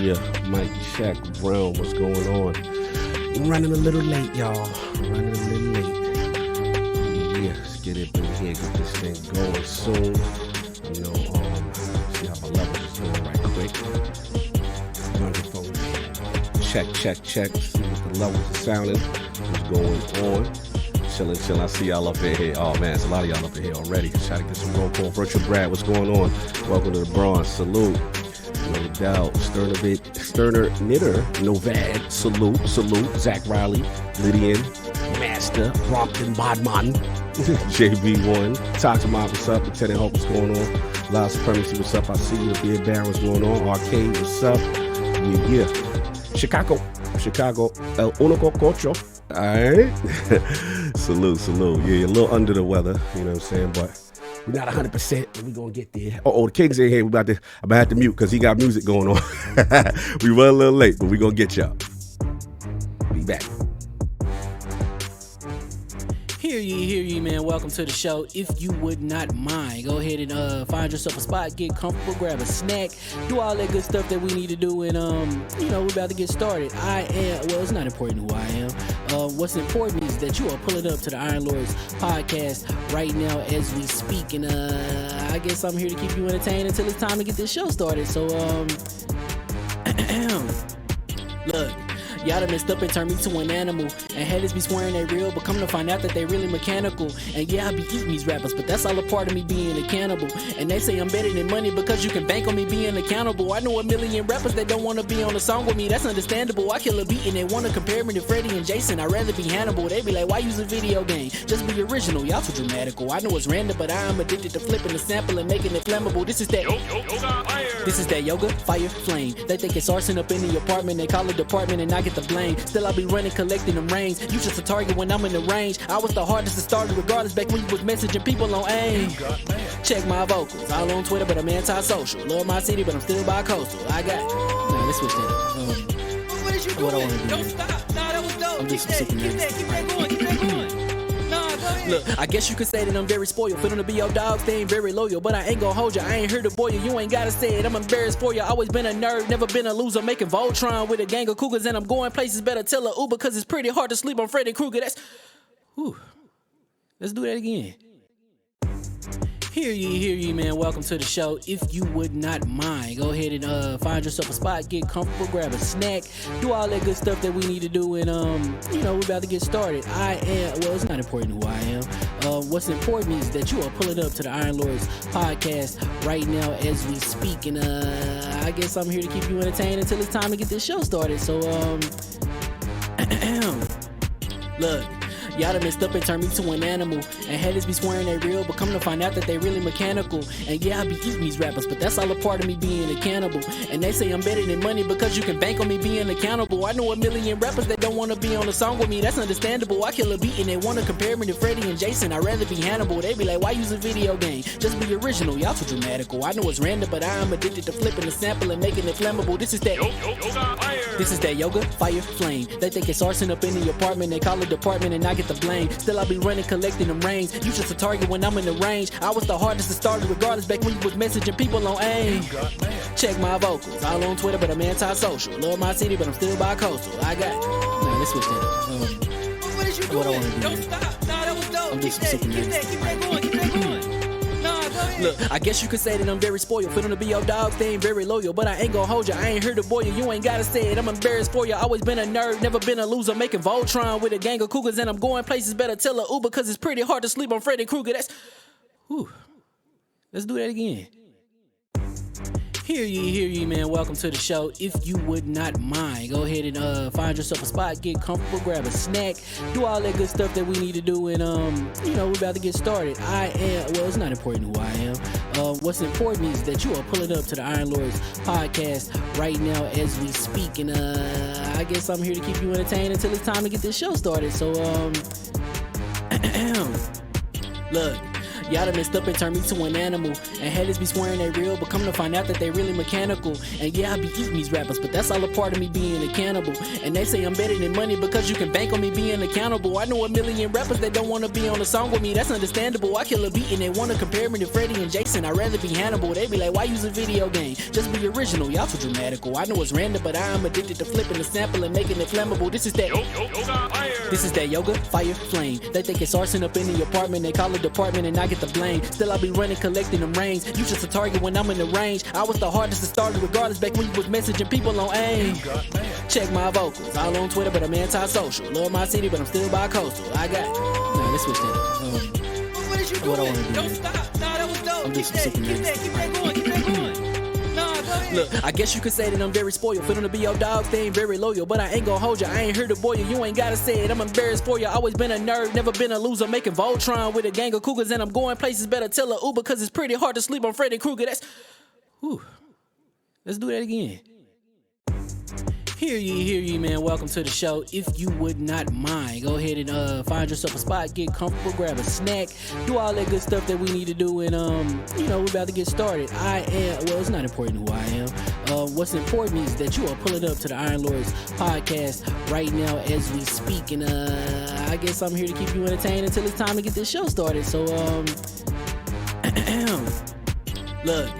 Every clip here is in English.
Yeah, mic check, Brown, what's going on? Running a little late, y'all. Running a little late. Yeah, let's get it in here, get this thing going soon. You know, see how my level is doing right quick. Microphone check. See what the levels are sounding. What's going on? Chilling. I see y'all up in here. Oh man, there's a lot of y'all up in here already. Try to get some roll call. Virtual Brad, what's going on? Welcome to the Bronze. Salute. No doubt. Sterner Knitter, Novad, salute. Zach Riley, Lydian, Master, Brompton, Bodman, JB1, Toxic Mob, what's up? Lieutenant Hope, what's going on? Loud Supremacy, what's up? I see you. Beard Baron, what's going on? Arcade, what's up? Yeah. Chicago, El Único Cocho. Alright. Salute. Yeah, you're a little under the weather, you know what I'm saying? But we're not 100%, but we're going to get there. Oh, the King's in here. I'm about to have to mute because he got music going on. We run a little late, but we're going to get y'all. Be back. Hear ye, man. Welcome to the show. If you would not mind, go ahead and find yourself a spot, get comfortable, grab a snack, do all that good stuff that we need to do, and we're about to get started. It's not important who I am. What's important is that you are pulling up to the Iron Lords podcast right now as we speak, and I guess I'm here to keep you entertained until it's time to get this show started. So look. Y'all done messed up and turned me to an animal. And haters be swearing they real, but come to find out that they really mechanical. And yeah, I be eating these rappers, but that's all a part of me being a cannibal. And they say I'm better than money because you can bank on me being accountable. I know a million rappers that don't want to be on a song with me, that's understandable. I kill a beat and they want to compare me to Freddie and Jason. I'd rather be Hannibal. They be like, why use a video game? Just be original, y'all too dramatical. I know it's random, but I am addicted to flipping the sample and making it flammable. This is that yoga, fire, flame. They think it's arson up in the apartment, they call it department and I get the blame. Still I be running, collecting them rains. You just a target when I'm in the range. I was the hardest to start regardless back when you was messaging people on AIM. Check my vocals, all on Twitter but I'm anti-social. Love my city but I'm still bi-coastal. I got let's switch that up. What is you doing? Don't stop. Nah, that was dope. I'm just keep that going. Look, I guess you could say that I'm very spoiled. Feeling to be your dog, they ain't very loyal. But I ain't gon' hold ya, I ain't here to boil you. You ain't gotta say it, I'm embarrassed for ya. Always been a nerd, never been a loser. Making Voltron with a gang of cougars. And I'm going places, better tell a Uber. Cause it's pretty hard to sleep on Freddy Krueger. Let's do that again. Hear ye, man. Welcome to the show. If you would not mind, go ahead and find yourself a spot, get comfortable, grab a snack, do all that good stuff that we need to do, and we're about to get started. It's not important who I am. What's important is that you are pulling up to the Iron Lords podcast right now as we speak, and I guess I'm here to keep you entertained until it's time to get this show started. So look. Y'all done messed up and turned me to an animal. And haters be swearing they real, but come to find out that they really mechanical. And yeah, I be eating these rappers, but that's all a part of me being a cannibal. And they say I'm better than money because you can bank on me being accountable. I know a million rappers that don't want to be on a song with me, that's understandable. I kill a beat and they want to compare me to Freddie and Jason. I'd rather be Hannibal. They be like, why use a video game? Just be original, y'all too dramatical. I know it's random, but I am addicted to flipping the sample and making it flammable. This is that yoga, fire, flame. They think it's arson up in the apartment, they call it department and I get the blame. Still I be running, collecting them rains. You just a target when I'm in the range. I was the hardest to start regardless back when you was messaging people on AIM. Check my vocals, all on Twitter but I'm anti-social. Love my city but I'm still bi-coastal. I got let's switch that up. What is you doing? Don't stop. Nah, that was dope. I'm just keep that going. Look, I guess you could say that I'm very spoiled. Feeling to be your dog, they ain't very loyal. But I ain't gon' hold ya, I ain't here to boil you. You ain't gotta say it, I'm embarrassed for ya. Always been a nerd, never been a loser. Making Voltron with a gang of cougars. And I'm going places, better tell a Uber. Cause it's pretty hard to sleep on Freddy Krueger. Let's do that again. Hear ye, man. Welcome to the show. If you would not mind, go ahead and find yourself a spot, get comfortable, grab a snack, do all that good stuff that we need to do, and we're about to get started. It's not important who I am. What's important is that you are pulling up to the Iron Lords podcast right now as we speak, and I guess I'm here to keep you entertained until it's time to get this show started. So look. Y'all done messed up and turned me to an animal. And haters be swearing they real, but come to find out that they really mechanical. And yeah, I be eating these rappers, but that's all a part of me being a cannibal. And they say I'm better than money because you can bank on me being accountable. I know a million rappers that don't wanna be on a song with me, that's understandable. I kill a beat and they wanna compare me to Freddie and Jason. I'd rather be Hannibal. They be like, why use a video game? Just be original, y'all too dramatical. I know it's random, but I am addicted to flipping the sample and making it flammable. This is that This is that yoga, fire, flame. They think it's arson up in the apartment. They call it department and I get the blame. Still I be running, collecting them rings. You just a target when I'm in the range. I was the hardest to start regardless back when you was messaging people on AIM. Check my vocals, all on Twitter, but I'm anti-social. Love my city, but I'm still bi-coastal. I got nah, let's switch that. What is you doing? What I wanna do. Don't stop. Nah, that was dope. I'm Keep just that, super keep that, keep that going, keep that going. Nah, go ahead. Look, I guess you could say that I'm very spoiled. For them to be your dogs, they ain't very loyal. But I ain't gon' hold ya, I ain't here to boil you. You ain't gotta say it, I'm embarrassed for ya. Always been a nerd, never been a loser. Making Voltron with a gang of cougars. And I'm going places, better tell a Uber. Cause it's pretty hard to sleep on Freddy Krueger. That's, whew. Let's do that again. Hear ye, man. Welcome to the show. If you would not mind, go ahead and find yourself a spot, get comfortable, grab a snack, do all that good stuff that we need to do, and we're about to get started. It's not important who I am. What's important is that you are pulling up to the Iron Lords podcast right now as we speak, and I guess I'm here to keep you entertained until it's time to get this show started. So look.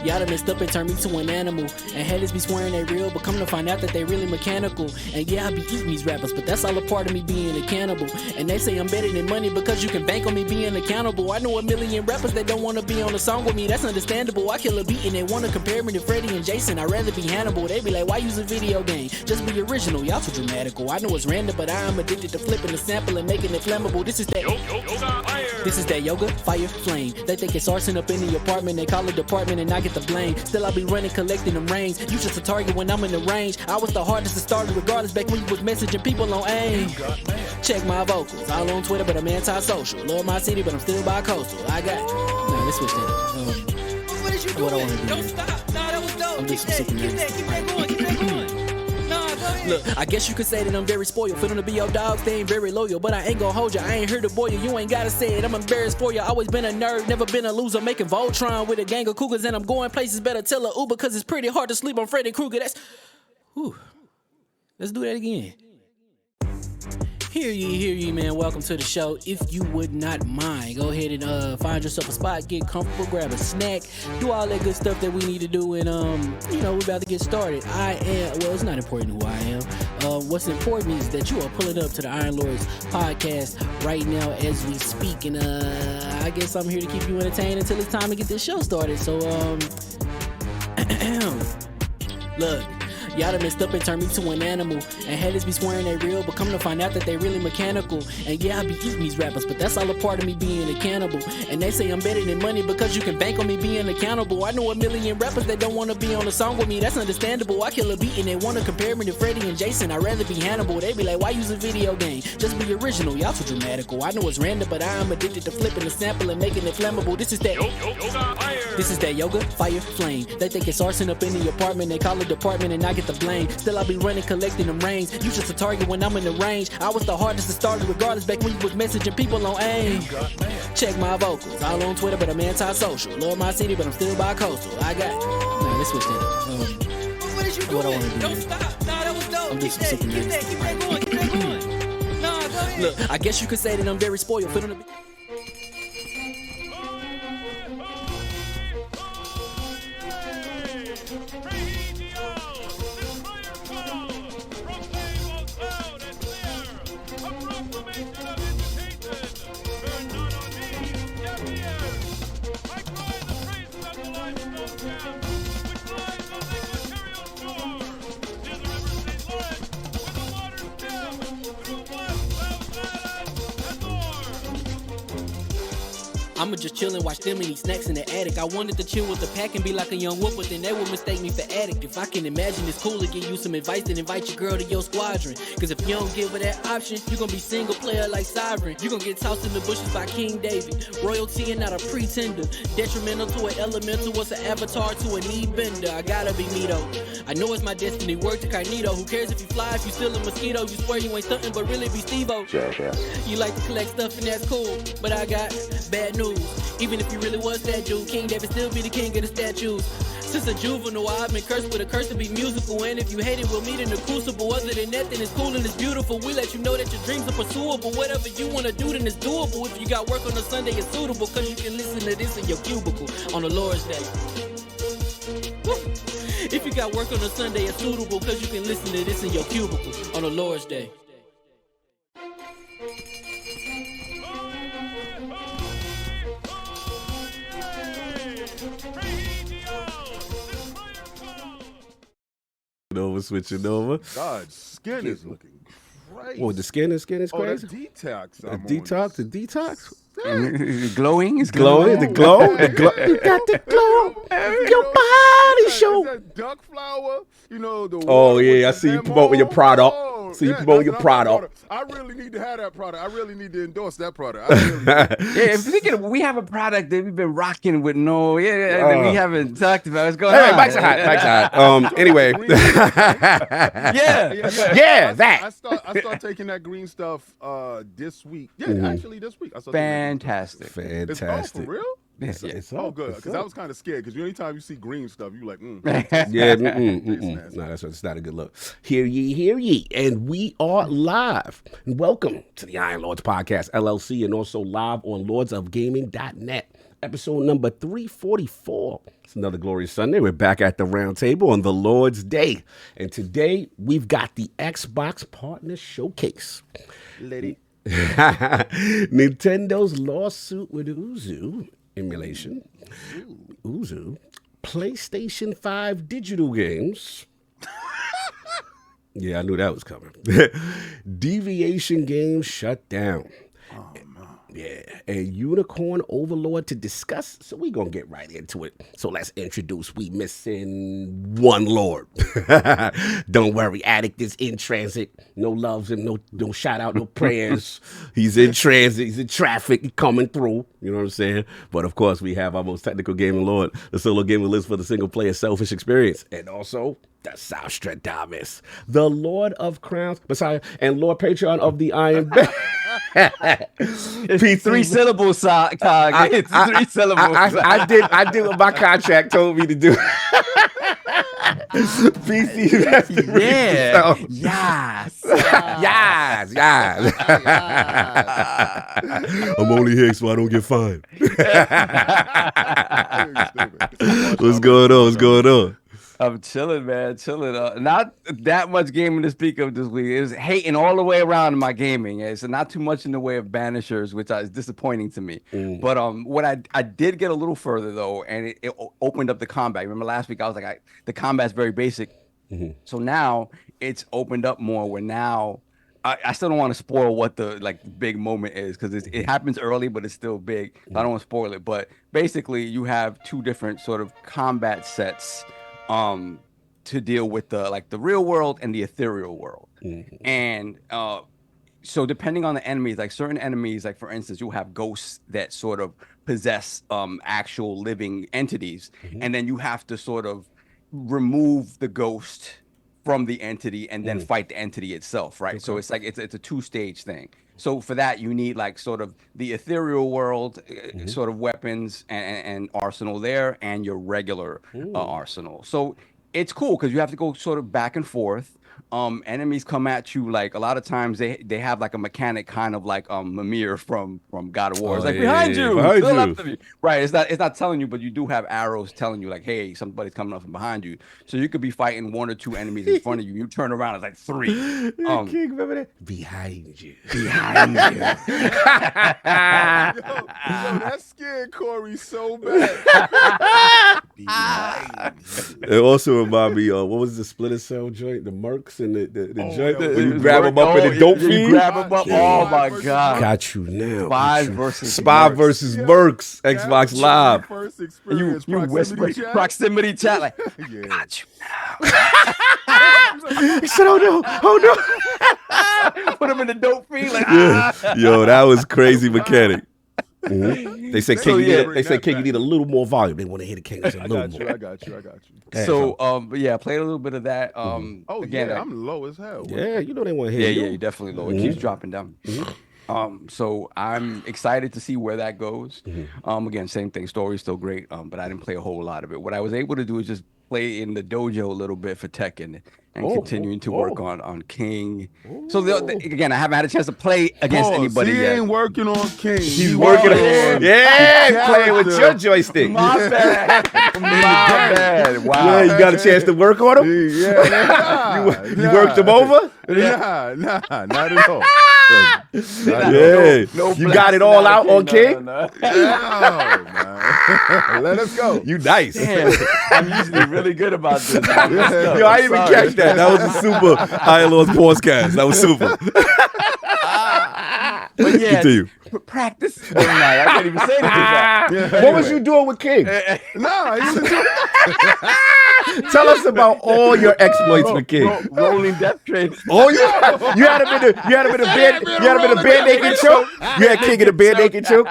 Y'all done messed up and turned me to an animal. And haters be swearing they real, but come to find out that they really mechanical. And yeah, I be eating these rappers, but that's all a part of me being a cannibal. And they say I'm better than money because you can bank on me being accountable. I know a million rappers that don't wanna be on a song with me, that's understandable. I kill a beat and they wanna compare me to Freddie and Jason. I'd rather be Hannibal. They be like, why use a video game? Just be original, y'all too dramatical. I know it's random, but I am addicted to flipping the sample and making it flammable. This is that This is that yoga, fire, flame. They think it's arson up in the apartment. They call it department and I get the blame. Still I be running, collecting them rings. You just a target when I'm in the range. I was the hardest to start regardless back when you was messaging people on AIM. Check my vocals, all on Twitter, but I'm anti-social. Love my city, but I'm still bi-coastal. I got nah, let's switch that. What is you doing? What I wanna do. Don't stop. Nah, that was dope. I'm Keep just that, super keep that, keep that going, keep that going. Nah, go ahead. Look, I guess you could say that I'm very spoiled. For them to be your dogs, they ain't very loyal. But I ain't gon' hold ya, I ain't here to boil you. You ain't gotta say it, I'm embarrassed for ya. Always been a nerd, never been a loser. Making Voltron with a gang of cougars. And I'm going places, better tell a Uber. Cause it's pretty hard to sleep on Freddy Krueger. That's, whew. Let's do that again. Hear ye, man. Welcome to the show. If you would not mind, go ahead and find yourself a spot, get comfortable, grab a snack, do all that good stuff that we need to do, and we're about to get started. It's not important who I am. What's important is that you are pulling up to the Iron Lords podcast right now as we speak, and I guess I'm here to keep you entertained until it's time to get this show started. So look. Y'all done messed up and turned me to an animal. And haters be swearing they real, but come to find out that they really mechanical. And yeah, I be eating these rappers, but that's all a part of me being a cannibal. And they say I'm better than money because you can bank on me being accountable. I know a million rappers that don't wanna be on a song with me, that's understandable. I kill a beat and they wanna compare me to Freddie and Jason. I'd rather be Hannibal. They be like, why use a video game? Just be original, y'all too dramatical. I know it's random, but I am addicted to flipping the sample and making it flammable. This is that This is that yoga, fire, flame. They think it's arson up in the apartment. They call it department and I get the blame. Still I be running, collecting them rings. You just a target when I'm in the range. I was the hardest to start regardless back when you was messaging people on AIM. Check my vocals, all on Twitter, but I'm anti-social. Love my city, but I'm still bi-coastal. I got nah, let's switch that. What is you doing? What I wanna do. Don't stop. Nah, that was dope. I'm Keep just that, super keep that, keep that going, keep that going. Nah, go ahead. Look, I guess you could say that I'm very spoiled. For them to be I'ma just chill and watch them and eat snacks in the attic. I wanted to chill with the pack and be like a young wolf, but then they would mistake me for addict. If I can imagine it's cool to give you some advice, then invite your girl to your squadron. Cause if you don't give her that option, you gon' be single player like Sovereign. You gon' get tossed in the bushes by King David. Royalty and not a pretender. Detrimental to an elemental, what's an avatar to a knee bender. I gotta be me though. I know it's my destiny, word to Cognito. Who cares if you fly, if you still a mosquito? You swear you ain't stuntin', but really be Steve-O. You like to collect stuff and that's cool, but I got bad news. tattoos. Even if you really was that dude, King David still be the king of the statues. Since a juvenile, I've been cursed with a curse to be musical. And if you hate it, we'll meet in the crucible. Other than that, then it's cool and it's beautiful. We let you know that your dreams are pursuable. Whatever you wanna do, then it's doable. If you got work on a Sunday, it's suitable. Cause you can listen to this in your cubicle on the Lord's Day. Woo. If you got work on a Sunday, it's suitable. Cause you can listen to this in your cubicle on the Lord's Day. Switching over. God, skin is looking crazy. Well, the skin is crazy. Oh, that detox. The detox. The detox. Glowing? It's Glowing. The glow. The glow. You got the glow. Your body show. That duck flower. You know the. Oh yeah, I see you promoting your product. See you promoting your product. I really need to have that product. I really need to endorse that product. I really Yeah, if you thinking we have a product that we've been rocking with that we haven't talked about. What's going on? Mike's hot. Mike's hot. Anyway. Yeah, that. I start taking that green stuff this week. Yeah, actually this week. Fantastic. It's all for real? It's all good. Because I was kind of scared. Because anytime you see green stuff, you like, yeah, no, that's not a good look. Hear ye, and we are live. And welcome to the Iron Lords Podcast, LLC, and also live on lordsofgaming.net. Episode number 344. It's another glorious Sunday. We're back at the round table on the Lord's Day. And today, we've got the Xbox Partner Showcase. Lady. Nintendo's lawsuit with Yuzu. Emulation, Yuzu, PlayStation 5 digital games. Yeah, I knew that was coming. DeviationGames shut down. Oh, no. Yeah, and UnicornOverlord to discuss. So we're going to get right into it. So let's introduce. We missing one Lord. Don't worry, Addict is in transit. No loves and no shout out, no prayers. He's in transit. He's in traffic. He's coming through. You know what I'm saying? But of course, we have our most technical gaming Lord, the solo gaming list for the single player selfish experience. And also the Saustradamus, the Lord of Crowns, Messiah, and Lord Patreon of the Iron Bed. It's 3 syllables, Cog. It's 3 syllables. I did what my contract told me to do. PC, that's the reason. Yes. Yes. I'm only here so I don't get fined. What's going on? I'm chilling, man. Not that much gaming to speak of this week. It was hating all the way around in my gaming. It's not too much in the way of banishers, which is disappointing to me. But what I did get a little further though, and it opened up the combat. Remember last week I was like, the combat's very basic. So now it's opened up more. Where now I still don't want to spoil what the big moment is because it happens early, but it's still big. I don't want to spoil it. But basically, you have 2 different sort of combat sets. To deal with the real world and the ethereal world. And so depending on the enemies, like certain enemies, like for instance, you'll have ghosts that sort of possess actual living entities, and then you have to sort of remove the ghost from the entity and then fight the entity itself, right? So it's like it's a 2-stage thing. So for that, you need like sort of the ethereal world sort of weapons and arsenal there, and your regular arsenal. So it's cool because you have to go sort of back and forth. Enemies come at you like a lot of times they have like a mechanic kind of like Mimir from God of War. It's like behind you, to the left of you. Right. It's not telling you, but you do have arrows telling you like, hey, somebody's coming up from behind you. So you could be fighting 1 or 2 enemies in front of you. You turn around, it's like 3. King, remember that? Behind you. Yo, that scared Corey so bad. It also reminded me of what was the Splinter Cell joint, the Mercs and the joint yeah, when you grab them up in the dope feed. Grab them up. Oh my God. Got you now. Spy versus Mercs. Xbox Live. First You experience, whisper proximity chat like, Yeah. got you now. He said, oh no. Put him in the dope feed like, Yo, that was crazy mechanic. They said, King, you need a little more volume. They want to hear the King. They said, a little more. I got you. So, but yeah, played a little bit of that. Oh, again, yeah, I'm low as hell. Yeah, you know they want to hear yeah, you're definitely low. It keeps dropping down. So I'm excited to see where that goes. Again, same thing. Story's still great, but I didn't play a whole lot of it. What I was able to do is just play in the dojo a little bit for Tekken and continuing to work on King. So again, I haven't had a chance to play against anybody he yet. ain't working on King. He's working on playing with your joystick. My bad. My bad. Wow. Yeah, you got a chance to work on him? You worked him over? Nah, not at all. Yeah. You got it all out on King? No, man. Let us go. You nice. Damn, I'm usually really good about this. Yo, I didn't even catch that. That was a super ILO's podcast. That was super. But yeah, Continue. practice. I can't even say anything. What was you doing with King? Nah, he was doing Tell us about all your exploits with King. Rolling death train. Oh yeah, you had him in the bare naked choke. You had King in the bare naked choke.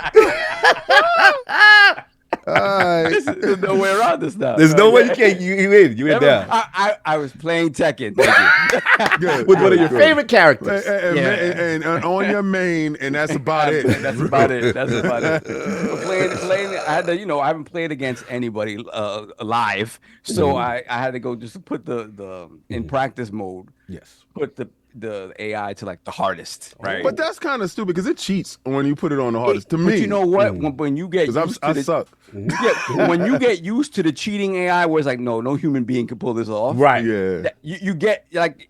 There's no way around this now. There's no way you can't. You in down I was playing Tekken. Thank you. good. with one of your favorite characters. And on your main, and that's about it. That's about it. That's about it. Playing, I had to, I haven't played against anybody live, so I had to go just to put the in practice mode. Yes. Put the AI to like the hardest, right? But that's kind of stupid because it cheats when you put it on the hardest. To me, But you know what? When you get because used I to the, suck. yeah, when you get used to the cheating AI, where it's like, no human being can pull this off. Right. Yeah. You get like.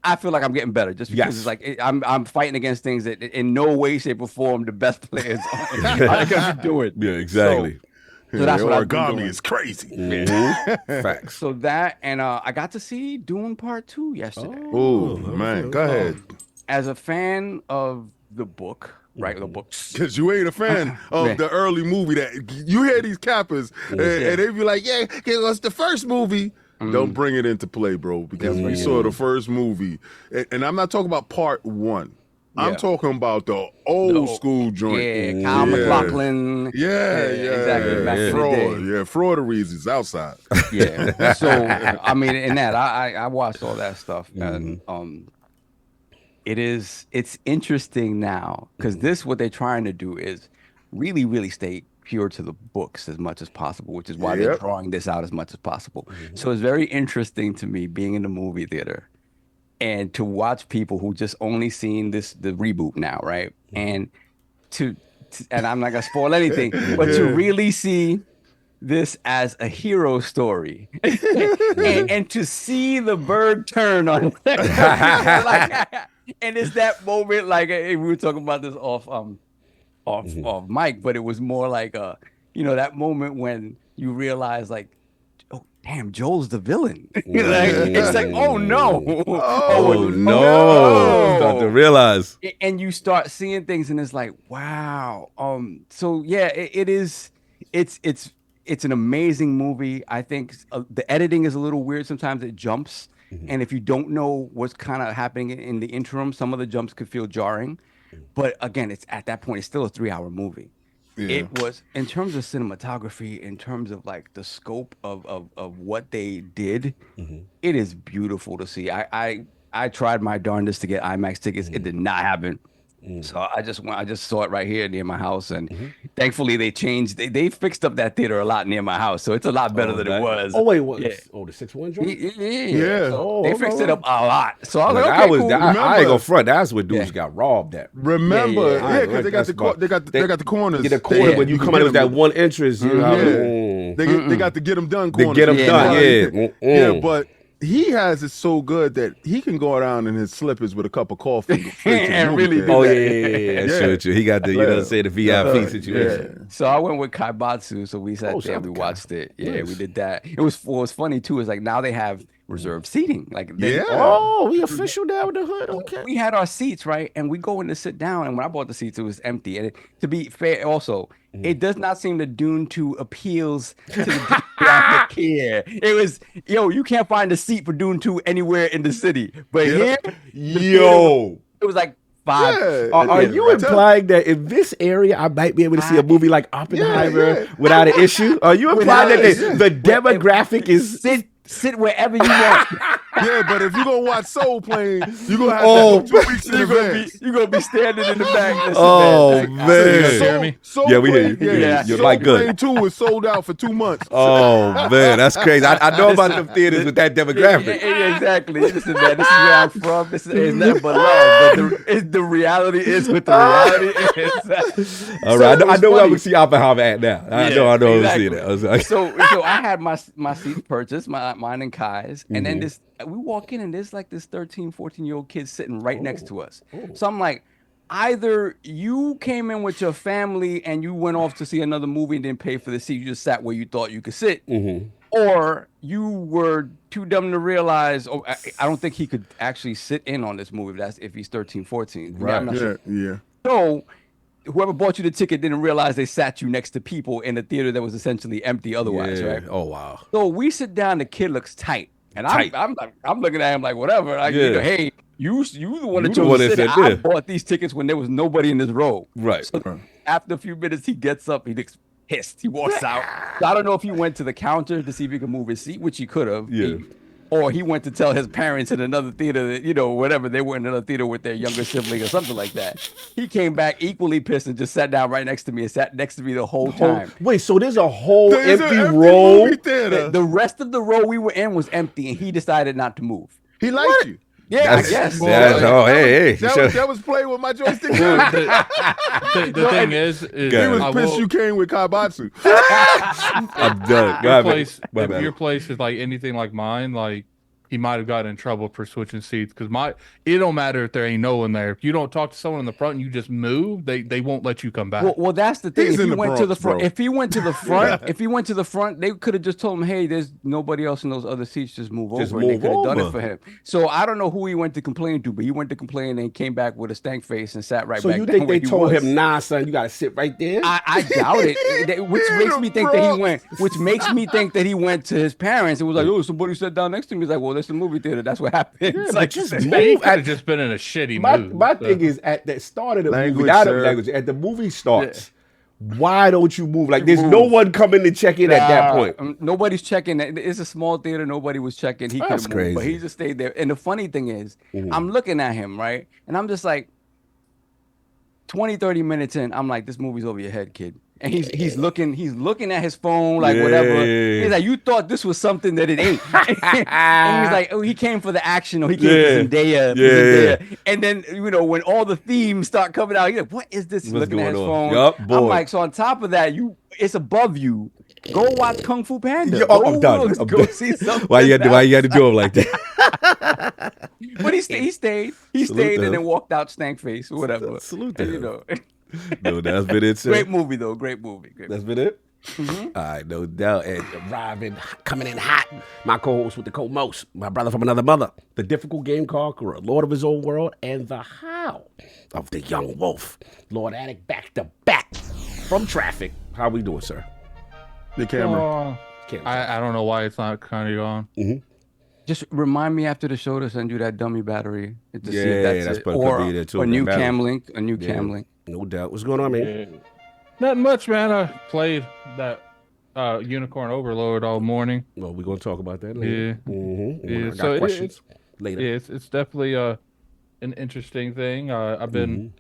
I feel like I'm getting better just because it's like I'm fighting against things that in no way, shape, or form the best players are gonna be doing. Yeah, exactly. So that's what I've been origami doing. is crazy. Facts. So that and I got to see Dune Part 2 yesterday. Oh man, go ahead. As a fan of the book, right? The books. Because you ain't a fan of the early movie. That you hear these cappers and they be like, yeah, it was the first movie. Don't bring it into play, bro, because we saw the first movie. And I'm not talking about part 1. I'm talking about the old school joint. Yeah, Kyle MacLachlan. Yeah, exactly. Back in the fraud. day. Yeah, frauderies is outside. Yeah. So I mean, in that I watched all that stuff, and it's interesting now because what they're trying to do is really stay pure to the books as much as possible, which is why they're drawing this out as much as possible. So it's very interesting to me being in the movie theater and to watch people who just only seen the reboot now, right? And and I'm not gonna spoil anything, but to really see this as a hero story and to see the bird turn on and it's that moment like we were talking about this off mic, but it was more like that moment when you realize like, oh damn, Joel's the villain. It's like, oh no. Start to realize. And you start seeing things and it's like, wow. So yeah, it's an amazing movie. I think the editing is a little weird. Sometimes it jumps. And if you don't know what's kind of happening in the interim, some of the jumps could feel jarring. But again, it's at that point, it's still a 3-hour movie. Yeah. It was, in terms of cinematography, in terms of like the scope of what they did, it is beautiful to see. I tried my darndest to get IMAX tickets. It did not happen. So I just saw it right here near my house, and thankfully they changed. They fixed up that theater a lot near my house, so it's a lot better than it was. Oh wait, what? Yeah. Oh, the 6-1 joint? Yeah. So they fixed it up a lot. So I was like, I okay, cool. I ain't gonna front. That's where dudes got robbed at. Remember, Yeah, because they got the corners. Get a corner when you come out with that one entrance. You know, They got the get them done they corners. get them done. Yeah, but he has it so good that he can go around in his slippers with a cup of coffee. And really Oh yeah. Sure. He got the the VIP situation. So I went with Kaibatsu, so we sat there and we watched it. Yeah, we did that. It was funny too. Is like now they have reserved seating. Like Oh, we official down with the hood. Okay. We had our seats right, and we go in to sit down. And when I bought the seats, it was empty. And to be fair, also, it does not seem that Dune 2 appeals to the demographic here. It was, you can't find a seat for Dune 2 anywhere in the city, but here, it was like 5. Are you implying that in this area I might be able to see a movie like Oppenheimer without an issue? Are you implying that the demographic is sit wherever you want. Yeah, but if you're gonna watch Soul Plane, you're gonna have Oh, to go 2 weeks in advance. You're gonna be standing in the back. Listen, Oh, like, man. Soul, Soul Yeah, we hear you. Plane, Yeah. Your Soul mic good. Plane 2 was sold out for 2 months. Oh man, that's crazy. I know about them theaters with that demographic. Yeah, exactly. Listen, man, this is where I'm from. This is nothing but love. But the reality is what the reality is. All right, So I know where I'm funny. gonna see Oppenheimer at now. I know I'm exactly. seeing it. I was like, So I had my seats purchased, mine and Kai's, and then we walk in and there's like this 13, 14-year-old kid sitting right next to us. So I'm like, either you came in with your family and you went off to see another movie and didn't pay for the seat, you just sat where you thought you could sit, or you were too dumb to realize, oh, I don't think he could actually sit in on this movie. That's if he's 13, 14. Right. I'm not sure. Yeah. So whoever bought you the ticket didn't realize they sat you next to people in a theater that was essentially empty otherwise, right? Oh wow. So we sit down, the kid looks tight. And Tight. I'm looking at him like, whatever. Like, you know, hey, you the one that You the one chose to that sit. said I this. bought these tickets when there was nobody in this row. Right. So after a few minutes, he gets up, he looks pissed. He walks out. So I don't know if he went to the counter to see if he could move his seat, which he could have. Yeah. Or he went to tell his parents in another theater that, you know, whatever, they were in another theater with their younger sibling or something like that. He came back equally pissed and just sat down right next to me and sat next to me the whole time. Wait, so there's a whole There's an empty empty row? movie theater. The rest of the row we were in was empty, and he decided not to move. He liked you. Yeah, I guess. Oh, hey. That was playing with my joystick. The thing is He was pissed you came with Kaibatsu. I'm done. Go ahead, man. if your place is like anything like mine, like he might have gotten in trouble for switching seats because it don't matter if there ain't no one there. If you don't talk to someone in the front and you just move, they won't let you come back. Well, that's the thing. He's If in he the went to the Bronx, front, bro. if he went to the front, they could have just told him, "Hey, there's nobody else in those other seats. Just move Just over." And they move could have done it over. for him. So I don't know who he went to complain to, but he went to complain and came back with a stank face and sat right So back you down think where they he told was. him, nah, son, you gotta sit right there? I doubt it. Which makes me think that he went. Which makes me think that he went to his parents. It was like, oh, somebody sat down next to me. He's like, well, that's the movie theater. That's what happened. It's like, just He move. could have just been in a shitty mood. My so. thing is at the start of the movie, Language, not sir. language, at the movie starts, why don't you move? Like there's no one coming to check in at that point. Nobody's checking. It's a small theater. Nobody was checking. He could That's have moved, but crazy. he just stayed there. And the funny thing is, I'm looking at him, right? And I'm just like, 20, 30 minutes in, I'm like, this movie's over your head, kid. And he's looking at his phone, like whatever. He's like, you thought this was something that it ain't. And he's like, oh, he came for the action, or he came for Zendaya. And then, you know, when all the themes start coming out, he's like, what is this? He's What's looking at his going phone. on? Yup, boy. I'm like, so on top of that, it's above you. Go watch Kung Fu Panda. Yeah, I'm done. I'm Go done. see something. Why you had to do him like that? But he stayed. He stayed and then walked out stank face or whatever. Salute And, to you him. know. No, that's been it, sir. Great movie though. Great movie. That's been it? All right, no doubt. And arriving, coming in hot, my co-host with the co-most, my brother from another mother, the difficult game conqueror, Lord of his own world, and the how of the young wolf, Lord Attic, back to back from traffic. How we doing, sir? The camera. I don't know why it's not kind of on. Just remind me after the show to send you that dummy battery to see Yeah, if that's that's it. probably Or could be there, too, a new that battery. cam link. A new cam link. No doubt. What's going on, man? Not much, man. I played that Unicorn Overlord all morning. Well, we're going to talk about that later. Yeah. I got So questions later. Yeah, it's definitely an interesting thing. I've been,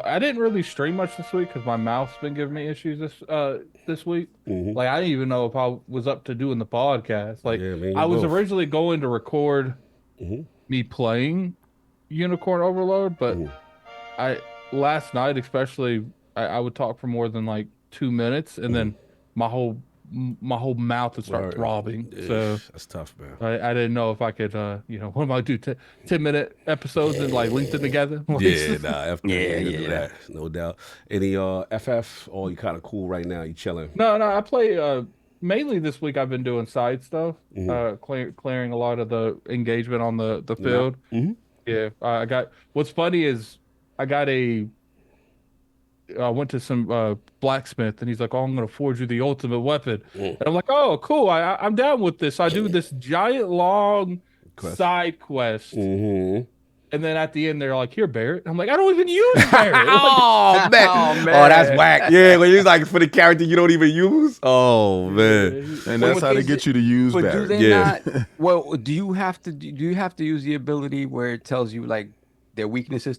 I didn't really stream much this week because my mouth's been giving me issues this week. Like I didn't even know if I was up to doing the podcast. Like Yeah, man, I was both. originally going to record me playing Unicorn Overlord, but last night especially I would talk for more than like 2 minutes and then my whole mouth would start throbbing. So that's tough, man. I didn't know if I could, what am I do? 10-minute episodes and like link them together? Yeah, nah, Yeah. that, no doubt. Any FF? Or you kind of cool right now? You chilling? No, I play mainly this week. I've been doing side stuff, clearing a lot of the engagement on the field. Yeah, I got. What's funny is I went to some blacksmith and he's like, "Oh, I'm gonna forge you the ultimate weapon," and I'm like, "Oh, cool! I'm down with this." So I do this giant long side quest, And then at the end, they're like, "Here, Barrett." I'm like, "I don't even use Barrett." Oh man. Oh that's whack. Yeah, when you like for the character you don't even use. Oh man. And that's how they get you to use But Barrett. do they not? Well, do you have to use the ability where it tells you like their weaknesses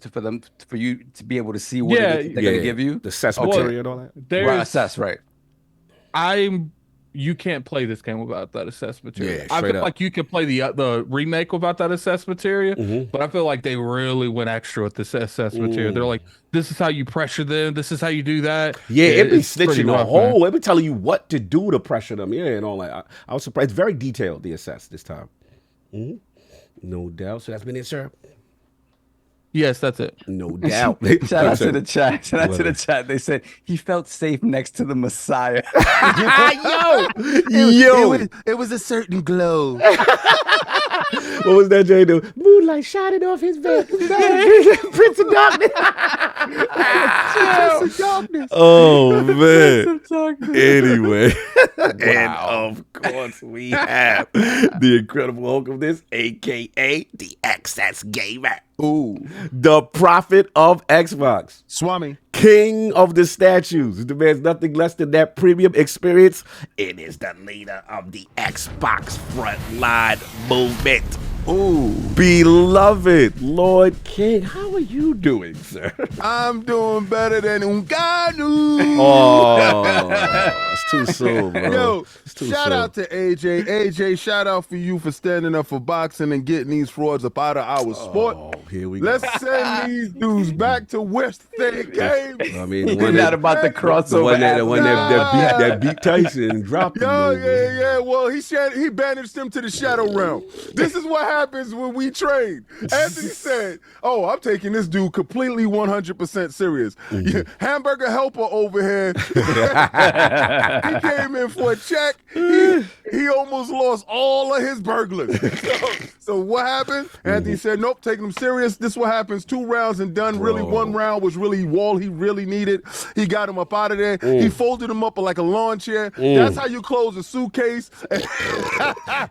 for you to be able to see what they're gonna give you? The assess material and all that. Right, assess, right. You can't play this game without that assess material. Yeah, I feel up. like you could play the remake without that assess material, but I feel like they really went extra with this assess material. They're like, this is how you pressure them. This is how you do that. Yeah, it be it's pretty snitching a rough, whole. man. It be telling you what to do to pressure them. Yeah, and all that. I was surprised. It's very detailed, the assess this time. No doubt. So that's been it, sir. Yes, that's it. No doubt. Shout out to the chat. Shout out to the chat. They said he felt safe next to the Messiah. It was a certain glow. What was that Jay do? Moonlight shining off his back. Prince of Darkness. Prince of Darkness. Oh man. Anyway, and of course we have the Incredible Hulk of this, aka the XS Gamer. Ooh, the prophet of Xbox. Swami. King of the statues. He demands nothing less than that premium experience. It is the leader of the Xbox frontline movement. Ooh. Beloved Lord King, how are you doing, sir? I'm doing better than Unganu. Oh, it's too soon, bro. Yo, it's shout out to AJ. AJ, shout out for you for standing up for boxing and getting these frauds up out of our sport. Oh, here we go. Let's send these dudes back to West State Games. I mean, He did that about the crossover. The one that beat Tyson and dropped him. Yeah. Well, he banished him to the Shadow Realm. This is what happens when we train. Anthony said, "Oh, I'm taking this dude completely 100% serious." Hamburger helper over here. He came in for a check. He almost lost all of his burglars. So what happened? Anthony said, "Nope, taking him serious. This is what happens. 2 rounds and done. Bro. Really, 1 round was really all he really needed. He got him up out of there. He folded him up like a lawn chair. That's how you close a suitcase."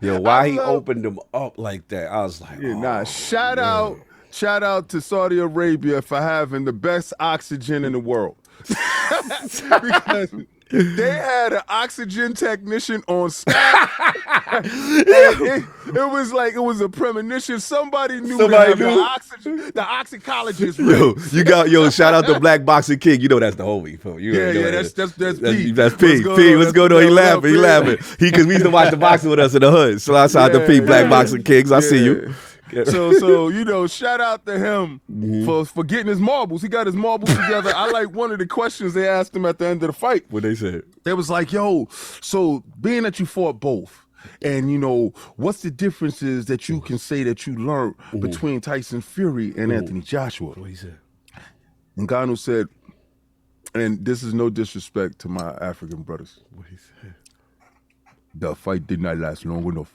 Yo, why he opened them up like that? I was like, shout out to Saudi Arabia for having the best oxygen in the world. Because they had an oxygen technician on staff. it was a premonition. Somebody knew. The oxycologist. Shout out to Black Boxing King. You know that's the homie. That's P. That's P. What's going on? He laughing. Because we used to watch the boxing with us in the hood. So I shout out to P. Black Boxing Kings. I see you. So shout out to him for getting his marbles. He got his marbles together. I like one of the questions they asked him at the end of the fight. What they said? They was like, "Yo, so being that you fought both, and what's the differences that you can say that you learned between Tyson Fury and Anthony Joshua?" What he said? And Ngannou said, and this is no disrespect to my African brothers. What he said? "The fight did not last long enough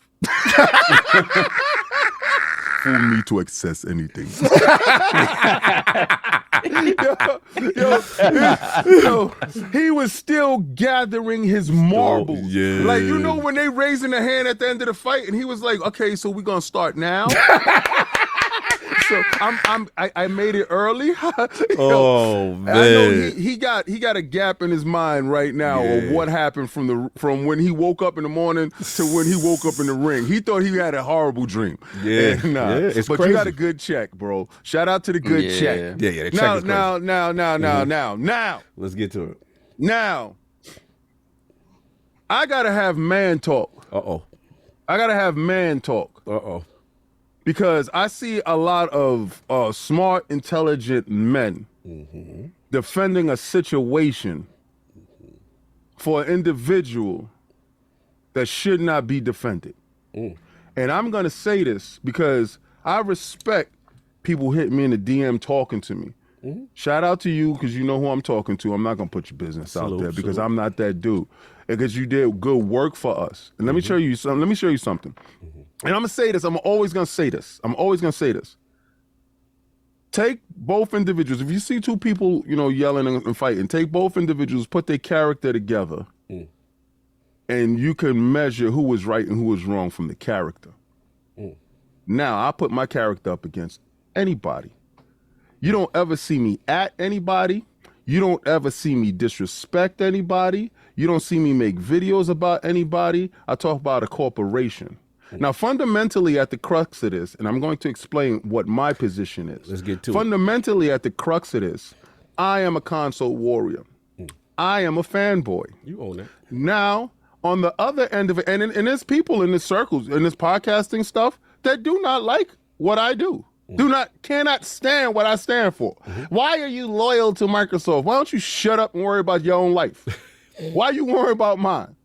for me to access anything." He was still gathering his marbles. Yeah. Like, when they raising the hand at the end of the fight, and he was like, "Okay, so we're gonna start now." So I made it early. Oh man! I know he got a gap in his mind right now of what happened from when he woke up in the morning to when he woke up in the ring. He thought he had a horrible dream. Yeah, it's crazy. You got a good check, bro. Shout out to the good check. Yeah. The check is crazy. Now. Let's get to it. Now, I gotta have man talk. I gotta have man talk. Because I see a lot of smart, intelligent men defending a situation for an individual that should not be defended. And I'm going to say this because I respect people hitting me in the DM talking to me. Shout out to you because you know who I'm talking to. I'm not going to put your business out there because I'm not that dude. Because you did good work for us. And let me show you something. And I'm going to say this. I'm always going to say this. Take both individuals. If you see 2 people, yelling and fighting, take both individuals, put their character together, and you can measure who was right and who was wrong from the character. Now, I put my character up against anybody. You don't ever see me at anybody. You don't ever see me disrespect anybody. You don't see me make videos about anybody. I talk about a corporation. Now, fundamentally at the crux of this, and I'm going to explain what my position is. Let's get to it. Fundamentally at the crux of this, I am a console warrior. I am a fanboy. You own that. Now, on the other end of it, and there's people in this circles, in this podcasting stuff, that do not like what I do. Cannot stand what I stand for. Why are you loyal to Microsoft? Why don't you shut up and worry about your own life? Why you worry about mine?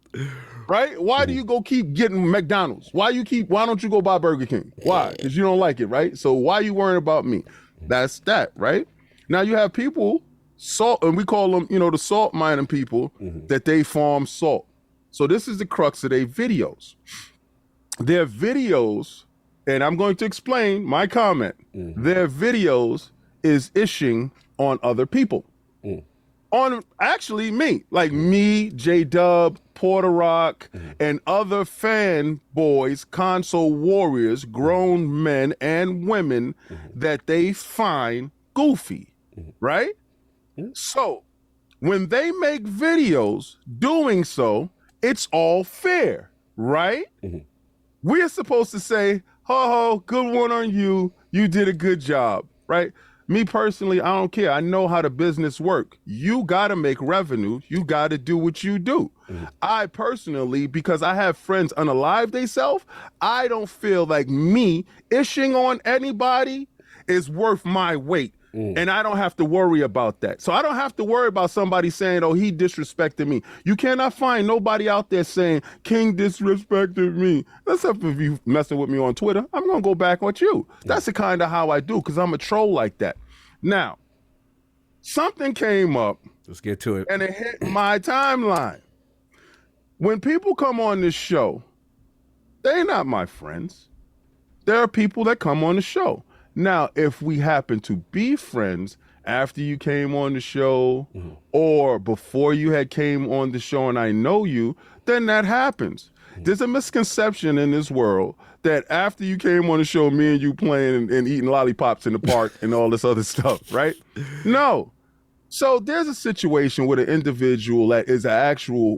Right? Why do you go keep getting McDonald's? Why don't you go buy Burger King? Why? Because you don't like it, right? So why you worrying about me? That's that, right? Now you have people, salt, and we call them, the salt mining people, that they farm salt. So this is the crux of their videos. Their videos, and I'm going to explain my comment. Their videos is ishing on other people. On actually me, like me, J-Dub, Porter Rock, and other fanboys, console warriors, grown men and women that they find goofy, right? So when they make videos doing so, it's all fair, right? We're supposed to say, ho, good one on you. You did a good job, right? Me personally, I don't care. I know how the business work. You got to make revenue. You got to do what you do. I personally, because I have friends unalive theyself, I don't feel like me ishing on anybody is worth my weight. And I don't have to worry about that. So I don't have to worry about somebody saying, oh, he disrespected me. You cannot find nobody out there saying, King disrespected me. Except if you messing with me on Twitter, I'm going to go back with you. That's the kind of how I do, because I'm a troll like that. Now, something came up. Let's get to it. And it hit my timeline. When people come on this show, they're not my friends. There are people that come on the show. Now, if we happen to be friends after you came on the show or before you had came on the show and I know you, then that happens. There's a misconception in this world that after you came on the show, me and you playing and eating lollipops in the park and all this other stuff, right? No. So there's a situation with an individual that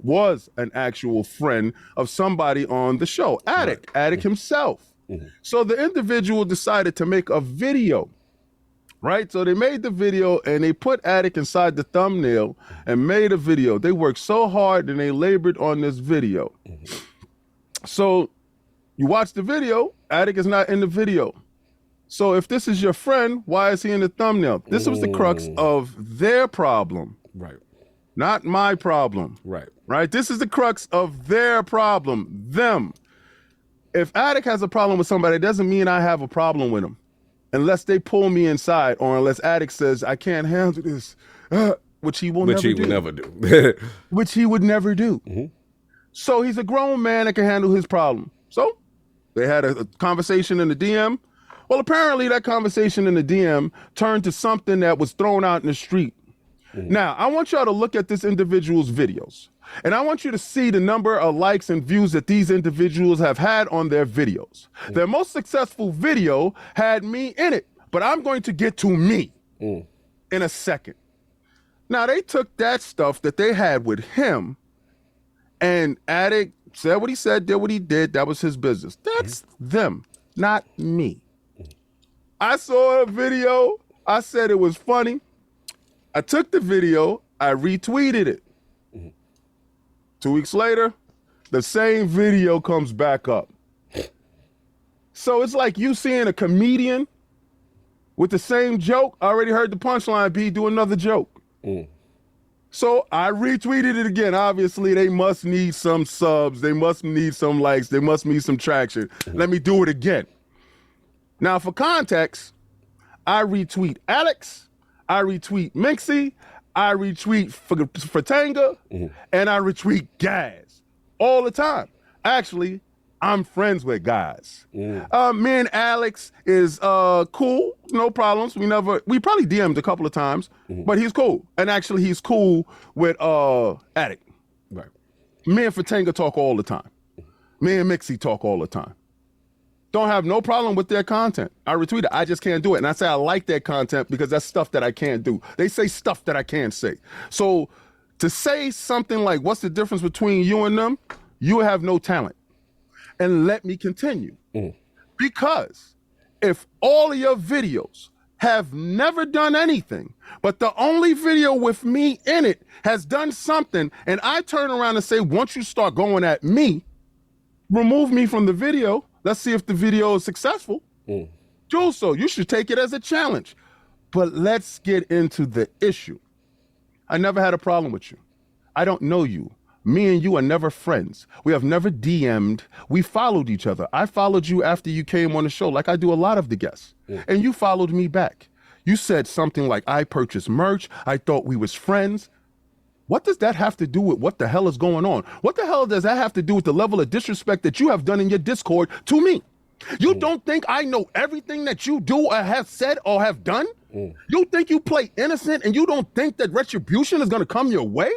was an actual friend of somebody on the show, Attic himself. So the individual decided to make a video, right? So they made the video and they put Attic inside the thumbnail and made a video. They worked so hard and they labored on this video. So you watch the video, Attic is not in the video. So if this is your friend, why is he in the thumbnail? This was the crux of their problem. Right. Not my problem. Right. Right? This is the crux of their problem, them. If Attic has a problem with somebody, it doesn't mean I have a problem with them. Unless they pull me inside or unless Attic says, I can't handle this, which he will never do. Which he would never do. Which he would never do. So he's a grown man that can handle his problem. So they had a conversation in the DM. Well, apparently that conversation in the DM turned to something that was thrown out in the street. Now, I want y'all to look at this individual's videos. And I want you to see the number of likes and views that these individuals have had on their videos. Their most successful video had me in it, but I'm going to get to me in a second. Now, they took that stuff that they had with him, and Attic said what he said, did what he did. That was his business. That's them, not me. I saw a video. I said it was funny. I took the video. I retweeted it. 2 weeks later, the same video comes back up. So it's like you seeing a comedian with the same joke. I already heard the punchline, B, do another joke. So I retweeted it again. Obviously, they must need some subs. They must need some likes. They must need some traction. Let me do it again. Now, for context, I retweet Alex. I retweet Minxie. I retweet Fratanga, and I retweet Gaz all the time. Actually, I'm friends with Gaz. Me and Alex is cool, no problems. We probably DM'd a couple of times, but he's cool. And actually, he's cool with Attic. Right. Me and Fratanga talk all the time. Me and Mixie talk all the time. Don't have no problem with their content. I retweet it. I just can't do it. And I say I like their content because that's stuff that I can't do. They say stuff that I can't say. So to say something like, what's the difference between you and them? You have no talent. And let me continue. Because if all of your videos have never done anything, but the only video with me in it has done something, and I turn around and say, once you start going at me, remove me from the video. Let's see if the video is successful. Do so. You should take it as a challenge. But let's get into the issue. I never had a problem with you. I don't know you. Me and you are never friends. We have never DM'd. We followed each other. I followed you after you came on the show, like I do a lot of the guests. And you followed me back. You said something like, I purchased merch. I thought we was friends. What does that have to do with what the hell is going on? What the hell does that have to do with the level of disrespect that you have done in your Discord to me? You don't think I know everything that you do or have said or have done? You think you play innocent and you don't think that retribution is going to come your way?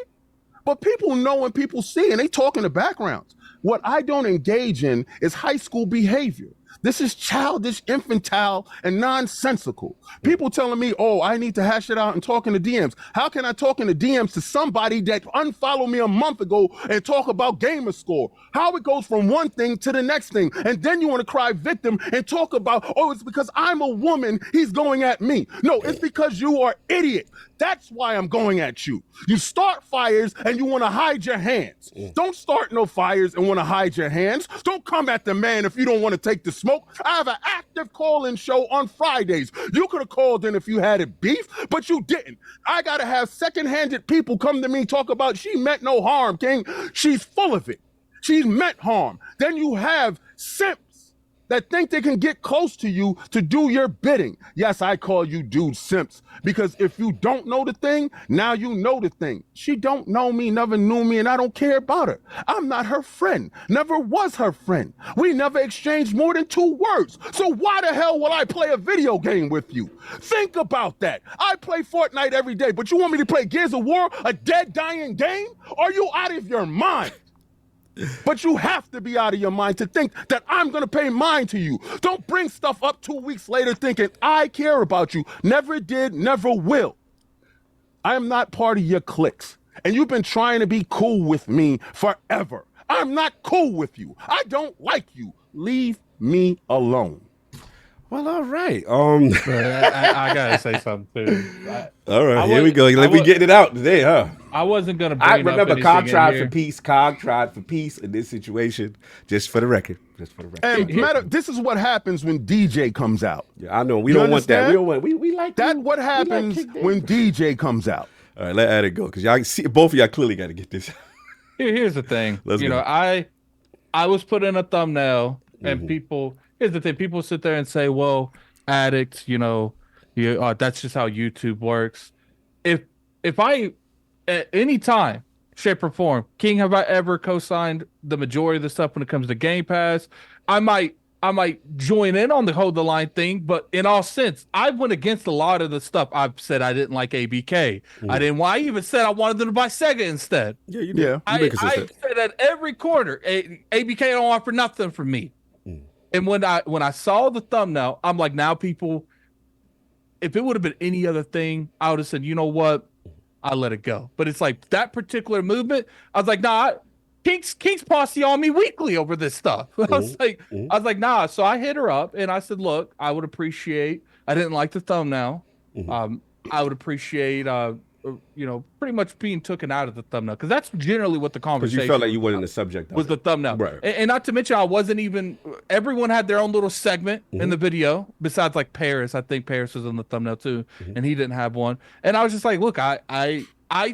But people know and people see, and they talk in the backgrounds. What I don't engage in is high school behavior. This is childish, infantile, and nonsensical. People telling me, oh, I need to hash it out and talk in the DMs. How can I talk in the DMs to somebody that unfollowed me a month ago and talk about gamer score? How it goes from one thing to the next thing. And then you want to cry victim and talk about, oh, it's because I'm a woman, he's going at me. No, it's because you are idiot. That's why I'm going at you. You start fires and you want to hide your hands. Don't start no fires and want to hide your hands. Don't come at the man if you don't want to take the smoke. I have an active call-in show on Fridays. You could have called in if you had it beef, but you didn't. I got to have second-handed people come to me talk about she meant no harm, King. She's full of it. She meant harm. Then you have simps that think they can get close to you to do your bidding. Yes, I call you dude simps, because if you don't know the thing, now you know the thing. She don't know me, never knew me, and I don't care about her. I'm not her friend, never was her friend. We never exchanged more than 2 words. So why the hell will I play a video game with you? Think about that. I play Fortnite every day, but you want me to play Gears of War, a dead, dying game? Are you out of your mind? But you have to be out of your mind to think that I'm going to pay mind to you. Don't bring stuff up 2 weeks later thinking I care about you. Never did, never will. I am not part of your cliques. And you've been trying to be cool with me forever. I'm not cool with you. I don't like you. Leave me alone. Well, all right. I gotta say something too. All right, here we go. Let me get it out today, huh? I wasn't gonna bring I remember up Cog anything tried in for here. peace. Cog tried for peace in this situation. Just for the record. Just for the record. And this is what happens when DJ comes out. Yeah, I know. We You don't want that. We understand? don't want. We like That's you. what We like happens Kick Dave. when DJ comes out. All right, let it go because y'all see both of y'all clearly got to get this. Here's the thing. Let's you go. know, I was put in a thumbnail, and people. Here's the thing. People sit there and say, "Well, addicts, you know, that's just how YouTube works." If I at any time, shape or form, King, have I ever co-signed the majority of the stuff when it comes to Game Pass? I might join in on the hold the line thing, but in all sense, I went against a lot of the stuff. I've said I didn't like ABK. I even said I wanted them to buy Sega instead. Yeah, you did. Yeah. You been I consistent. said at every corner, ABK don't offer nothing for me. And when I saw the thumbnail, I'm like, now people, if it would have been any other thing, I would have said, you know what, I let it go. But it's like that particular movement, I was like, nah, King's posse on me weekly over this stuff. I was like, nah. So I hit her up and I said, look, I would appreciate. I didn't like the thumbnail. I would appreciate, pretty much being taken out of the thumbnail, because that's generally what the Because conversation. you felt like you weren't in the subject. Was the thumbnail, Right. And not to mention, I wasn't even. Everyone had their own little segment in the video. Besides, like Paris, I think Paris was on the thumbnail too, and he didn't have one. And I was just like, look, I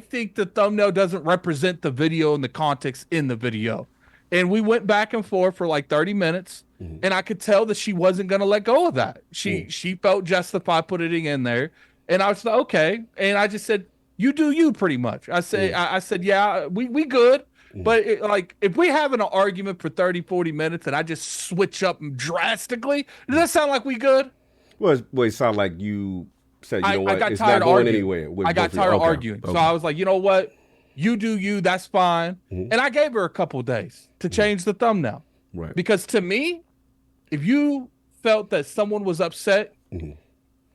think the thumbnail doesn't represent the video and the context in the video. And we went back and forth for like 30 minutes, and I could tell that she wasn't going to let go of that. She felt justified putting it in there, and I was like, okay. And I just said, you do you, pretty much. I said, yeah, we good. But like, if we having an argument for 30, 40 minutes and I just switch up drastically, does that sound like we good? Well, it sounded like you said, you know what, got it's tired not of going arguing. anywhere. with I got both of you. tired of Okay. arguing. So Okay. I was like, you know what? You do you, that's fine. And I gave her a couple of days to change the thumbnail. Right. Because to me, if you felt that someone was upset,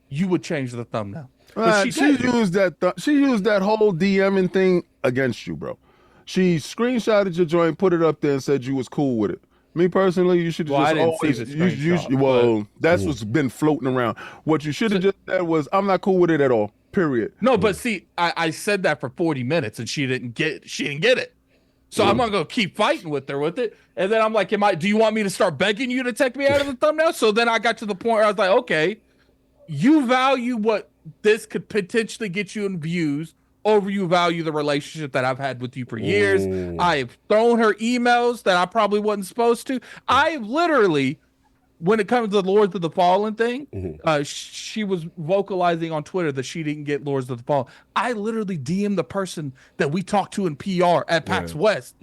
you would change the thumbnail. But she used that whole DMing thing against you, bro. She screenshotted your joint, put it up there, and said you was cool with it. Me personally, you should have just always. That's what's been floating around. What you should have just said was, "I'm not cool with it at all." Period. No, but see, I said that for 40 minutes, and she didn't get it. So I'm not gonna keep fighting with her with it. And then I'm like, do you want me to start begging you to take me out of the thumbnail? So then I got to the point where I was like, okay, you value what this could potentially get you in views over you value the relationship that I've had with you for years. I've thrown her emails that I probably wasn't supposed to. I literally, when it comes to the Lords of the Fallen thing, she was vocalizing on Twitter that she didn't get Lords of the Fallen. I literally DM'd the person that we talked to in PR at PAX West.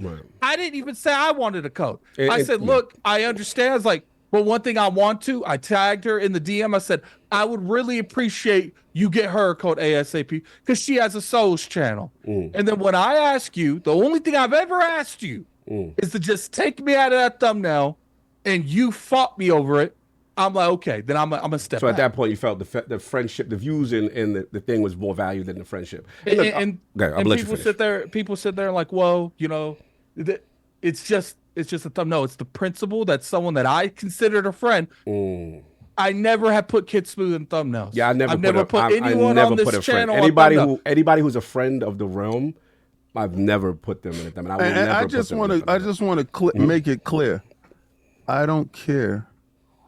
I didn't even say I wanted a code. I said, look, I understand. I was like, but one thing I tagged her in the DM. I said, I would really appreciate you get her a code ASAP because she has a Souls channel. And then when I ask you, the only thing I've ever asked you is to just take me out of that thumbnail, and you fought me over it. I'm like, okay, then I'm a step back. At that point, you felt the friendship, the views and the thing was more valuable than the friendship. And people sit there like, well, you know, it's just a thumbnail. It's the principle that someone that I considered a friend. I never have put Kid Smooth in thumbnails. Yeah, I've never put anyone on this channel. Anybody who's a friend of the realm, I've never put them in a thumbnail. I just want to make it clear. I don't care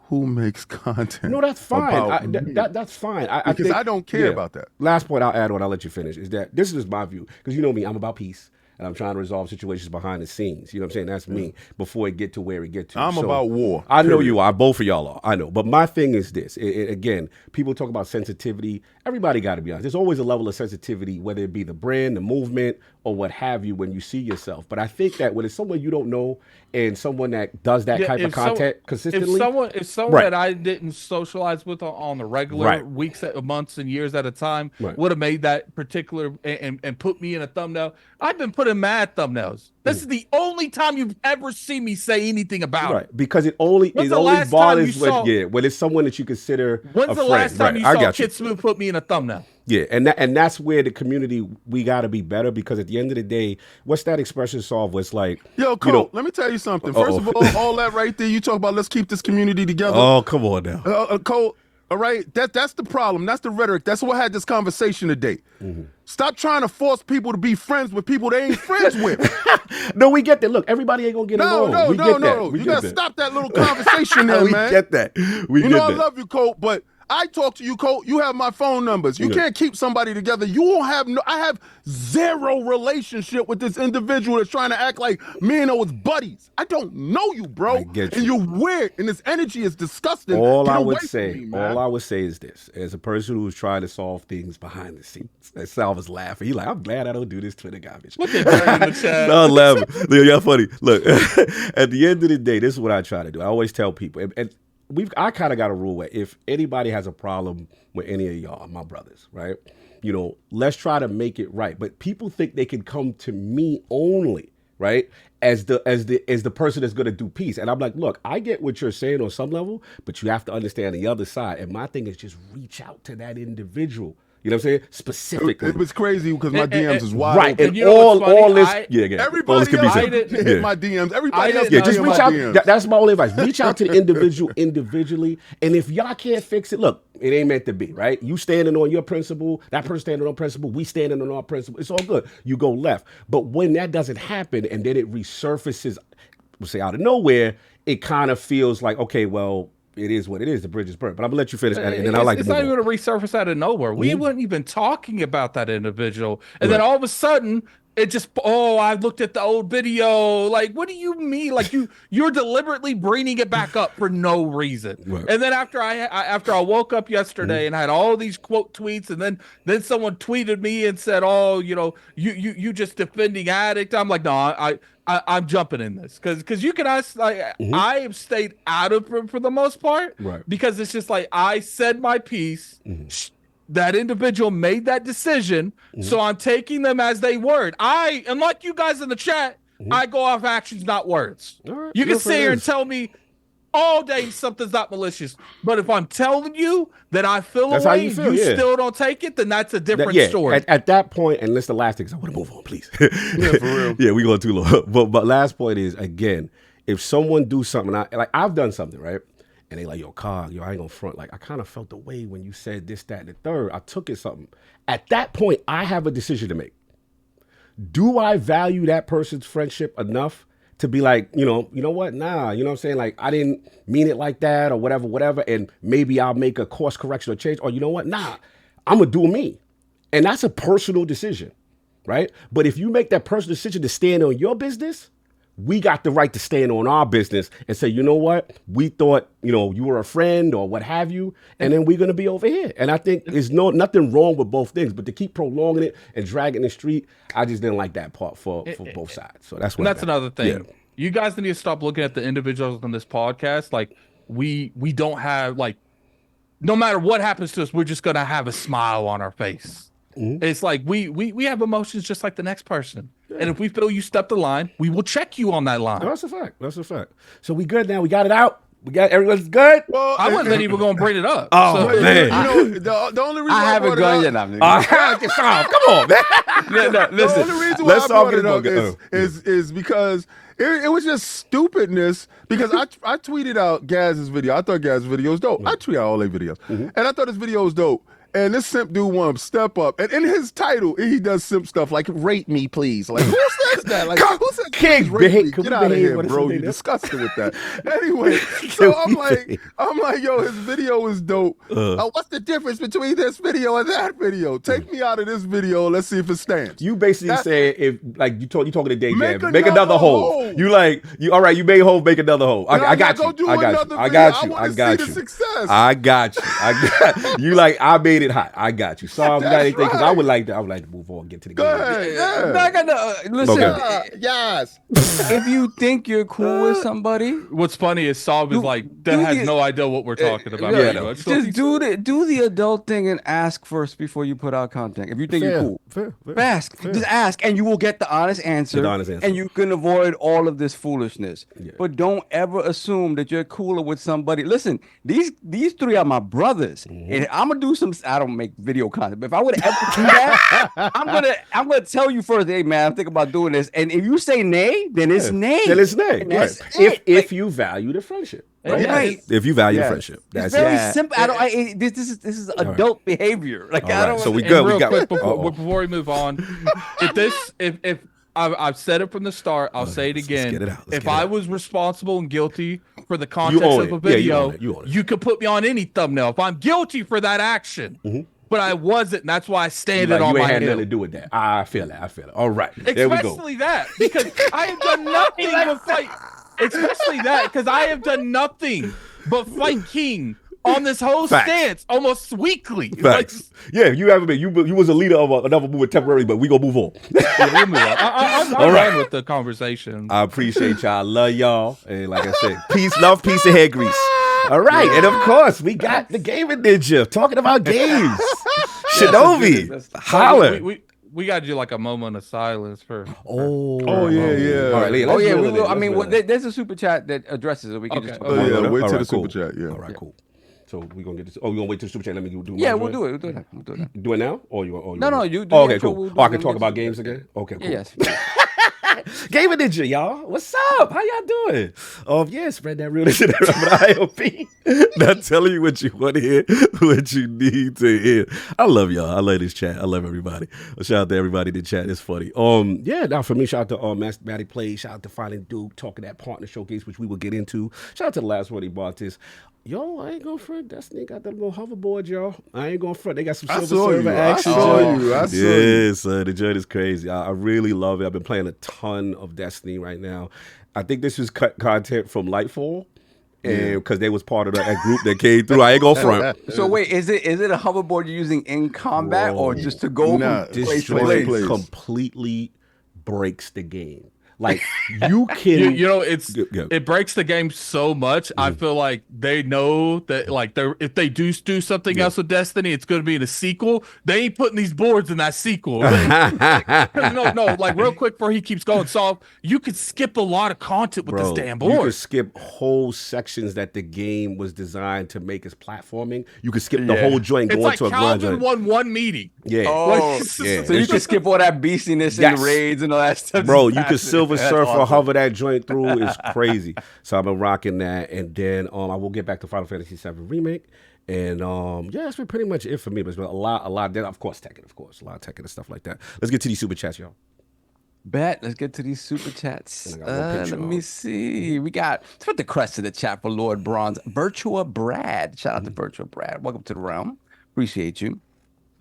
who makes content. No, that's fine. That's fine. I think, I don't care about that. Last point I'll add on, I'll let you finish, is that this is my view. Because you know me, I'm about peace. And I'm trying to resolve situations behind the scenes. You know what I'm saying? That's me before it get to where it get to. I'm about war. I know you are. Both of y'all are. I know. But my thing is this. Again, people talk about sensitivity. Everybody got to be honest. There's always a level of sensitivity, whether it be the brand, the movement, or what have you, when you see yourself. But I think that when it's someone you don't know and someone that does that type of content consistently. If someone that I didn't socialize with on the regular weeks, months, and years at a time would have made that particular and put me in a thumbnail, I've been putting mad thumbnails. This is the only time you've ever seen me say anything about it. Because it only bothers when it's someone that you consider When's the last time you saw Kid Smooth put me in a thumbnail? Yeah, and that's where the community, we got to be better, because at the end of the day, what's that expression solve was like, yo, Cole, let me tell you something. First of all that right there, you talk about let's keep this community together. Oh, come on now. Cole, all right, that's the problem. That's the rhetoric. That's what had this conversation today. Stop trying to force people to be friends with people they ain't friends with. No, we get that. Look, everybody ain't gonna get along. No. You gotta stop that little conversation there, man. We get that. I love you, Cole, but I talk to you, Cole. You have my phone numbers. You can't keep somebody together. You won't have I have zero relationship with this individual that's trying to act like me and I was buddies. I don't know you, bro. I get you. And you're weird, and this energy is disgusting. All I would say is this: as a person who's trying to solve things behind the scenes, that Sal was laughing. He's like, I'm glad I don't do this Twitter garbage. Look at that in the chat. No, I'm laughing. Look, y'all funny. Look, at the end of the day, this is what I try to do. I always tell people, and I kind of got a rule where if anybody has a problem with any of y'all, my brothers, right? You know, let's try to make it right. But people think they can come to me only, right? As the person that's going to do peace. And I'm like, look, I get what you're saying on some level, but you have to understand the other side. And my thing is just reach out to that individual. You know what I'm saying? Specifically. It was crazy because my DMs is wide. Right. And and all this. Everybody else hit my DMs. Everybody else just reach out. DMs. That's my only advice. Reach out to the individual individually. And if y'all can't fix it, look, it ain't meant to be, right? You standing on your principle, that person standing on principle, we standing on our principle. It's all good. You go left. But when that doesn't happen and then it resurfaces, we'll say out of nowhere, it kind of feels like, okay, well, it is what it is. The bridge is burnt. But I'm gonna let you finish, and then I like to move on. It's not even a resurface out of nowhere. We weren't even talking about that individual, and then all of a sudden, it just I looked at the old video. Like, what do you mean? Like you're deliberately bringing it back up for no reason. Right. And then after I woke up yesterday and I had all these quote tweets, and then someone tweeted me and said, "Oh, you know, you just defending addict." I'm like, no, I'm jumping in this because you can ask. Like, I have stayed out of it for the most part, right? Because it's just like I said my piece. That individual made that decision, so I'm taking them as they word. And like you guys in the chat, I go off actions, not words. Right. You can sit here and tell me all day something's not malicious. But if I'm telling you that I feel That's a how way, you feel, yeah. still don't take it, then that's a different Yeah, story. at that point, and that's the last thing, because I want to move on, please. Yeah, for real. Yeah, we going too long. But last point is, again, if someone do something, I've done something, right? And they like, yo, Cog, I ain't gonna front. Like, I kind of felt the way when you said this, that, and the third. I took it something. At that point, I have a decision to make. Do I value that person's friendship enough to be like, you know what? Nah, you know what I'm saying? Like, I didn't mean it like that or whatever. And maybe I'll make a course correction or change. Or you know what? Nah, I'm gonna do me. And that's a personal decision, right? But if you make that personal decision to stand on your business, we got the right to stand on our business and say, you know what? We thought, you were a friend or what have you, and then we're going to be over here. And I think there's nothing wrong with both things, but to keep prolonging it and dragging the street, I just didn't like that part for both sides. So that's what. And that's another thing. Yeah. You guys need to stop looking at the individuals on this podcast. Like, we don't have, like, no matter what happens to us, we're just going to have a smile on our face. Mm-hmm. It's like we have emotions just like the next person. Yeah. And if we feel you stepped the line, we will check you on that line. No, that's a fact. So we good now. We got it out. Everyone's good. Well, I wasn't even going to bring it up. Oh, so, man. The only reason I haven't gone yet. Come on, man. No, listen. The only reason why I brought it up is because it was just stupidness. Because I tweeted out Gaz's video. I thought Gaz's video was dope. I tweet out all their videos. Mm-hmm. And I thought his video was dope. And this simp dude wanted to step up. And in his title, he does simp stuff like, rate me, please. Like, who says that? Like, who says King, rate me? Get out of here, bro. You disgusted with that. Anyway, so I'm like, yo, his video is dope. What's the difference between this video and that video? Take me out of this video. Let's see if it stands. You basically say, if like you talking to Day Jam, make another hole. You all right, you made hole, make another hole. I got you. I got you. You like, I made it hot. I got you. Sorry, got anything? Because I would like to move on, get to the game. Go ahead. Yeah. I got listen. Okay. Yes. If you think you're cool with somebody, what's funny is Saab is like that has no idea what we're talking about. Just do the adult thing and ask first before you put out content. If you think you're cool, fair. Just ask, and you will get the honest answer. And you can avoid all of this foolishness. Yeah. But don't ever assume that you're cooler with somebody. Listen, these three are my brothers, and I'm gonna do some. I don't make video content, but if I would ever do that, I'm gonna tell you first, hey man, I'm thinking about doing this. And if you say nay, then it's nay. Then it's nay. Right. If you value the friendship. Right. If you value the friendship. That's very simple. This is adult behavior. Like I don't. So we good. We got before we move on. If I've said it from the start, I'll say it again. If I was responsible and guilty for the context of a video, you could put me on any thumbnail. If I'm guilty for that action, but I wasn't, and that's why I stand it on my head. You ain't had nothing to do with that. I feel it. All right. There we go. Especially that, because I have done nothing but fight. Especially that, because I have done nothing but fight King on this whole stance almost weekly. Facts. You haven't been. You was a leader of another movement temporarily, but we gonna move on. We'll move on. I'm done with the conversation. I appreciate y'all. I love y'all. And like I said, peace, love, peace, and head grease. All right, and of course we got the gaming ninja talking about games. Shinobi, holler. We got to do like a moment of silence for. Oh yeah. All right, we will. I mean, there's a super chat that addresses it. We can just. Wait till the super chat. Yeah. All right, cool. So we're gonna get this. Oh, you gonna wait till the super chat? Let me do. Yeah, we'll do it. We'll do it. Do it now, or you? No, you do. Oh, okay, cool. I can talk about games again. Okay, cool. Yes. Gaming Ninja, y'all. What's up? How y'all doing? Spread that realness around ILP. Not telling you what you want to hear, what you need to hear. I love y'all. I love this chat. I love everybody. Shout out to everybody in the chat. It's funny. Now for me, shout out to Master Play. Shout out to Finding Duke, talking that partner showcase, which we will get into. Shout out to the last one he bought this. Yo, I ain't gonna front. Destiny got that little hoverboard, y'all. I ain't gonna front. They got some silver server action. I saw you. Yes, the joint is crazy. I really love it. I've been playing a ton of Destiny right now. I think this is cut content from Lightfall, and because they was part of that group that came through. I ain't gonna front. So wait, is it a hoverboard you're using in combat or just to go from place to place? Completely breaks the game. Like you can, you know, it's Go. it breaks the game so much. I feel like they know that like if they do something else with Destiny, it's going to be in a sequel. They ain't putting these boards in that sequel. no, like real quick before he keeps going soft, you could skip a lot of content with this damn board. You could skip whole sections that the game was designed to make as platforming. You could skip the whole joint it's going like to a Calvin won one meeting. Yeah. Oh, yeah. So you can skip all that beastiness and raids and all that stuff. Bro, you can Silver Surfer or hover that joint through. It's crazy. So I've been rocking that. And then I will get back to Final Fantasy VII Remake. And yeah, that's been pretty much it for me. But it's been a lot. Then of course Tekken, a lot of Tekken and stuff like that. Let's get to these super chats, y'all. Bet. Let's get to these super chats. Let me see. We got, let's put the crest in the chat for Lord Bronze. Virtua Brad. Shout out to Virtua Brad. Welcome to the realm. Appreciate you.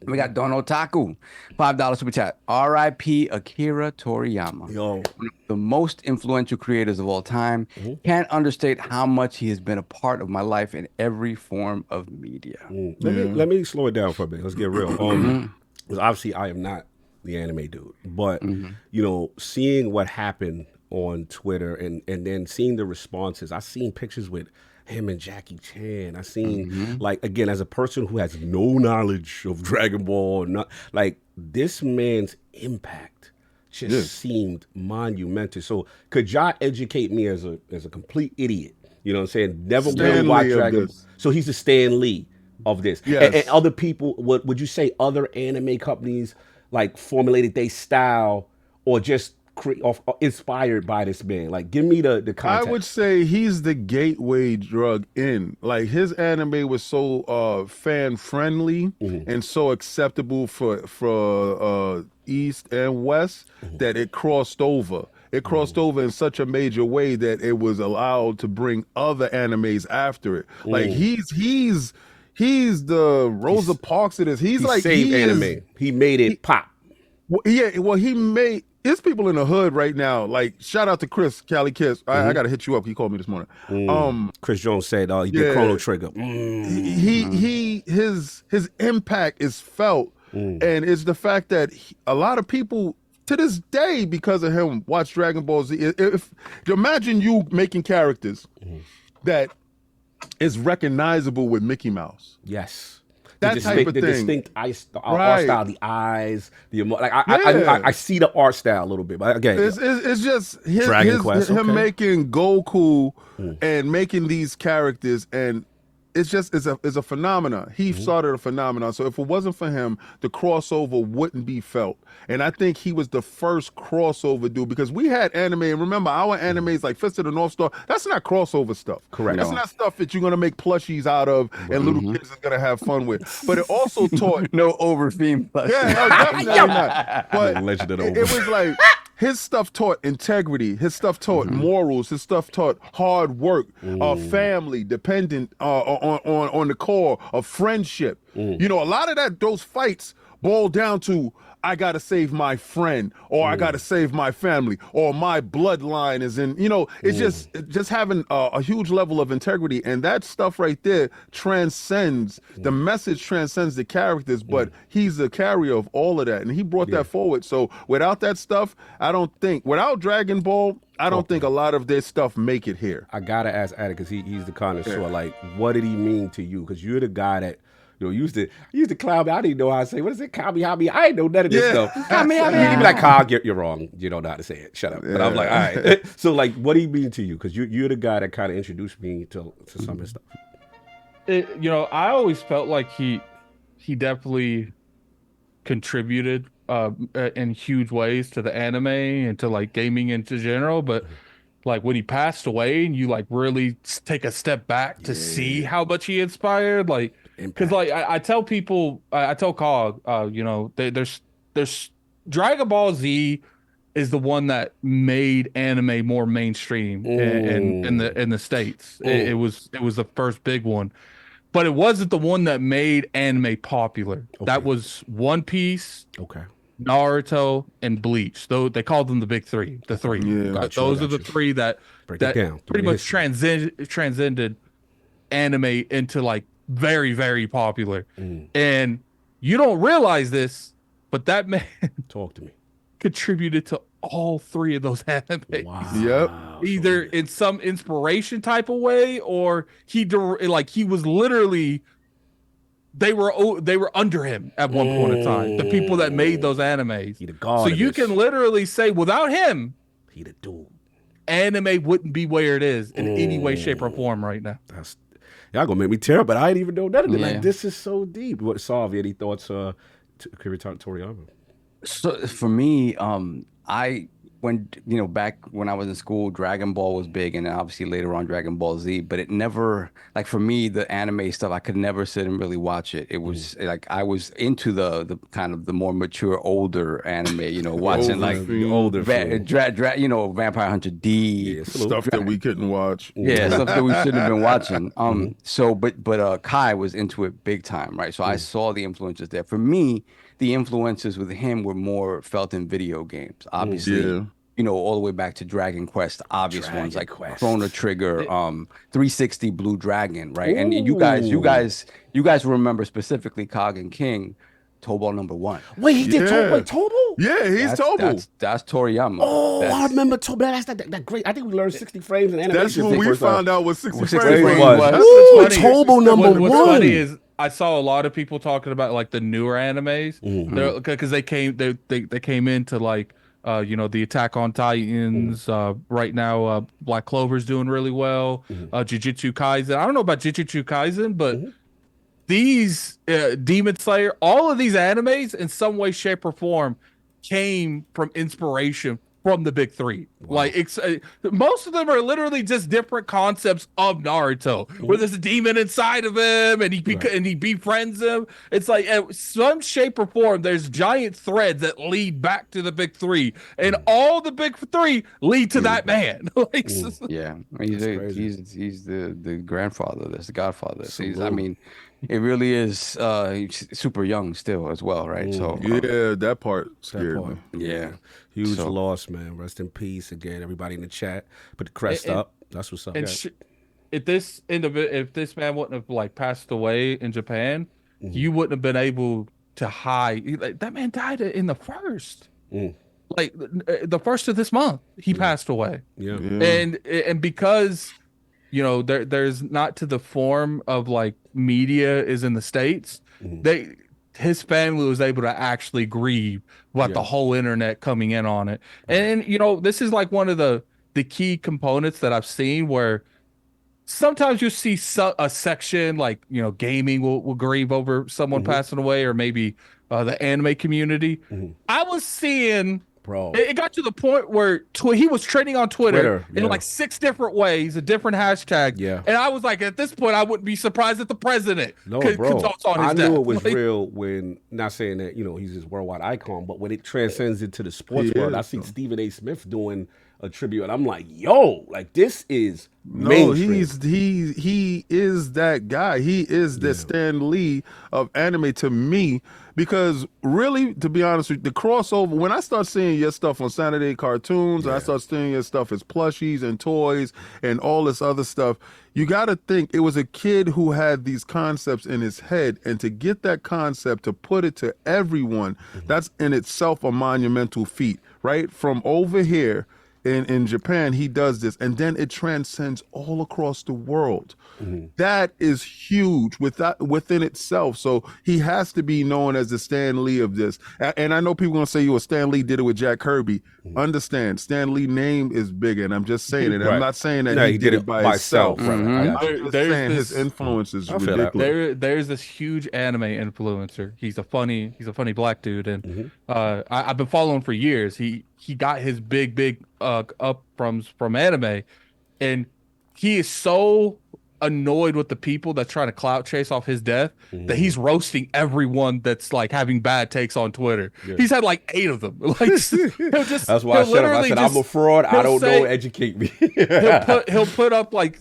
We got Don Otaku, $5 super chat. R.I.P. Akira Toriyama. Yo. One of the most influential creators of all time. Can't understate how much he has been a part of my life in every form of media. Let me slow it down for a bit. Let's get real. Because obviously I am not the anime dude, but you know, seeing what happened on Twitter and then seeing the responses, I've seen pictures with him and Jackie Chan. I seen like, again, as a person who has no knowledge of Dragon Ball, not like this man's impact just seemed monumental. So could y'all educate me as a complete idiot? You know what I'm saying? Never really watched Dragon Ball. So he's the Stan Lee of this. Yes. And other people, would you say other anime companies like formulated their style or just inspired by this man? Like, give me the context. I would say he's the gateway drug in. Like, his anime was so fan friendly and so acceptable for East and West that it crossed over. It crossed over in such a major way that it was allowed to bring other animes after it. Like he's the Rosa Parks of this. He's like saved anime. He made it pop. Well, he made. There's people in the hood right now. Like, shout out to Chris, Cali Kiss. I gotta hit you up. He called me this morning. Chris Jones said he did Chrono Trigger. His impact is felt, and it's the fact that a lot of people to this day, because of him, watch Dragon Ball Z. If imagine you making characters that is recognizable with Mickey Mouse. Yes. That type of the thing. Distinct art style, the eyes, I see the art style a little bit, but again, it's just Dragon Quest, him making Goku and making these characters, and it's a phenomenon. He started a phenomenon. So if it wasn't for him, the crossover wouldn't be felt. And I think he was the first crossover dude, because we had anime, and remember our animes like Fist of the North Star, that's not crossover stuff. Correct. That's not stuff that you're gonna make plushies out of and little kids are gonna have fun with. But it also taught No over-theme plushie. Yeah, no, definitely not. But Legend of it was like his stuff taught integrity. His stuff taught morals. His stuff taught hard work, family, dependent on the core of friendship. You know, a lot of those fights boil down to, I gotta save my friend, or I gotta save my family, or my bloodline is in. You know, it's just having a huge level of integrity, and that stuff right there transcends the message, transcends the characters. But he's the carrier of all of that, and he brought that forward. So without that stuff, without Dragon Ball, I don't think a lot of their stuff make it here. I gotta ask Addy, because he's the connoisseur. Yeah. Like, what did he mean to you? Because you're the guy that used to clown me. I didn't know how to say, what is it? Kami. I ain't know none of this stuff. Kami. You'd be like, Carl, you're wrong. You don't know how to say it. Shut up. But I'm like, all right. So, like, what do you mean to you? Because you're the guy that kind of introduced me to some of his stuff. You know, I always felt like he definitely contributed in huge ways to the anime and to like gaming in general, but like when he passed away and you like really take a step back to see how much he inspired, like, because like I tell people, I tell Cog, you know, there's Dragon Ball Z is the one that made anime more mainstream in the States. It was the first big one, but it wasn't the one that made anime popular. That was One Piece, Naruto, and Bleach. Though they called them the big three. The three. Those are the three that pretty much transcended anime into like very, very popular. And you don't realize this, but that man talk to me contributed to all 3 of those animes. Wow. Yep. Either in some inspiration type of way, or he was literally they were under him at one point in time. The people that made those animes. He the god So of you this. can literally say without him, He the dude. anime wouldn't be where it is in any way, shape, or form right now. Y'all gonna make me tear up, but I didn't even know none of it. Yeah. Like, this is so deep. What, Sav, any thoughts, Toriyama? So for me, when back when I was in school, Dragon Ball was big, and then obviously later on Dragon Ball Z. But it never, like, for me, the anime stuff, I could never sit and really watch it. It was like I was into the kind of the more mature, older anime. Watching like the older Vampire Hunter D. Stuff that we couldn't watch. Yeah, stuff that we shouldn't have been watching. So, but Kai was into it big time, right? So I saw the influences there. For me, the influences with him were more felt in video games, obviously. All the way back to Dragon Quest, obvious ones like Chrono Trigger, 360 Blue Dragon, right? And you guys remember specifically Cog and King, Tobal #1. Wait, he did Tobo? Yeah, he's Tobo. That's Toriyama. Oh, I remember Tobo. That's that great. I think we learned 60 frames in animation. That's when we found out what 60 60 frames frames was. was. Ooh, Tobo #1. What's funny is I saw a lot of people talking about like the newer animes because they came into like the Attack on Titans. Right now, Black Clover's doing really well. Jujutsu Kaisen. I don't know about Jujutsu Kaisen, but these Demon Slayer, all of these animes in some way, shape, or form came from inspiration from the big 3. Like most of them are literally just different concepts of Naruto, where there's a demon inside of him and he befriends him. It's like in some shape or form, there's giant threads that lead back to the big 3, and all the big 3 lead to that man. Yeah, he's the grandfather. That's the godfather. So it really is he's super young still as well, right? So yeah, that part scared me. Yeah. Huge loss, man. Rest in peace again. Everybody in the chat, put the crest up. That's what's up. And if this man wouldn't have like passed away in Japan, you wouldn't have been able to hide. Like, that man died in the first, like the first of this month. He passed away. Yeah. And because there's not to the form of like media is in the States, his family was able to actually grieve about the whole internet coming in on it. And this is like one of the key components that I've seen where sometimes you see a section like gaming will grieve over someone passing away, or maybe the anime community. I was seeing, bro, it got to the point where he was trending on Twitter in like 6 different ways, a different hashtag. Yeah. And I was like, at this point, I wouldn't be surprised if the president bro, consults on his I death. knew it was real when, not saying that, he's this worldwide icon, but when it transcends into the sports world, I see Stephen A. Smith doing a tribute, and I'm like, yo, like, this is mainstream. He is that guy. He is the Stan Lee of anime to me, because really, to be honest with you, the crossover, when I start seeing your stuff on Saturday cartoons, and I start seeing your stuff as plushies and toys and all this other stuff, you got to think it was a kid who had these concepts in his head, and to get that concept, to put it to everyone, that's in itself a monumental feat, right? From over here, in Japan, he does this, and then it transcends all across the world. That is huge within itself. So he has to be known as the Stan Lee of this. And I know people are gonna say, Stan Lee did it with Jack Kirby. Understand, Stan Lee name is bigger, and I'm just saying it. I'm not saying that he did it by himself. There's his influence is ridiculous. There's this huge anime influencer. He's a funny black dude, and I've been following him for years. He got his big up from anime, and he is so annoyed with the people that try to clout chase off his death that he's roasting everyone that's like having bad takes on Twitter. He's had like 8 of them. Like, that's why I shut up. I said, I'm a fraud. I don't know. Educate me. he'll put up like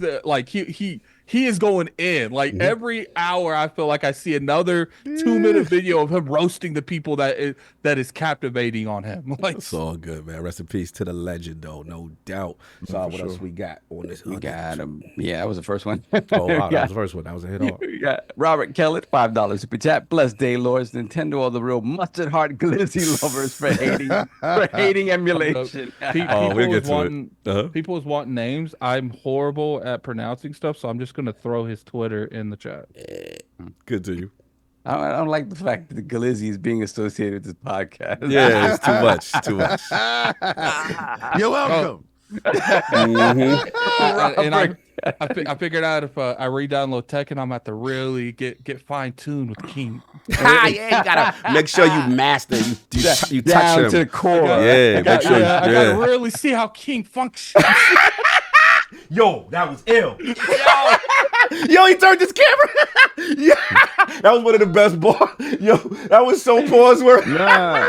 he is going in. Like every hour, I feel like I see another 2-minute video of him roasting the people that is captivating on him. Like, It's all good, man. Rest in peace to the legend, though, no doubt. So what else we got on this? We got him. Yeah, that was the first one. Oh, wow, that was the first one. That was a hit off. We got Robert Kellett, $5 super chat. Blessed day, Lords. Nintendo are the real mustard heart glizzy lovers for hating emulation. People was wanting names. I'm horrible at pronouncing stuff, so I'm just gonna throw his Twitter in the chat. Good to you. I don't like the fact that the glizzy is being associated with this podcast. Yeah, it's too much. Too much. You're welcome. And I figured out if I re-download Tekken, I'm at to really get fine-tuned with King. Yeah, you gotta make sure you master. You touch Down him to the core. Yeah, make sure. I gotta really see how King functions. Yo, that was ill. Yo, he turned his camera. Yeah, that was one of the best balls. Yo, that was so pause worthy. Nah.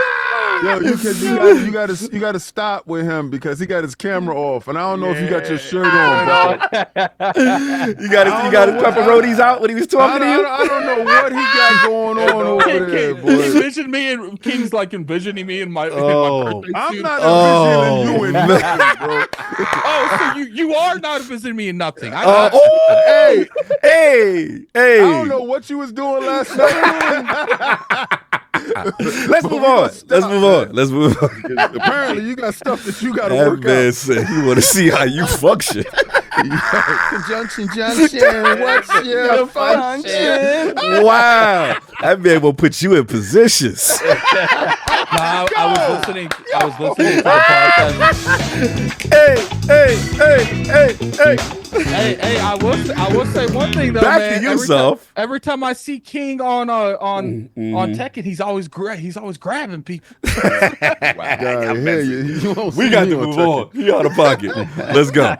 Yo, you gotta stop with him because he got his camera off, and I don't know if you got your shirt on, bro. You got his pepperonis out when he was talking to you. I don't know what he got going on over there, boy. Envision me and King's like envisioning me in my birthday I'm suit. not envisioning you in nothing, bro. Oh, so you are not envisioning me in nothing. Hey, hey. I don't know what you was doing last night. Let's move on. Let's move on. Apparently, you got stuff that you got to That work man out. said he want to see how you function. Conjunction, what's your function? Wow, that man will put you in positions. I was listening to the podcast. Hey, I will say one thing though, Back man. to yourself. Every time I see King on Tekken, he's always grabbing people. God, you won't We see got me to on move Tekken. on. He out of pocket. Let's go.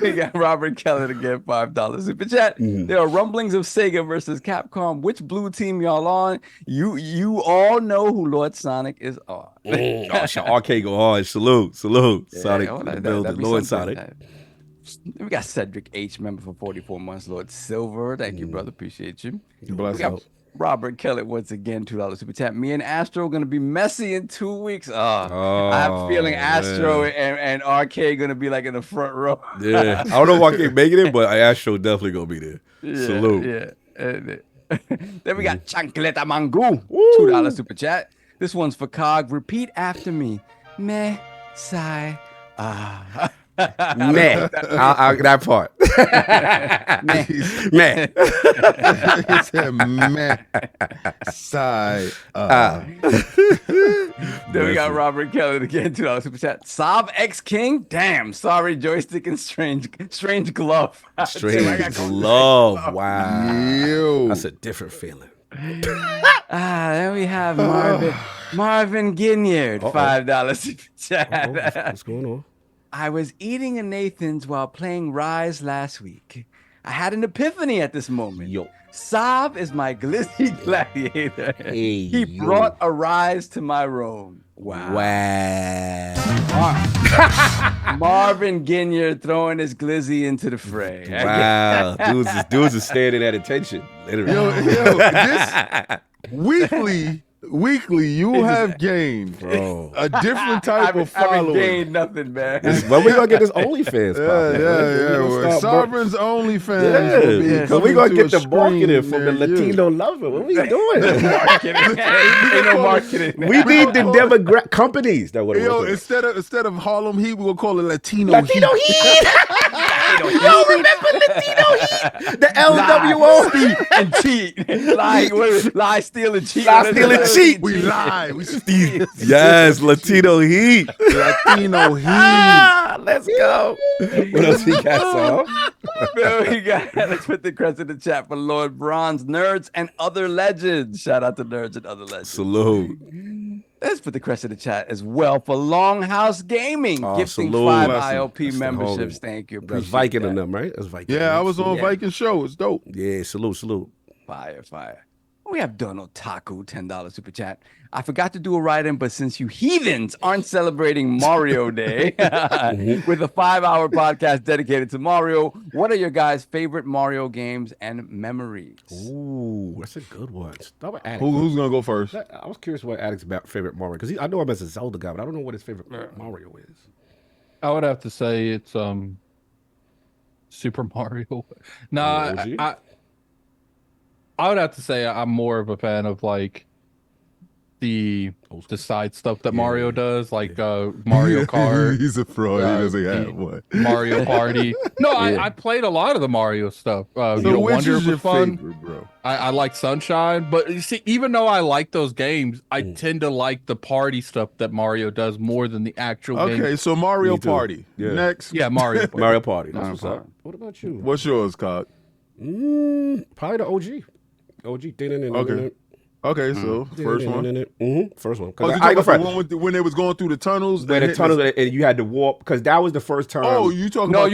We got Robert Kellett again, $5 super chat. There are rumblings of Sega versus Capcom. Which blue team y'all on? You all know who Lord Sonic is on. Oh, shit. RK go hard. Salute. Yeah, Sonic oh, in the that'd building. be Lord something. Sonic. We got Cedric H, member for 44 months. Lord Silver, thank you, brother. Appreciate you. Bless We got up. Robert Kellett once again, $2 super chat. Me and Astro gonna be messy in 2 weeks. I have a feeling Astro and RK gonna be like in the front row. Yeah. I don't know why I can't make it, but Astro definitely going to be there. Salute. Yeah. Then we got Chancleta Mangu, $2 super chat. This one's for Cog. Repeat after me. Meh, sigh, Man, that part. Man. He said, man, sigh. Then we got Robert Kellett again, $2 super chat. Sob X King, damn. Sorry, joystick and strange glove. Strange glove. Wow. Ew. That's a different feeling. Then we have Marvin Ginyard, $5 super chat. What's going on? I was eating a Nathan's while playing Rise last week. I had an epiphany at this moment. Yo. Saab is my glizzy gladiator. Hey, He yo. brought a rise to my Rome. Wow. Marvin Ginyard throwing his glizzy into the fray. Wow. Dudes is standing at attention. Literally. Yo, this weekly, you have gained a different type of I haven't following. gained nothing, man. When we gonna get this OnlyFans popping? Yeah. Sovereign's OnlyFans. will be Yeah. So we coming gonna to get a the marketing screen from the near you. Latino lover. What we doing? Marketing. Ain't no marketing. We need the demographic companies that would Yo, have. instead of Harlem Heat, we'll call it Latino Latino Heat. Heat. Yo, remember Latino Heat? The LWO. And cheat. Lie, steal, and cheat. Lie, steal, and cheat. We lie. We steal. Yes, Latino Heat. Latino Heat. Let's go. What else we got, Saul? Let's put the crest in the chat for Lord Bronze, Nerds, and Other Legends. Shout out to Nerds and Other Legends. Salute. Let's put the crest in the chat as well for Longhouse Gaming. Oh, Gifting salute. 5 Bless him. ILP That's the memberships. homie. Thank you. That's Appreciate Viking that. in them, right? That's Viking. Yeah, I was on Yeah. Viking show. It's dope. Yeah, salute. Fire. We have Donald Taku, $10 super chat. I forgot to do a write-in, but since you heathens aren't celebrating Mario Day with a 5-hour podcast dedicated to Mario, what are your guys' favorite Mario games and memories? Ooh, that's a good one. Start with Alex. Who's gonna go first? I was curious what Alex's favorite Mario, because I know him as a Zelda guy, but I don't know what his favorite Mario is. I would have to say it's Super Mario. No, I would have to say I'm more of a fan of like the side stuff that Mario does, like Mario Kart. He's a fraud. He doesn't have one. Mario Party. No, I played a lot of the Mario stuff. So you know, which Wonder is your was fun. favorite, bro? I like Sunshine, but you see, even though I like those games, I tend to like the party stuff that Mario does more than the actual game. Okay, so Mario Party. Yeah. Next. Yeah, Mario Party. Mario Party. That's what's up. What about you? What's yours, Cog? Probably the OG. Okay. Okay, so first one. First one. Oh, you talking about the one when they was going through the tunnels? Where the tunnels and you had to warp, because that was the first time. Oh, you talking about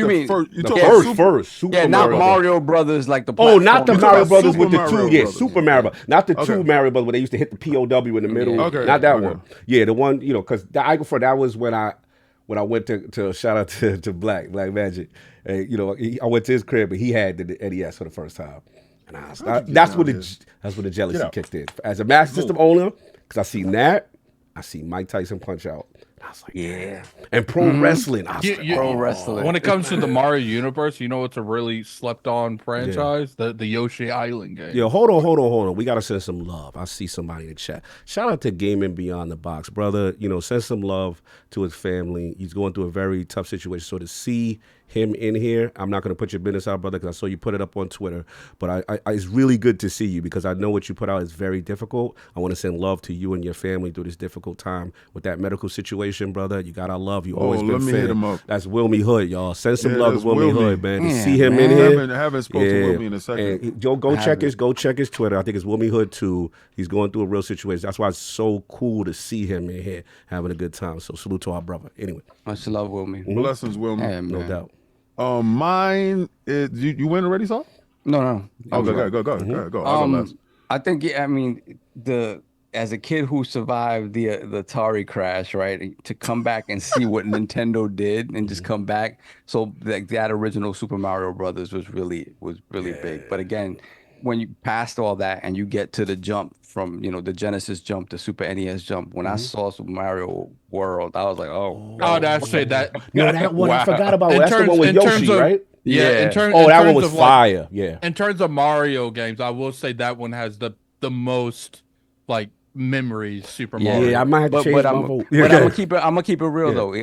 first Super yeah, not Mario Mario Brothers like the Oh, not the Mario Brothers Super with the Mario two, yeah, Brothers. Super Mario Brothers. Not the two Mario Brothers where they used to hit the POW in the middle. Okay, not that okay. one. Yeah, the one, you know, because the I go for that was when I went to shout out to Black Magic. You know, I went to his crib and he had the NES for the first time. And that's when the jealousy kicked in. As a Master System owner, because I seen that, I seen Mike Tyson Punch Out. I was like, yeah. And pro wrestling. I was like, pro wrestling. When it comes to the Mario universe, you know it's a really slept on franchise, the Yoshi Island game. Yo, hold on. We gotta send some love. I see somebody in the chat. Shout out to Gaming Beyond the Box, brother. You know, send some love to his family. He's going through a very tough situation. So to see him in here, I'm not gonna put your business out, brother, because I saw you put it up on Twitter. But I it's really good to see you, because I know what you put out is very difficult. I want to send love to you and your family through this difficult time with that medical situation, brother. You got our love. You always been let me hit him up. That's Wilmy Hood, y'all. Send some love to Wilmy Hood, man. To Yeah, see him man. in here. I haven't spoken to Wilmy in a second. And go check his Twitter. I think it's Wilmy Hood too. He's going through a real situation. That's why it's so cool to see him in here having a good time. So salute to our brother. Anyway, Much love, Wilmy. Blessings, Wilmy. Yeah, no man. doubt. Mine is you win already, Saul? No. Oh, go. I'll go last. I think as a kid who survived the Atari crash, right, to come back and see what Nintendo did and just come back. So that original Super Mario Brothers was really big. But again, when you passed all that and you get to the jump from, you know, the Genesis jump to Super NES jump, when I saw Super Mario World, I was like, oh, I'd say that. No, that one I forgot about. In That's the terms- one with in Yoshi, terms of- right? Yeah. Yeah. In terms That one was of fire. Yeah. In terms of Mario games, I will say that one has the most like memories. Super Mario. Yeah, I might have to change my vote. But I'm gonna keep it real though.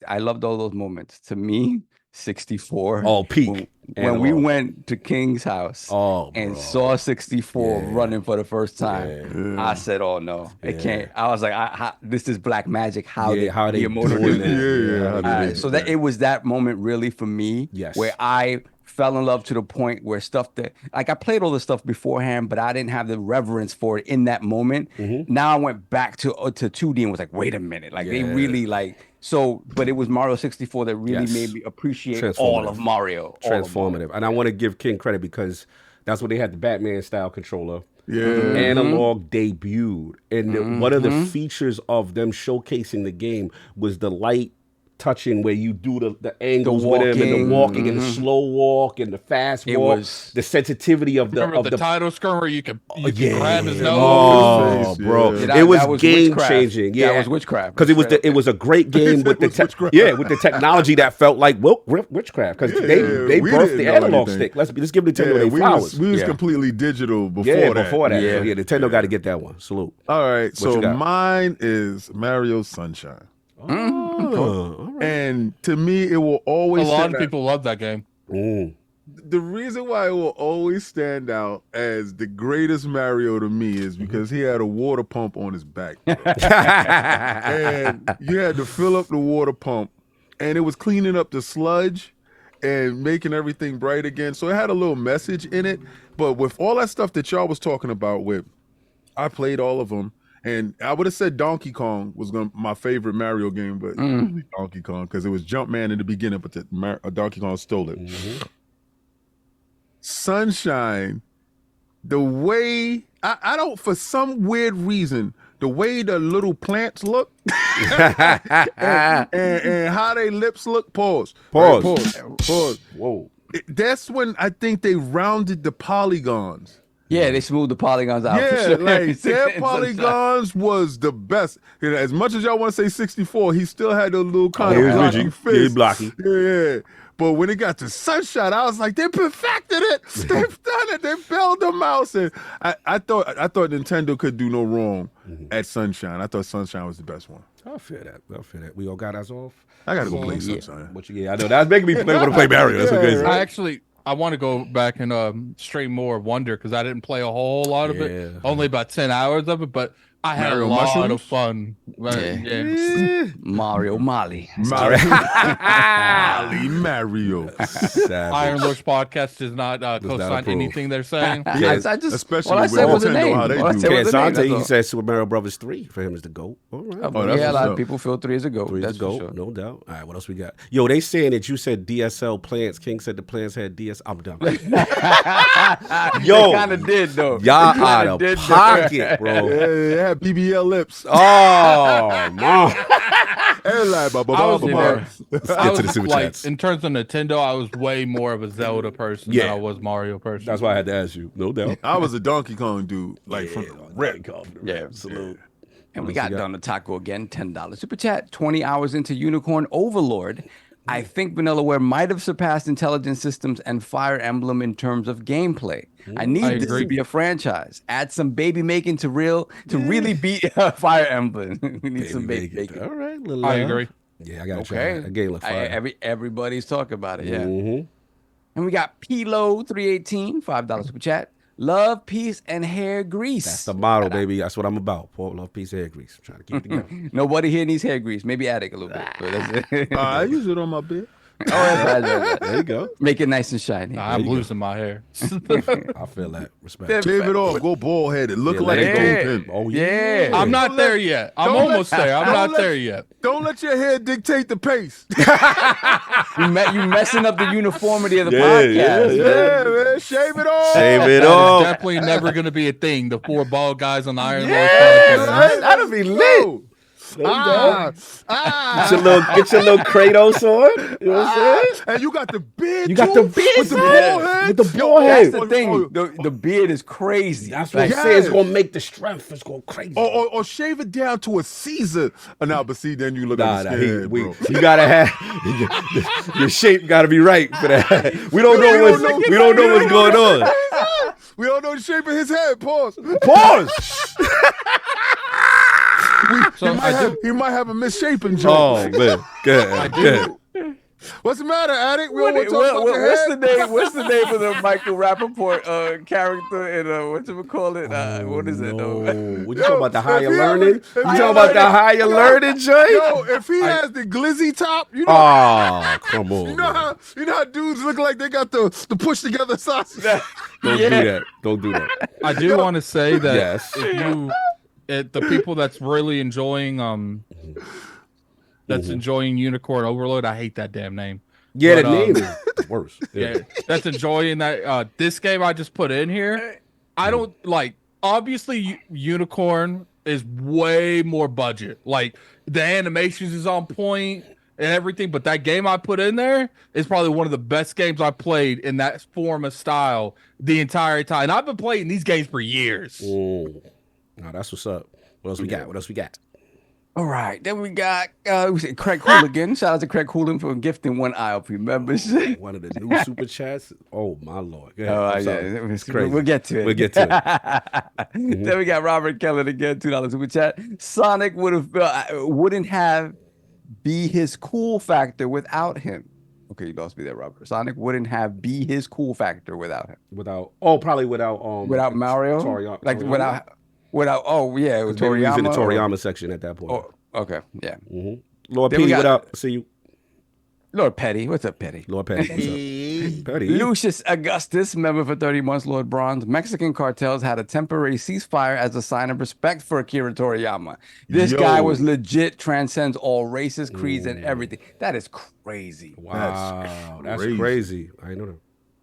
I loved all those moments. To me, 64. Oh, peak. When we went to King's house and bro. saw 64 running for the first time, I said, "Oh no, it can't." I was like, "This is black magic." How they emoted doing it. that? So that it was that moment really for me, where I fell in love to the point where stuff that like I played all the stuff beforehand, but I didn't have the reverence for it in that moment. Now I went back to 2D and was like, wait a minute, like they really like. So, but it was Mario 64 that really made me appreciate all of Mario. Transformative. And I want to give King credit because that's when they had the Batman style controller. Yeah. Analog debuted. And one of the features of them showcasing the game was the light touching where you do the angles with him and the walking and the slow walk and the fast walk. The sensitivity of the Remember the title screen where you could grab his nose. Oh, bro, it was game changing. Yeah, that was witchcraft. Because it was a great game with the with the technology that felt like witchcraft. Because they birthed the analog stick. Let's give Nintendo their flowers. We was completely digital before that. Before that. Yeah, Nintendo got to get that one. Salute. All right, so mine is Mario Sunshine. All right. And to me, it will always. A lot of people love that game. The reason why it will always stand out as the greatest Mario to me is because he had a water pump on his back. And you had to fill up the water pump, and it was cleaning up the sludge and making everything bright again. So it had a little message in it. But with all that stuff that y'all was talking about I played all of them. And I would have said Donkey Kong was my favorite Mario game, but Donkey Kong, because it was Jumpman in the beginning, but Donkey Kong stole it. Sunshine, the way I don't, for some weird reason, the way the little plants look and how they lips look. Pause. Pause. Whoa. That's when I think they rounded the polygons. Yeah, they smoothed the polygons out. Yeah, for sure. like their polygons was the best. You know, as much as y'all want to say 64, he still had a little kind of blocky face. Yeah, blocky. Yeah. But when it got to Sunshine, I was like, they perfected it. They've done it. They built the mouse. And I thought Nintendo could do no wrong at Sunshine. I thought Sunshine was the best one. I'll feel that. We all got us off. I gotta go play Sunshine. I know that's making me want to play Mario. That's crazy. I want to go back and stream more of Wonder because I didn't play a whole lot of it. Only about 10 hours of it, but I had a lot of fun. Mario Molly. Mario. Iron Lord's podcast does not co-sign anything they're saying. I just, especially all I said was a name. how they do. He said Super Mario Brothers 3 for him is the GOAT. All right. Yeah, a lot of people feel 3 is a GOAT. 3 is That's the GOAT, for sure. no doubt. All right, what else we got? Yo, they saying that you said DSL plants. King said the plants had DS. I'm done. Yo, they kind of did though. Y'all out of pocket, bro. Yeah, BBL lips. Oh, man. In terms of Nintendo, I was way more of a Zelda person than I was Mario person. That's why I had to ask you. No doubt. I was a Donkey Kong dude, like from the rip. Yeah, salute. And we got Don the Taco again, $10 super chat. 20 hours into Unicorn Overlord. I think Vanillaware might have surpassed Intelligent Systems and Fire Emblem in terms of gameplay. I need this to be a franchise. Add some baby making to really beat Fire Emblem. We need some baby making. All right, I agree. Yeah, I got to try that. Again, look fire. Everybody's talking about it. Yeah. And we got Pilo 318, $5 super chat. Love, peace, and hair grease. That's the motto, baby. That's what I'm about. Love, peace, hair grease. I'm trying to keep it together. Nobody here needs hair grease. Maybe add it a little bit. But that's it. I use it on my beard. There you go. Make it nice and shiny. I'm losing my hair. I feel that. Respect. Shave it off. Go bald headed. Look like a gold pin. Oh yeah. I'm not there yet. I'm almost there. I'm not there yet. Don't let your hair dictate the pace. You messing up the uniformity of the podcast. Yeah, man. Shave it off. Shave it That off. is definitely never going to be a thing. The 4 bald guys on the Iron Lord podcast. That'll be lit. Get your little Kratos on. You know what I'm saying? And you got the beard. You got the beard with the bald head. With the bald head. That's the thing. The beard is crazy. That's what I'm saying. It's gonna make the strength. It's going crazy. Or shave it down to a Caesar. Now, but see, then you look at the skin, bro. You gotta have your shape. Got to be right for that. We don't know what's going on. We don't know the shape of his head. Pause. He might have a misshapen joke. Oh man, good. What's the matter, Addict? We don't want to talk about the head. What's the name of the Michael Rappaport character in whatchamacallit? What is it? What you talking about? The higher learning? You talking about the higher learning, Jay? Yo, if he has the glizzy top, you know. Oh, come on. You know how dudes look like they got the push together sausage. Don't do that. I do want to say that Yes. if the people that's really enjoying enjoying Unicorn Overlord, I hate that damn name. Yeah, the name is worse. Yeah, that's enjoying that. This game I just put in here, I don't like. Obviously, Unicorn is way more budget. Like the animations is on point and everything, but that game I put in there is probably one of the best games I played in that form of style the entire time. And I've been playing these games for years. No, that's what's up. What else we got? All right, then we got Craig Hooligan. Shout out to Craig Hooligan for gifting 1 ILP membership. One of the new super chats. Oh my lord! It's crazy. We'll get to it. Then we got Robert Keller again, $2 super chat. Sonic wouldn't have be his cool factor without him. Okay, you lost me there, Robert. Sonic wouldn't have be his cool factor without him. Without Mario. Toriyama. It was Toriyama. He was in the Toriyama. Toriyama section at that point. Oh, okay, yeah. Lord Then we Petty, got- what up? See you. Lord Petty. What's up, Petty? Lord Petty, what's up? Petty. Lucius Augustus, member for 30 months, Lord Bronze. Mexican cartels had a temporary ceasefire as a sign of respect for Akira Toriyama. This guy was legit, transcends all races, creeds, and everything. That is crazy. Wow, that's crazy. I know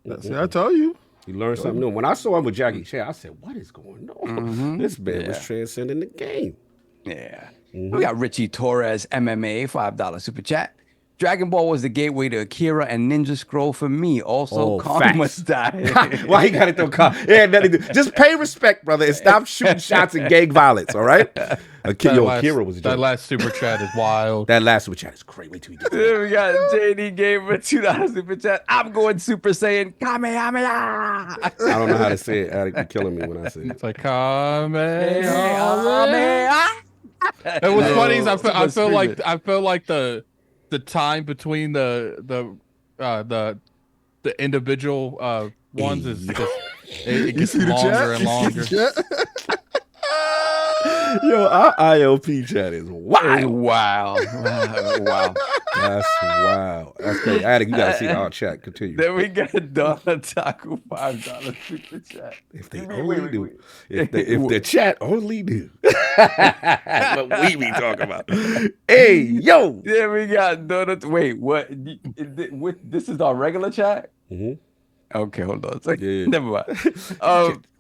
that. See, I tell you. You learn something new. When I saw him with Jackie Chan, I said, "What is going on?" This man was transcending the game. Yeah. We got Richie Torres, MMA, $5 super chat. Dragon Ball was the gateway to Akira and Ninja Scroll for me. Also, Kong must die. Why you gotta throw Kong? Yeah, nothing to do. Just pay respect, brother, and stop shooting shots and gang violence, all right? Akira was a joke. That last super chat is wild. That last super chat is great. Wait till we get to Then we got JD Gamer, $2 super chat. I'm going Super Saiyan Kamehameha. I don't know how to say it. You're killing me when I say it. It's like Kamehameha. Kamehameha. And what's funny is I feel like the time between the individual ones is just it gets longer and longer. Yo, our ILP chat is wild. Wow. That's wow. That's crazy. Attic, you gotta see our chat. Continue. Then we got Donna Taku, $5 super chat. If they only do. If the chat only do. What we be talking about. Hey, yo. Then we got Donna. Wait, what? This is our regular chat? Mm-hmm. Okay, hold on a second. Yeah. Never mind.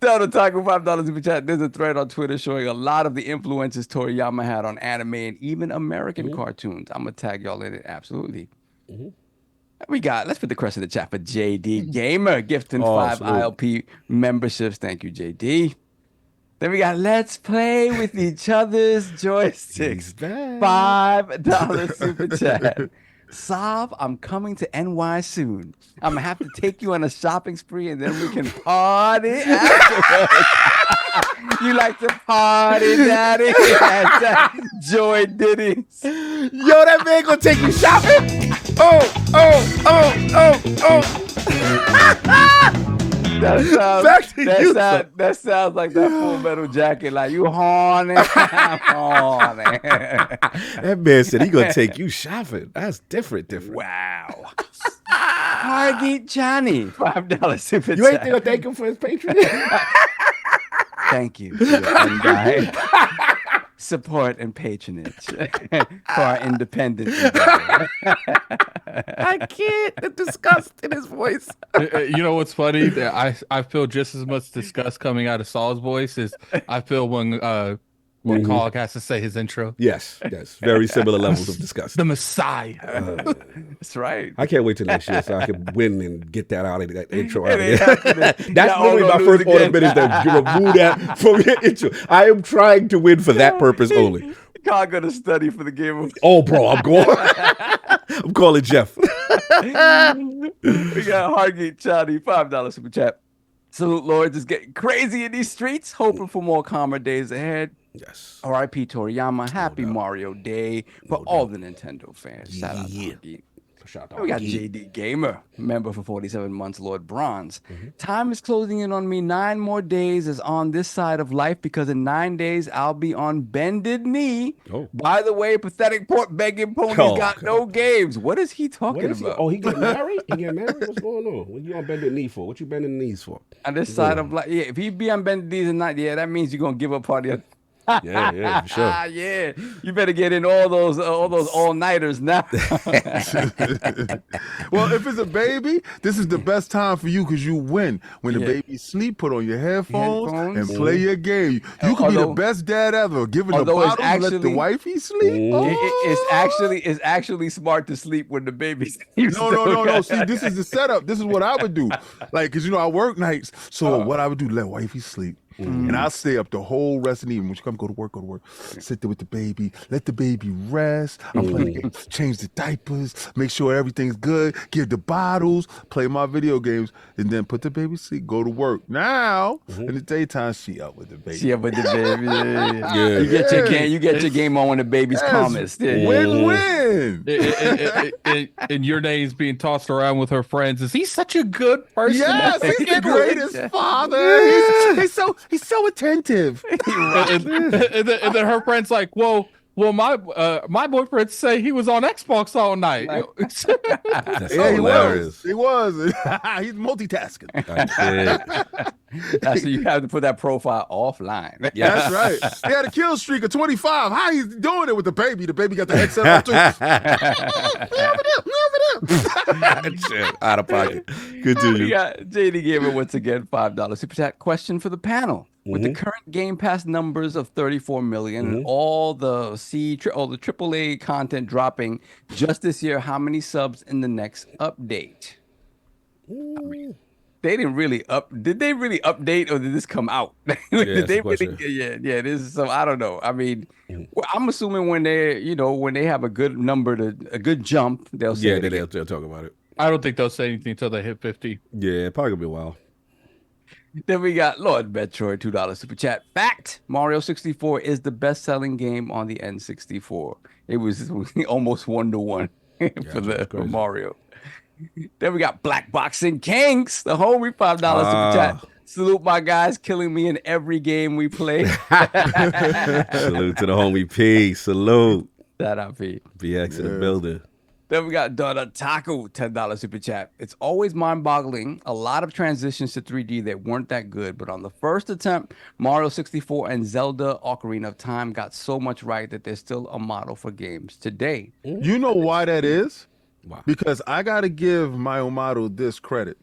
Donna Taku, $5 super chat. There's a thread on Twitter showing a lot of the influences Toriyama had on anime and even American cartoons. I'm going to tag y'all in it. Absolutely. Let's put the crest in the chat for JD Gamer, gifting 5 ILP memberships. Thank you, JD. Then we got Let's Play with Each Other's Joysticks. $5 super chat. Saab, I'm coming to NY soon. I'm going to have to take you on a shopping spree and then we can party afterwards. You like to party, daddy? Joy Diddy's. Yo, that man gonna take you shopping? That sounds like that Full Metal Jacket. Like, you horny? I'm horny. That man said he gonna take you shopping. That's different. Wow. Hargeet Johnny, $5 super You ain't gonna thank him for his Patreon? Thank you for your undying support and patronage for our independent endeavor. I can't. The disgust in his voice. You know what's funny? I feel just as much disgust coming out of Saul's voice as I feel when Cog has to say his intro. Yes. Very similar levels of disgust. The Messiah. That's right. I can't wait till next year so I can win and get that out of that intro out of there. That's literally my first order of business, that remove that from your intro. I am trying to win for that purpose only. Cog gonna study for the game of... Oh, bro, I'm going. I'm calling Jeff. We got Hargeet Johnny, $5 super chat. Salute Lords is getting crazy in these streets, hoping for more calmer days ahead. Yes. R.I.P. Toriyama. Happy Mario Day for all the Nintendo fans. Shout out to Hargeet. We got JD Gamer, member for 47 months, Lord Bronze. Time is closing in on me. 9 more days is on this side of life because in 9 days I'll be on bended knee. By the way, pathetic port begging pony got no games. What is he talking about? Oh, he get married? What's going on? What you on bended knee for? What you bending the knees for? On this side of life, if he be on bended knees and not, that means you're gonna give up party. Yeah, for sure. Yeah, you better get in all those all-nighters now. Well, if it's a baby, this is the best time for you because you win. When the baby sleep, put on your headphones and play your game. You could be the best dad ever. Giving the bottle and let the wifey sleep. It's actually smart to sleep when the baby sleeps. No. See, this is the setup. This is what I would do. Like, because, I work nights. So what I would do, let wifey sleep. And I'll stay up the whole rest of the evening. When you come, go to work. Sit there with the baby. Let the baby rest. I'm playing games, change the diapers, make sure everything's good, give the bottles, play my video games, and then put the baby to sleep, go to work. Now, in the daytime, she up with the baby. Yeah. You get your game on when the baby's calmest. Win-win. And your name's being tossed around with her friends. Is he such a good person? Yes, he's the greatest father. He's so attentive. and then her friend's like, well, my boyfriend say he was on Xbox all night. That's hilarious. He was. He's multitasking. That's so you have to put that profile offline. Yeah, that's right. He had a kill streak of 25. How he's doing it with the baby? The baby got the headset on too. Shit, out of pocket. We Continue. got JD Gamer once again, $5 super chat. Question for the panel: with the current Game Pass numbers of 34 million and all the AAA content dropping just this year, how many subs in the next update? I mean, they didn't really Did they really update, or did this come out? Did they really? Yeah. This is so. I don't know. I mean, well, I'm assuming when they have a good number a good jump, they'll say they'll talk about it. I don't think they'll say anything until they hit 50. Yeah, probably gonna be a while. Then we got Lord Metroid, $2 super chat. Fact: Mario 64 is the best-selling game on the N64. It was almost 1-to-1 for Mario. Then we got Black Boxing Kings, the homie, $5 super chat. Salute my guys, killing me in every game we play. Salute to the homie P. Salute. Shout out P. BX in the building. Then we got Donna Taco, $10 super chat. It's always mind-boggling. A lot of transitions to 3D that weren't that good, but on the first attempt, Mario 64 and Zelda Ocarina of Time got so much right that they're still a model for games today. You know why that is? Wow. Because I got to give Mayomaru this credit.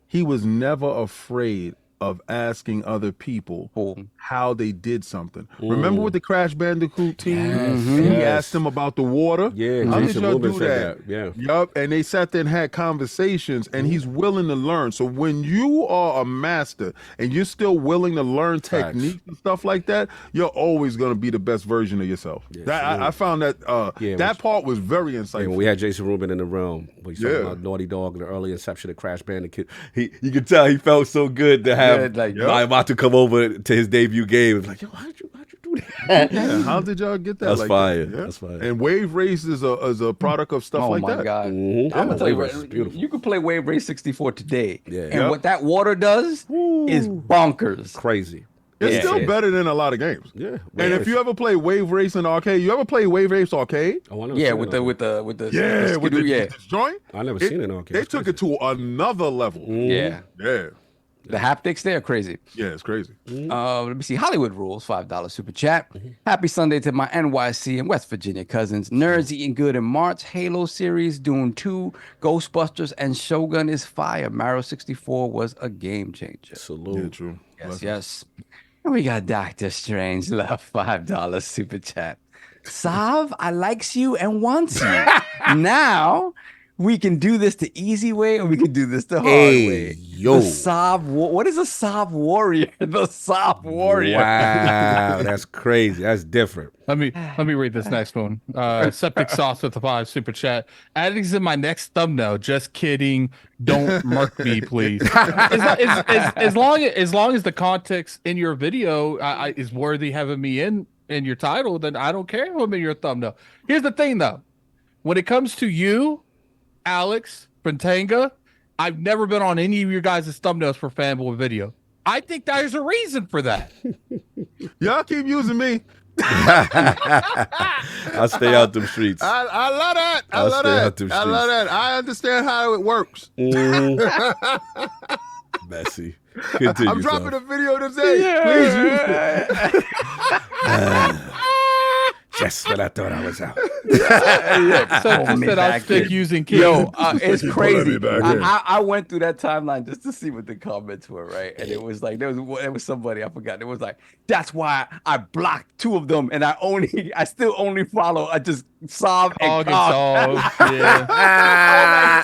He was never afraid of asking other people how they did something. Remember with the Crash Bandicoot team? He asked them about the water. Yeah, how did Jason y'all Rubin do said that? that. Yeah. Yup, and they sat there and had conversations, and he's willing to learn. So when you are a master and you're still willing to learn techniques and stuff like that, you're always going to be the best version of yourself. Yeah, I found that that part was very insightful. Yeah, when we had Jason Rubin in the room, we talking about Naughty Dog and the early inception of Crash Bandicoot. You could tell he felt so good to have Miyamoto come over to his debut game. It's like, yo, how'd you do that? How did y'all get that? That's fire. That's fire. And Wave Race is a product of stuff like that. Oh my God! I'm gonna tell you, you can play Wave Race 64 today, Yeah. and what that water does is bonkers. Crazy. It's still better than a lot of games. Yeah. And if you ever play Wave Race in arcade, you ever play Wave Race arcade? Oh, I never Yeah, seen with it the this joint. I never seen it in arcade. They took it to another level. Yeah. The haptics there are crazy. Yeah, it's crazy. Let me see. Hollywood Rules, $5 super chat. Happy Sunday to my NYC and West Virginia cousins. Nerds eating good in March. Halo series, Dune 2, Ghostbusters, and Shogun is fire. Mario 64 was a game changer. Salute. Yeah, true. Yes. And we got Dr. Strange Love, $5 super chat. Sav, I likes you and wants you. Now we can do this the easy way, or we can do this the hard way. Yo. The Sav, what is a Sav warrior? The Sav warrior. Wow, that's crazy. That's different. Let me read this next one. Septic Sauce with the 5 super chat. Adding's in my next thumbnail. Just kidding. Don't murk me, please. As long as the context in your video is worthy having me in your title, then I don't care if I'm in your thumbnail. Here's the thing, though. When it comes to you, Alex, Frantanga, I've never been on any of your guys' thumbnails for Fanboy Video. I think there's a reason for that. Y'all keep using me. I'll stay out them streets. I love that. I love that. I understand how it works. Messy. Continue, I'm dropping a video today. Please use it. Just when I thought I was out. Said I'll stick using kids. Yo, it's crazy. back here. I went through that timeline just to see what the comments were, right? And it was like there was somebody, I forgot. It was like, that's why I blocked 2 of them, and I still only follow. I just Sav and Cog. Yeah.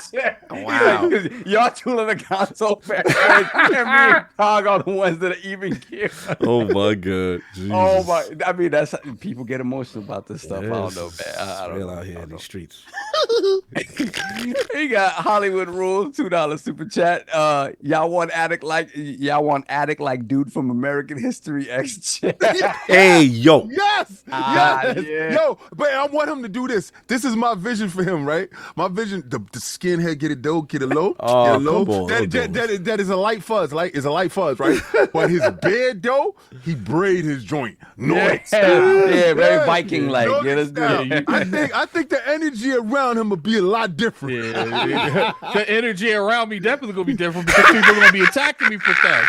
Wow. Like, y'all 2 of the console fans, and me and Cog are the ones that are even care. Oh my God. Jesus. Oh my! I mean, that's people get emotional about this stuff. I don't know, man. I don't real know. out here in these streets. He got Hollywood Rules, $2 super chat. Y'all want addict like dude from American History X. Hey yo. Yes. Yeah. Yo, but I want him to do this. This is my vision for him, right? My vision, the skinhead, get it low, get it low. Oh, get it low. come on, That is a light fuzz, it's a light fuzz, right? But his beard, though, he braid his joint. North style. Yeah, very Viking like. Nordic Yeah, let's do style. it. I I think the energy around him will be a lot different. Yeah. The energy around me definitely gonna be different because people are gonna be attacking me for stuff.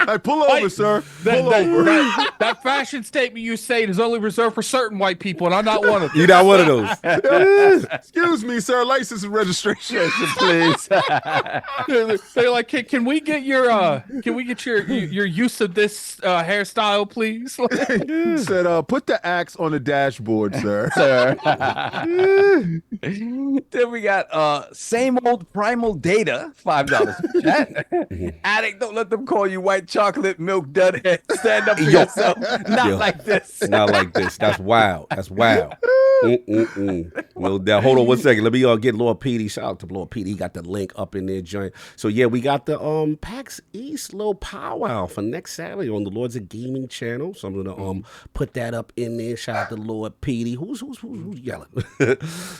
Hey, pull over, sir. Pull over. That fashion statement you say is only reserved for certain white people, and I'm not one of them. You're not one of those. Excuse me, sir. License and registration. Please. They're like, can we get your use of this hairstyle, please? Said, put the axe on the dashboard, sir. Then we got same old primal data, $5 chat. Addict, don't let them call you white chocolate milk dudhead. Stand up for yourself. Not like this. Not like this. That's wild. That's wild. No doubt. Hold on one second. Let me get Lord PD. Shout out to Lord PD. He got the link up in there, joint. So yeah, we got the PAX East little powwow for next Saturday on the Lords of Gaming channel. So I'm gonna put that up in there. Shout out to Lord PD. Who's yelling?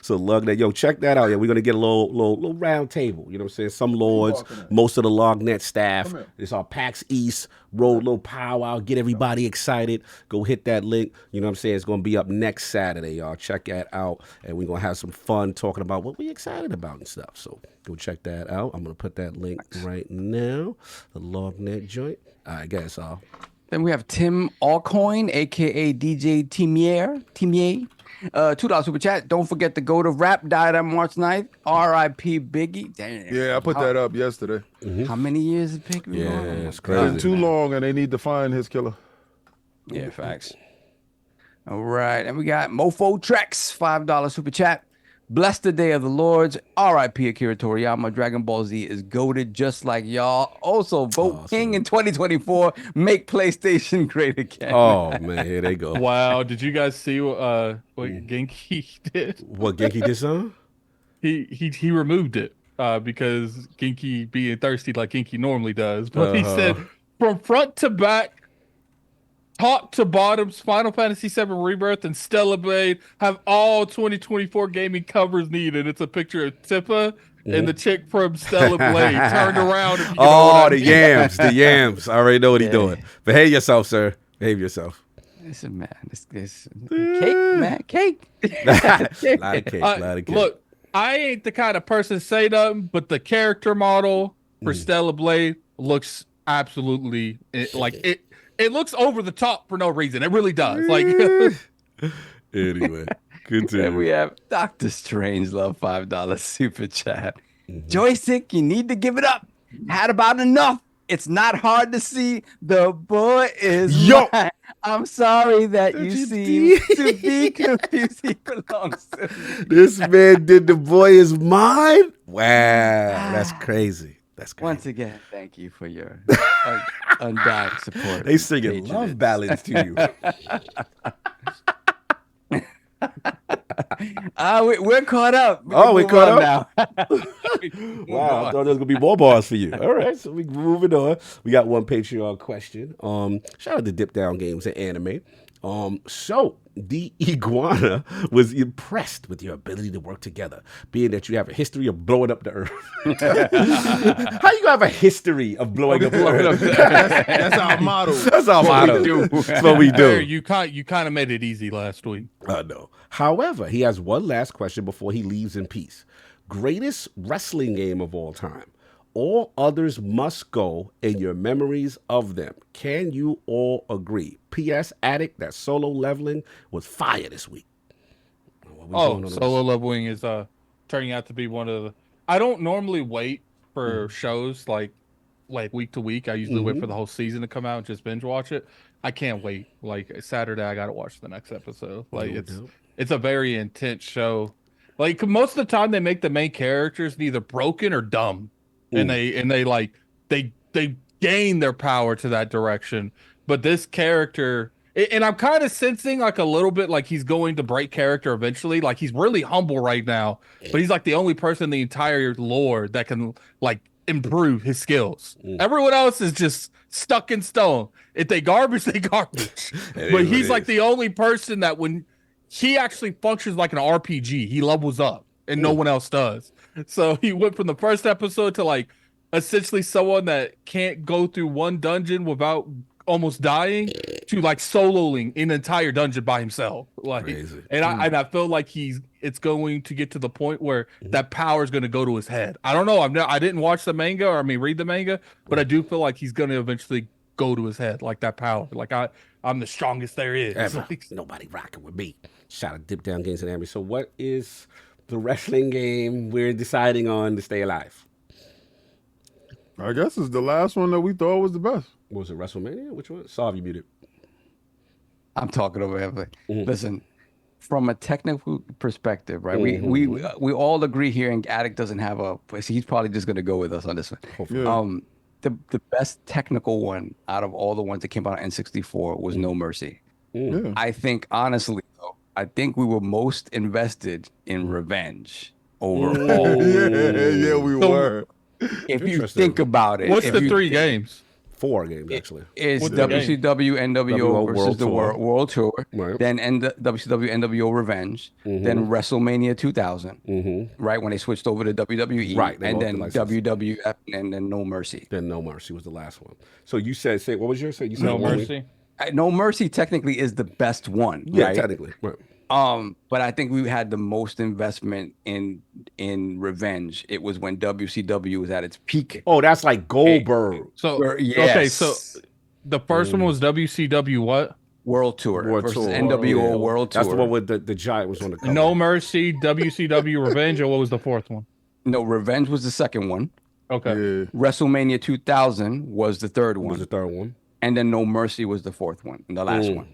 So LogNet, yo, check that out. Yeah, we're gonna get a little round table. You know what I'm saying? Some lords, most of the LogNet staff. It's our PAX East road little powwow. Get everybody excited. Go hit that link. You know what I'm saying? It's gonna be up next Saturday, y'all. Check that out, and we're gonna have some fun talking about what we excited about and stuff. So go check that out. I'm gonna put that link right now. The LogNet joint. I guess all. Then we have Tim Allcoin, aka DJ Timier. $2 super chat. Don't forget the Go to Rap died on March 9th. R.I.P. Biggie. Damn. Yeah, I put that up yesterday. How many years has Biggie been Yeah, on? it's It's crazy. been too long, and they need to find his killer. Yeah, facts. All right, and we got Mofo Trex, $5 super chat. Bless the day of the Lords. R.I.P. Akira Toriyama. Dragon Ball Z is goated just like y'all. Also, vote King in 2024. Make PlayStation great again. Oh man, here they go. Wow, did you guys see what Genki did? What Genki did, son? He removed it because Genki being thirsty like Genki normally does. But he said from front to back, top to bottoms, Final Fantasy VII Rebirth and Stellar Blade have all 2024 gaming covers needed. It's a picture of Tippa and the chick from Stellar Blade turned around. If you know the yams, the yams. I already know what he's doing. Behave yourself, sir. Behave yourself. Listen, man, this cake, man, cake. Lot of cake, lot of cake. Look, I ain't the kind of person to say nothing, but the character model for Stellar Blade looks absolutely like it. It looks over the top for no reason. It really does. Like anyway, continue. And we have Dr. Strangelove, $5 super chat. Joystick, you need to give it up. Had about enough. It's not hard to see. The boy is mine. I'm sorry that you seem to be confused. He belongs to me. This man did The Boy Is Mine? Wow, that's crazy. That's crazy. Once again, thank you for your undying support. They singing love ballads to you. We're caught up. We're caught up now. Wow, I thought there was gonna be more bars for you. All right, so we moving on. We got one Patreon question. Shout out to Dip Down Games and Anime. So the Iguana was impressed with your ability to work together, being that you have a history of blowing up the earth. How you gonna have a history of blowing up the earth? That's our motto. That's our motto. That's what we do. you kind of made it easy last week. I know. However, he has one last question before he leaves in peace. Greatest wrestling game of all time. All others must go in your memories of them. Can you all agree? P.S. Addict, that solo leveling was fire this week. Solo leveling is turning out to be one of the... I don't normally wait for shows like week to week. I usually wait for the whole season to come out and just binge watch it. I can't wait. Like Saturday, I gotta watch the next episode. Like it's a very intense show. Like most of the time, they make the main characters either broken or dumb. And they gain their power to that direction. But this character, and I'm kind of sensing like a little bit like he's going to break character eventually. Like he's really humble right now, but he's like the only person in the entire lore that can like improve his skills. Everyone else is just stuck in stone. If they garbage, they garbage. But he's like the only person that when he actually functions like an RPG, he levels up and no one else does. So he went from the first episode to like essentially someone that can't go through one dungeon without almost dying to like soloing an entire dungeon by himself. Like, Crazy. and I feel like it's going to get to the point where that power is going to go to his head. I don't know. I didn't watch the manga or read the manga, but I do feel like he's going to eventually go to his head, like that power. Like I'm the strongest there is. Ever. Nobody rocking with me. Shout out Dip Down Games and Amity. So what is the wrestling game we're deciding on to stay alive? I guess it's the last one that we thought was the best. What was it, WrestleMania? Which one? Solve, you muted. I'm talking over everything. Listen, from a technical perspective, right? We all agree here, and Attic doesn't have a. He's probably just going to go with us on this one. Yeah. The best technical one out of all the ones that came out on N64 was No Mercy. Yeah. I think, honestly, though, I think we were most invested in Revenge overall. Yeah, we were. If you think about it, What's the 3 games? 4 games, actually. It's What's the WCW NWO versus the World Tour, Right. then WCW NWO Revenge, then WrestleMania 2000, right, when they switched over to WWE, Right, they and lost then the license. WWF, and then No Mercy. Then No Mercy was the last one. So you said, what was yours? You said No the one we- Mercy. No Mercy technically is the best one, Yeah, right? technically. Right. But I think we had the most investment in Revenge. It was when WCW was at its peak. Oh, that's like Goldberg. So okay, Yes. so the first one was WCW what? World Tour World versus Tour. NWO Yeah. World Tour. That's the one with the giant was on the cover. No Mercy, WCW Revenge, or what was the 4th one? No, Revenge was the second one. Okay. Yeah. WrestleMania 2000 was the third one. was the third one. And then No Mercy was the 4th one, the last one.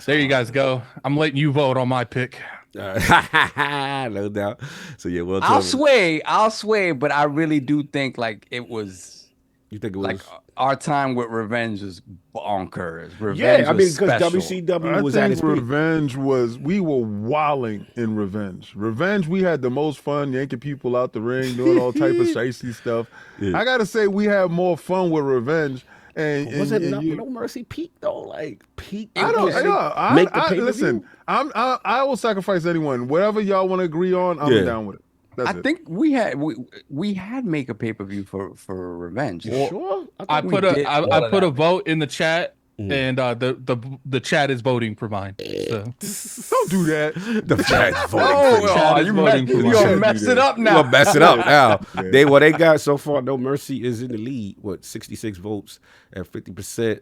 There you guys go. I'm letting you vote on my pick. No doubt. So yeah, well, I'll sway, but I really do think like it was you think it was like our time with Revenge was bonkers. Revenge yeah, I mean, was because special. WCW was I at its think peak. Revenge we were wilding in Revenge. Revenge, we had the most fun yanking people out the ring, doing all type of shicey stuff. Yeah. I gotta say, we had more fun with Revenge. And Was it No Mercy peak though? Like peak? I don't. Yeah, Make the pay-per-view? listen. I will sacrifice anyone. Whatever y'all want to agree on, I'm down with it. That's I it. think we had make a pay-per-view for Revenge. Sure. I we put did I all of put a that. vote in the chat, and the chat is voting for mine. So. Don't do that. The chat voting. Chat is you voting for you mine. gonna mess it up now. You're gonna mess it up now. They got so far. No Mercy is in the lead. 66 votes at 50%,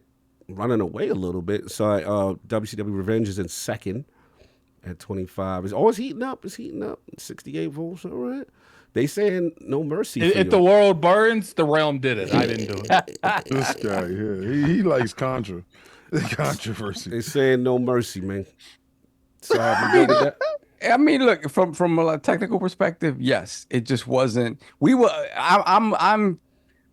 running away a little bit. So WCW Revenge is in second at 25. It's heating up. 68 votes. All right. They saying No Mercy. If the world burns, the realm did it. I didn't do it. This guy here, he likes controversy. They saying No Mercy, man. So you good with that? I mean, look, from a technical perspective, yes, it just wasn't. We were.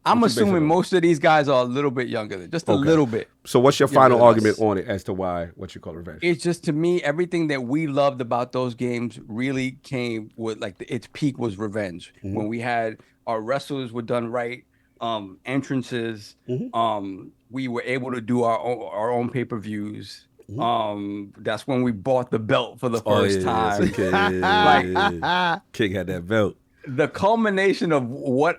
I'm assuming most of these guys are a little bit younger than just a little bit. So what's your Yeah, final but argument that's- on it as to why what you call Revenge? It's just, to me, everything that we loved about those games really came with its peak was Revenge, when we had our wrestlers were done right, entrances, we were able to do our own pay-per-views. That's when we bought the belt for the first time. King had that belt. The culmination of what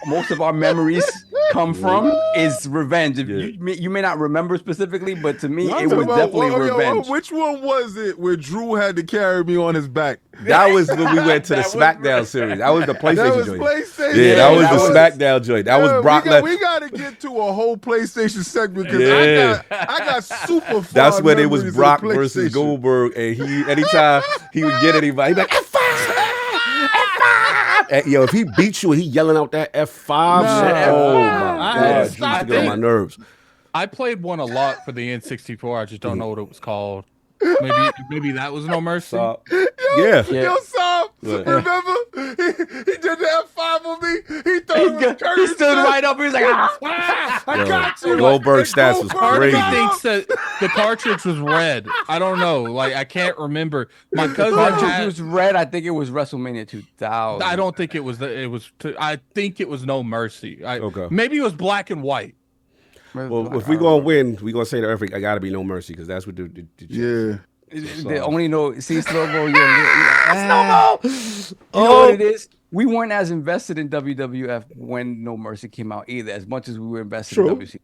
most of our memories come from is Revenge. You may not remember specifically, but to me, it was definitely Revenge. Which one was it where Drew had to carry me on his back? That was when we went to the That was SmackDown series. That was the PlayStation That was joint. PlayStation. Yeah, that was that the was- SmackDown joint. That was Brock Lesnar. We got to get to a whole PlayStation segment because Yeah. I got super fun. That's when it was memories of Brock the versus PlayStation. Goldberg, and anytime he would get anybody, he'd be like F5, F5. And, if he beat you and he yelling out that F5, shit, oh my god, it used to get on my nerves. I played one a lot for the N64. I just don't know what it was called. Maybe that was No Mercy. So, yeah. Yo, Sam, What? remember? He did the F5 on me. He thought it was He Curtis. stood right up. He was like, I got you. Goldberg's stats was Part of crazy. me thinks that the cartridge was red. I don't know. Like, I can't remember. My cousin Cartridge had. was red. I think it was WrestleMania 2000. I don't think it was. I think it was No Mercy. Okay. Maybe it was black and white. Well, if we gonna win, we gonna say to everything, I gotta be No Mercy because that's what the Yeah. The only see Slow-Mo. You know what it is? we weren't as invested in WWF when No Mercy came out either, as much as we were invested in WC.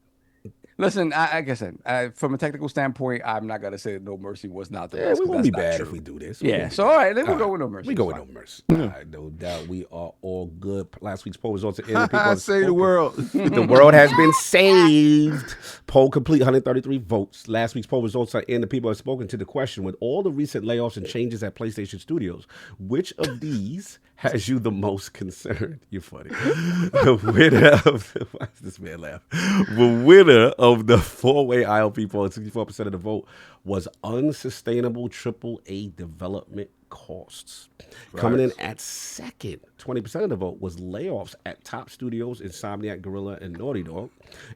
Listen, like I said, from a technical standpoint, I'm not gonna say that No Mercy was not the best. We won't be bad if we do this. Yeah, so all right, then we'll go with No Mercy. We go with No Mercy. All right, no doubt. We are all good. Last week's poll results are in. People Say the world. The world has been saved. Poll complete, 133 votes. Last week's poll results are in. The people have spoken to the question: with all the recent layoffs and changes at PlayStation Studios, which of these has you the most concerned? You're funny. The winner of why does this man laugh? The winner of the 4-way ILP poll, 64% of the vote, was unsustainable AAA development costs. Right. Coming in at second, 20% of the vote, was layoffs at top studios, Insomniac, Guerrilla, and Naughty Dog.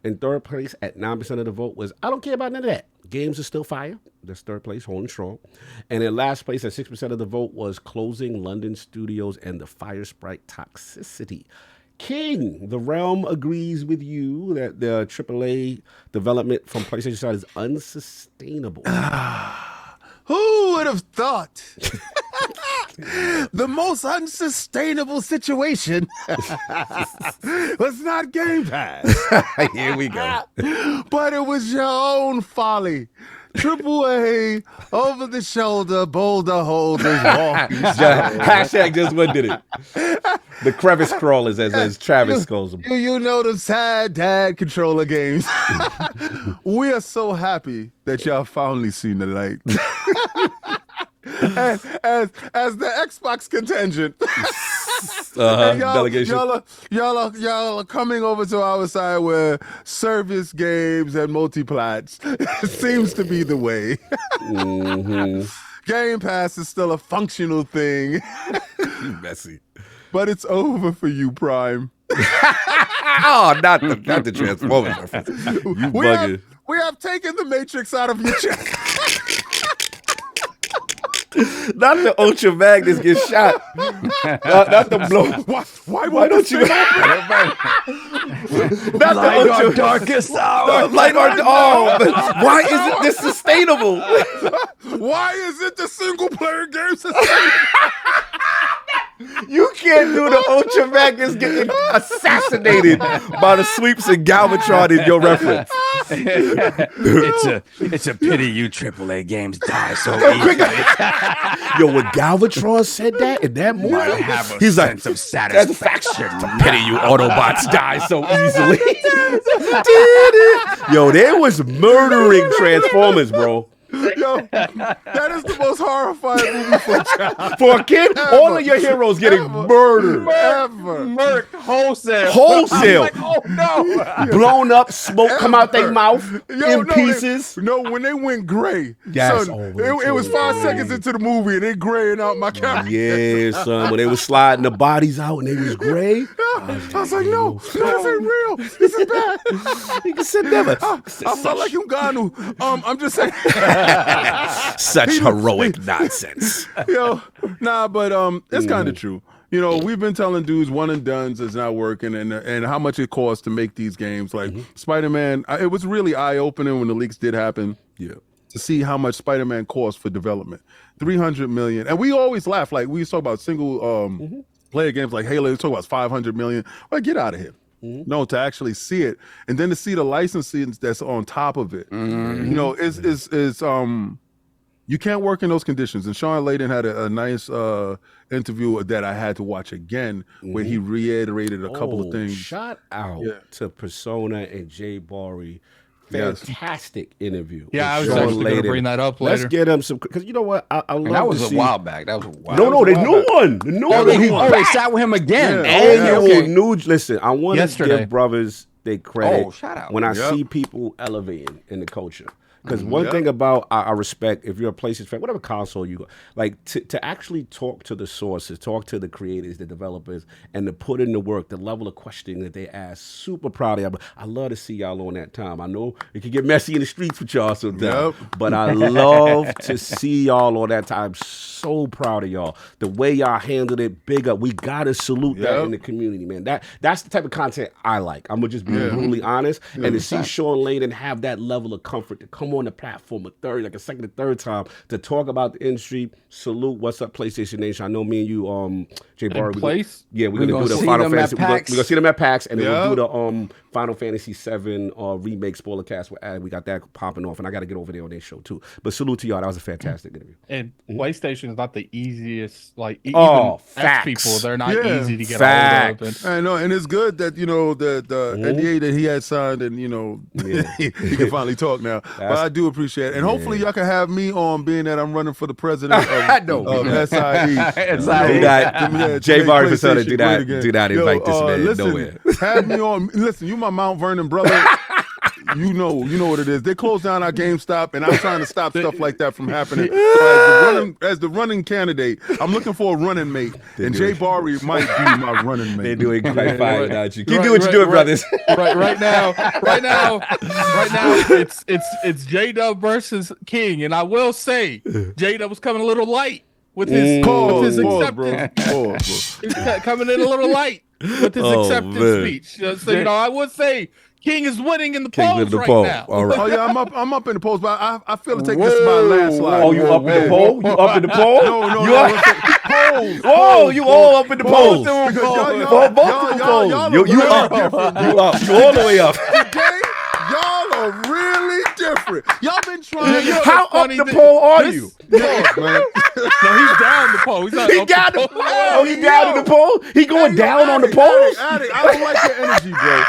In third place, at 9% of the vote, was I don't care about none of that. Games are still fire. That's third place, holding strong. And in last place, at 6% of the vote, was closing London studios and the Fire Sprite toxicity. King, the realm agrees with you that the AAA development from PlayStation side is unsustainable. Who would have thought? The most unsustainable situation was not Game Pass. Here we go. But it was your own folly. AAA, over the shoulder, boulder holders, walking. Hashtag just what did it. The crevice crawlers, as Travis calls them. You know the sad dad controller games. We are so happy that y'all finally seen the light. as the Xbox contingent. Delegation. Y'all are coming over to our side where service games and multiplats seems to be the way. Game Pass is still a functional thing. You messy. But it's over for you, Prime. Oh, not the Transformers reference. You bugging. We have taken the Matrix out of your chest. Not the Ultra Magnus get shot. Not the blow. Why don't you? Not Light the Ultra our darkest hour. Light our why isn't this sustainable? Why isn't the single player game sustainable? You can't do the Ultra Magnus getting assassinated by the sweeps and Galvatron in your reference. It's a pity you AAA games die so easily. Yo, when Galvatron said that in that movie, I have a he's sense like, of satisfaction. It's a pity you Autobots die so easily. Yo, they was murdering Transformers, bro. Yo, that is the most horrifying movie for a child. For a kid, all of your heroes getting murdered. Murked wholesale. Wholesale. Like, oh no. Blown up, smoke come out their mouth in pieces. When they went gray, Yes. son, it was 5 seconds into the movie and they graying out my camera. Yeah, son. When they was sliding the bodies out and they was gray. I was like, no, this ain't real. This is bad. You can sit never. I felt like Uganu. I'm just saying. Such heroic nonsense. Yo, but it's kind of true. You know, we've been telling dudes one and dones is not working, and how much it costs to make these games. Like Spider-Man, it was really eye-opening when the leaks did happen. Yeah, to see how much Spider-Man costs for development, $300 million, and we always laugh. Like we used to talk about single player games like Halo. We talk about $500 million. Well, get out of here. No, to actually see it, and then to see the licensing that's on top of it, you know, is you can't work in those conditions. And Sean Layden had a nice interview that I had to watch again, where he reiterated a couple of things. Shout out to Persona and Jay Barry. Fantastic interview. Yeah, I was actually going to bring that up later. Let's get him some, because you know what? I love that was to a see, while back. That was a while. No, the new one. The new one. They sat with him again. New. Listen, I want to give brothers their credit. Oh, shout out. When I see people elevating in the culture. Because one thing about I respect, if you're a PlayStation fan, whatever console you go, like to actually talk to the sources, talk to the creators, the developers, and to put in the work, the level of questioning that they ask, super proud of y'all. I love to see y'all on that time. I know it can get messy in the streets with y'all sometimes, but I love to see y'all on that time. So proud of y'all. The way y'all handled it, big up. We gotta salute that in the community, man. That's the type of content I like. I'm gonna just be brutally honest, and to see Sean Layden have that level of comfort to come come on the platform a second or third time to talk about the industry. Salute. What's up, PlayStation Nation? I know me and you, Jay Barr. We're gonna do the Final Fantasy. We're gonna see them at PAX, and then we'll do the Final Fantasy 7 remake spoiler cast. We got that popping off, and I got to get over there on their show too. But salute to y'all. That was a fantastic interview. And PlayStation is not the easiest. Like facts. people, they're not easy to get facts. hold of. I know, and it's good that the NDA that he had signed, and he can finally talk now. But I do appreciate it, and hopefully y'all can have me on, being that I'm running for the president of SIE. Jay Barr Persona, do not invite this man nowhere. Have me on. Listen, you my Mount Vernon brother. You know what it is. They closed down our GameStop, and I'm trying to stop stuff like that from happening. So as the running candidate, I'm looking for a running mate, and Jay Barry might be my running mate. They're doing quite fine without you. Keep doing what you're doing, brothers. Right now, it's J-Dub versus King, and I will say J-Dub was coming a little light with his acceptance. He's coming in a little light with his acceptance speech. So I would say King is winning in the polls right now. All right. Oh yeah, I'm up in the polls, but I feel to take this by a landslide. Oh, you up in the poll? You up in the poll? No. Polls. Oh, you all up in the polls. Both polls. You up. You all the way up. Okay? Y'all are really different. Y'all been trying. How up the poll are you? Yes, man. No, he's down the poll. He's not He up down the the poll. Oh, he down in the poll? He going down on the polls? Addict, I don't like your energy, bro.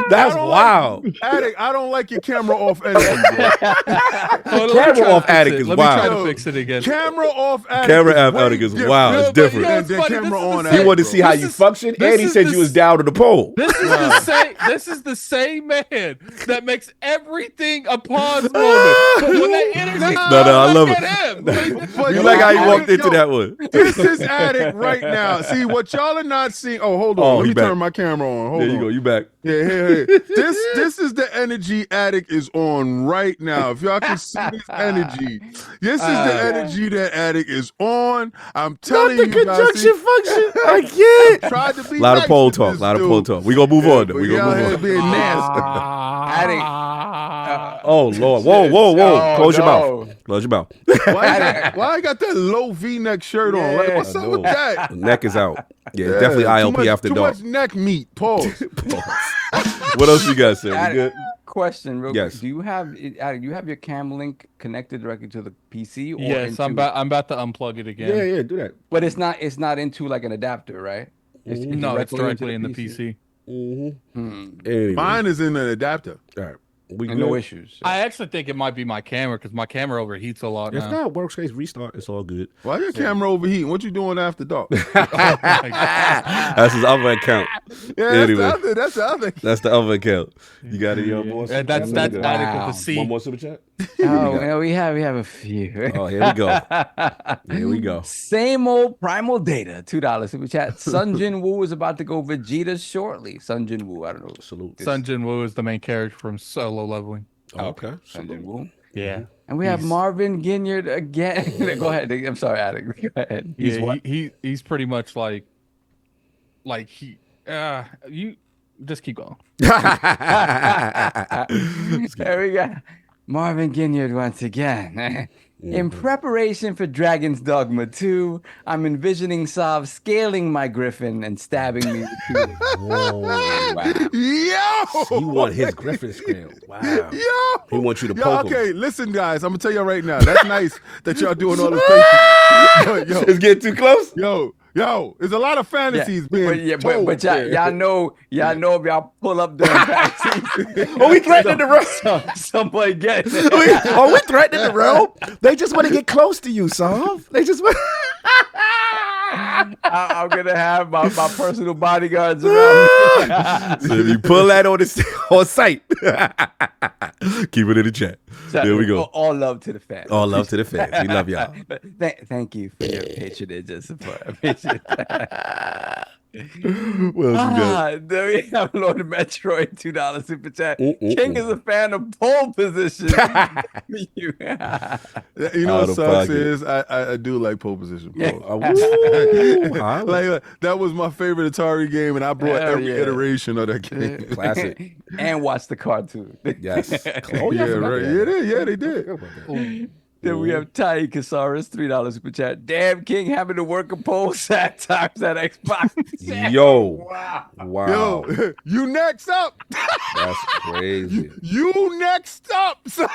That's wild. Addict, I don't like your camera off energy, bro. Camera off Addict is wild. Let me try to fix it again. Camera off Addict. Camera off Addict is wild. It's different. And then camera on He Addict. wanted to see how you function, and he said you was down to the poll. This is the same man that makes everything a pause moment. But when that energy, I love it. Him. You like how he walked into that one. This is Addict right now. See, what y'all are not seeing. Oh, hold on. Let me turn my camera on. Hold on. There you go. You back. Yeah, hey. This is the energy Addict is on right now. If y'all can see this energy, this is the energy that Addict is on. I'm telling you guys. Not the conjunction function. I can't. Tried to be A lot of nice poll to talk. this A lot of dude. poll talk. We gonna move on. But We gonna y'all move here on. being nasty. Oh Lord! Whoa! Close your mouth. Close your mouth. Why I got that low V-neck shirt on? Like, what's up with that? The neck is out. Yeah, definitely ILP after dark. Too much neck meat. Pause. What else you got, sir? We good? Question, real Yes. quick. Do you have your cam link connected directly to the PC? Or Yes, into... I'm about to unplug it again. Yeah, do that. But it's not into like an adapter, right? It's It's directly in the PC. Anyway. Mine is in an adapter. All right. We And no issues. I actually think it might be my camera because my camera overheats a lot If now. not, workspace restart. It's all good. Why your camera overheating? What you doing after dark? That's his other account. Yeah, Anyway. that's the other. That's the other account. You got any more? And that's Wow. Attic with a C. One more super chat. Oh, we have a few. Oh, here we go. Here we go. Same old Primal Data, $2 super chat. Sun Jin Woo is about to go Vegeta shortly. Sun Jin Woo, I don't know. Salute. Sun Jin Woo is the main character from Solo Leveling. Okay. Sun Jin Woo. Yeah. And we have Marvin Ginyard again. Go ahead. I'm sorry, Attic. Go ahead. He's what? He's pretty much like you just keep going. There we go. Marvin Ginyard once again. In preparation for Dragon's Dogma 2, I'm envisioning Sav scaling my griffin and stabbing me with two. Wow. Yo! You want his Griffin scale. Wow. Yo! He wants you to poke him. Okay, listen, guys. I'm gonna tell you right now. That's nice that y'all doing all this faces. But, yo, It's getting too close? yo, there's a lot of fantasies being told. But y'all know if y'all pull up during fantasies. Are we threatening the realm? Somebody get it. Are we threatening the realm? They just want to get close to you, Sav. They just want... I'm gonna have my personal bodyguards around me. So if you pull that on site, keep it in the chat. There we go. All love to the fans. All love to the fans. We love y'all. Thank you for your patronage and support. I appreciate that. What else we got? There we have Lord Metroid, $2 super chat. King is a fan of pole position. You know what sucks is I do like pole position. Like that was my favorite Atari game, and I brought every iteration of that game. Classic. And watched the cartoon. Yes. Oh yeah, right. Yeah, they did. Then we have Tai Casares, $3 super chat. Damn, King having to work a pole times at Xbox. Yo. Wow. Yo, you next up. That's crazy. You next up. So,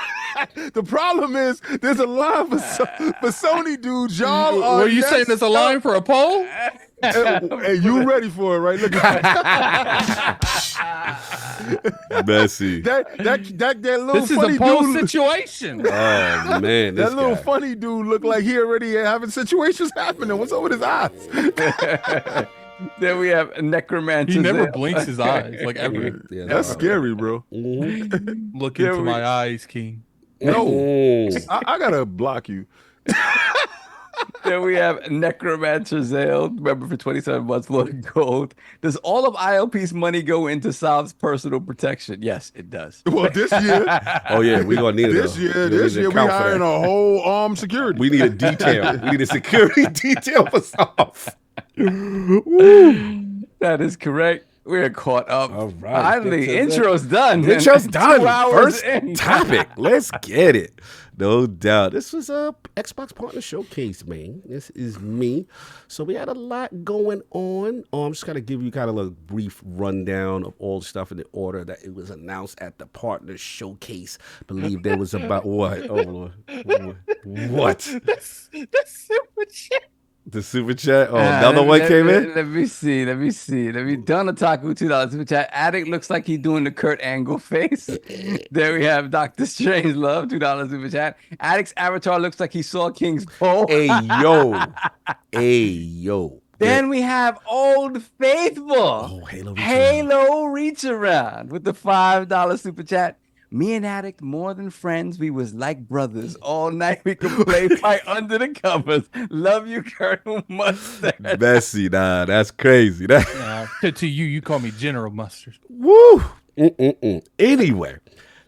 the problem is there's a line for Sony dudes. Y'all are Were you saying there's a line for a poll? Hey, you ready for it, right? Look at Messy. that little This is funny a poll dude. situation. Oh man, That little funny dude looked like he already having situations happening. What's up with his eyes? Then we have Necromancer. He never blinks his eyes like ever. Yeah, That's scary, bro. Look into my eyes, King. No, I gotta block you. Then we have Necromancer Zale, remember for 27 months, loaded gold. Does all of ILP's money go into Saab's personal protection? Yes, it does. Well, this year. Oh yeah, we gonna need it. This year we hiring a whole armed security. We need a detail. We need a security detail for Saab. That is correct. We're caught up. All right. Finally, intro's done. Intro's done. 2 hours First in. topic. Let's get it. No doubt. This was a Xbox Partner Showcase, man. This is me. So we had a lot going on. I'm just going to give you kind of a brief rundown of all the stuff in the order that it was announced at the Partner Showcase. I believe there was about what? Oh, Lord. What? The super chat. The super chat? Oh, another one came in? Let me see. Let me Donataku, $2 super chat. Addict looks like he's doing the Kurt Angle face. There we have Dr. Strangelove, $2 super chat. Addict's avatar looks like he saw King's pole. Hey, yo. Hey, yo. Then we have Old Faithful. Oh, Halo Reach Around with the $5 super chat. Me and Addict, more than friends, we was like brothers. All night we could play fight under the covers. Love you, Colonel Mustard. Messy, nah, that's crazy. To you call me General Mustard. Woo! Anyway,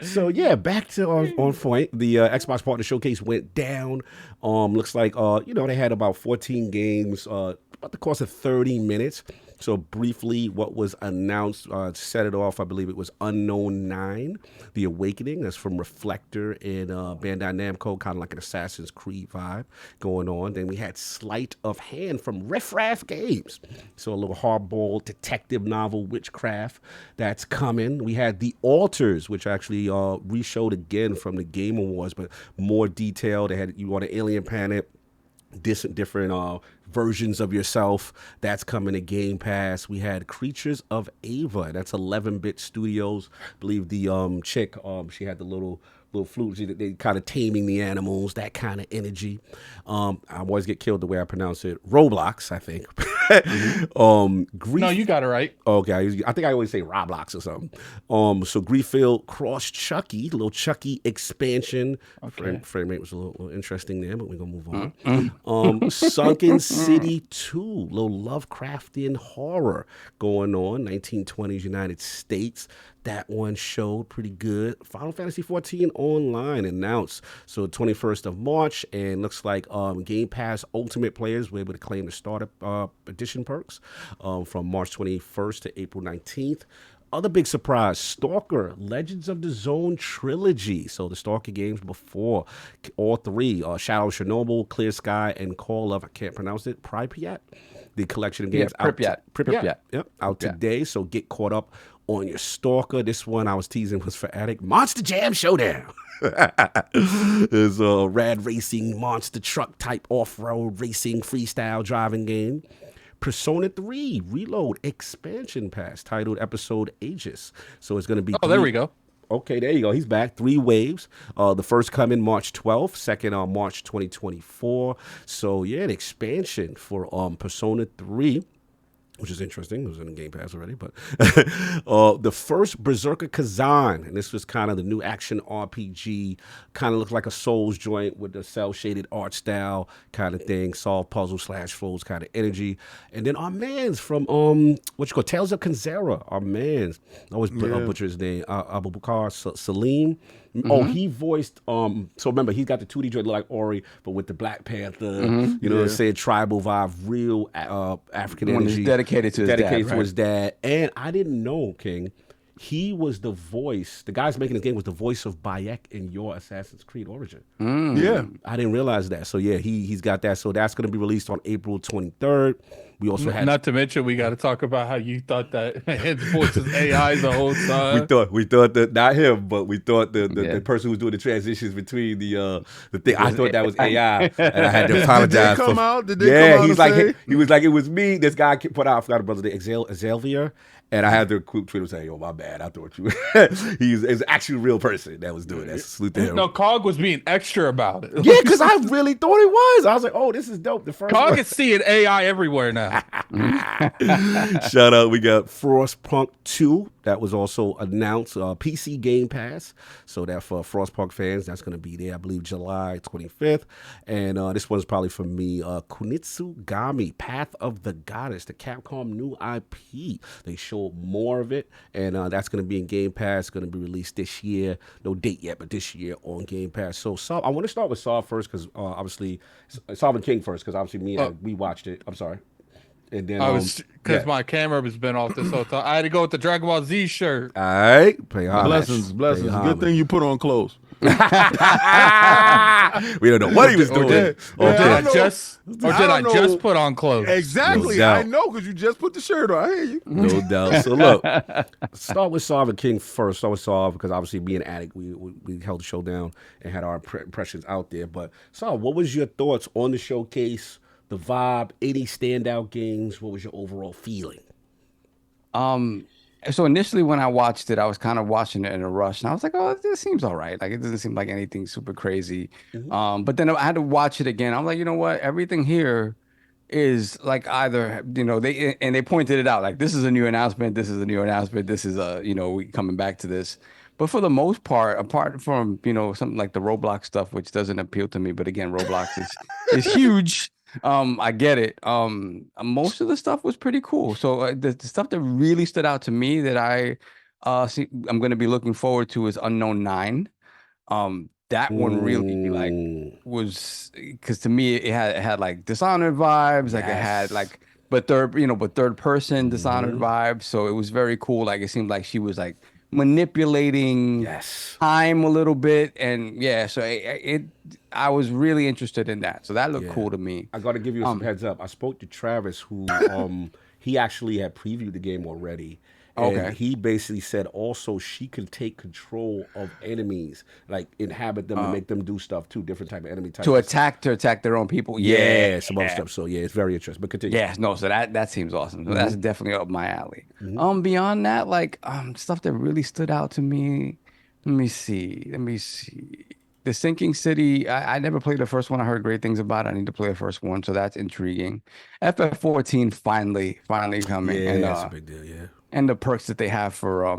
so yeah, back to on point. The Xbox Partner Showcase went down. Looks like they had about 14 games, about the course of 30 minutes. So briefly, what was announced, to set it off, I believe it was Unknown 9, The Awakening. That's from Reflector and Bandai Namco, kind of like an Assassin's Creed vibe going on. Then we had Sleight of Hand from Riff Raff Games. So a little hardball detective novel, Witchcraft, that's coming. We had The Alters, which actually re-showed again from the Game Awards, but more detailed. They had you on an alien planet, different versions of yourself. That's coming to Game Pass. We had Creatures of Ava. That's 11-bit studios. I believe the chick, she had the little flute. They kind of taming the animals, that kind of energy. I always get killed the way I pronounce it. Roblox, I think. Grief. No, you got it right. Okay, I think I always say Roblox or something. So Grieffield Cross Chucky, little Chucky expansion. Okay. Frame rate was a little interesting there, but we're gonna move on. Sunken City 2, little Lovecraftian horror going on. 1920s United States. That one showed pretty good. Final Fantasy 14 Online announced. So 21st of March, and looks like Game Pass Ultimate players were able to claim the startup edition perks from March 21st to April 19th. Other big surprise, Stalker, Legends of the Zone Trilogy. So the Stalker games before, all three, Shadow of Chernobyl, Clear Sky, and Call of, I can't pronounce it, Pripyat. The collection of games Pripyat. Yep, out today. So get caught up on your Stalker. This one I was teasing was for Addict. Monster Jam Showdown. It's a rad racing monster truck type off-road racing freestyle driving game. Persona 3 Reload expansion pass titled Episode Aegis. So it's going to be... there we go. Okay, there you go. He's back. 3 waves. The first coming March 12th, second on March 2024. So yeah, an expansion for Persona 3. which is interesting. It was in the Game Pass already, but the first Berserker Kazan, and this was kind of the new action RPG, kind of looked like a Souls joint with the cel-shaded art style kind of thing, solve puzzle / flows kind of energy. And then our man's from what you call Tales of Kanzera, our man's, I always butcher his name, Abu Bakar Salim. Oh, he voiced, so remember, he's got the 2D joint like Ori, but with the Black Panther, you know what I'm saying, tribal vibe, real African energy. He's dedicated to his dad. And I didn't know, King, he was the voice, the guys making this game was the voice of Bayek in your Assassin's Creed Origin. Yeah. I didn't realize that. So yeah, he's got that. So that's going to be released on April 23rd. We also had, not to mention, we got to talk about how you thought that his voice was AI the whole time. we thought that not him, but we thought the person who was doing the transitions between the thing. I thought that was AI, and I had to apologize. Did they come out? Did they come out he's and like say? he was like it was me. This guy put out, I forgot the brother, Xavier. And I had to tweet him saying, "Yo, my bad. I thought you." He's actually a real person that was doing that. Salute to him. No, Cog was being extra about it. Yeah, because I really thought it was. I was like, "Oh, this is dope." The first Cog one. is seeing AI everywhere now. Shout out. We got Frostpunk 2. That was also announced. PC Game Pass. So that for Frostpunk fans, that's going to be there, I believe, July 25th. And this one's probably for me. Kunitsugami, Path of the Goddess, the Capcom new IP. They showed more of it. And that's going to be in Game Pass. Going to be released this year. No date yet, but this year on Game Pass. So I want to start with Saw first because obviously, Solving King first because obviously me and we watched it. I'm sorry. And then I was because my camera has been off this whole time. I had to go with the Dragon Ball Z shirt. All right, pay homage. Blessings. Good thing you put on clothes. We don't know what he was doing. Did I just put on clothes? Exactly. No I know because you just put the shirt on. I hear you. No doubt. So look, start with Solving King first. Start with Solve because obviously being an addict, we held the show down and had our impressions out there. But Solve, what was your thoughts on the showcase? The vibe, any standout games? What was your overall feeling? So initially when I watched it, I was kind of watching it in a rush, and I was like, "Oh, this seems all right. Like it doesn't seem like anything super crazy." But then I had to watch it again. I'm like, you know what? Everything here is like either they pointed it out like this is a new announcement, this is a new announcement, this is we coming back to this. But for the most part, apart from something like the Roblox stuff, which doesn't appeal to me, but again, Roblox is huge. I get it. Most of the stuff was pretty cool. So the stuff that really stood out to me that I'm going to be looking forward to is Unknown 9. That one really was because to me it had like Dishonored vibes, like it had like but third person Dishonored vibes. So it was very cool. Like it seemed like she was like manipulating time a little bit, and so I was really interested in that. So that looked cool to me. I got to give you some heads up. I spoke to Travis, who he actually had previewed the game already. And he basically said also she can take control of enemies, like inhabit them and make them do stuff too, different type of enemy types. To attack their own people. Some other stuff. So it's very interesting. But continue. So that seems awesome. So that's definitely up my alley. Beyond that, like stuff that really stood out to me. Let me see. The Sinking City, I never played the first one. I heard great things about it. I need to play the first one, so that's intriguing. FF14 finally coming. Yeah, and, that's a big deal, yeah. And the perks that they have for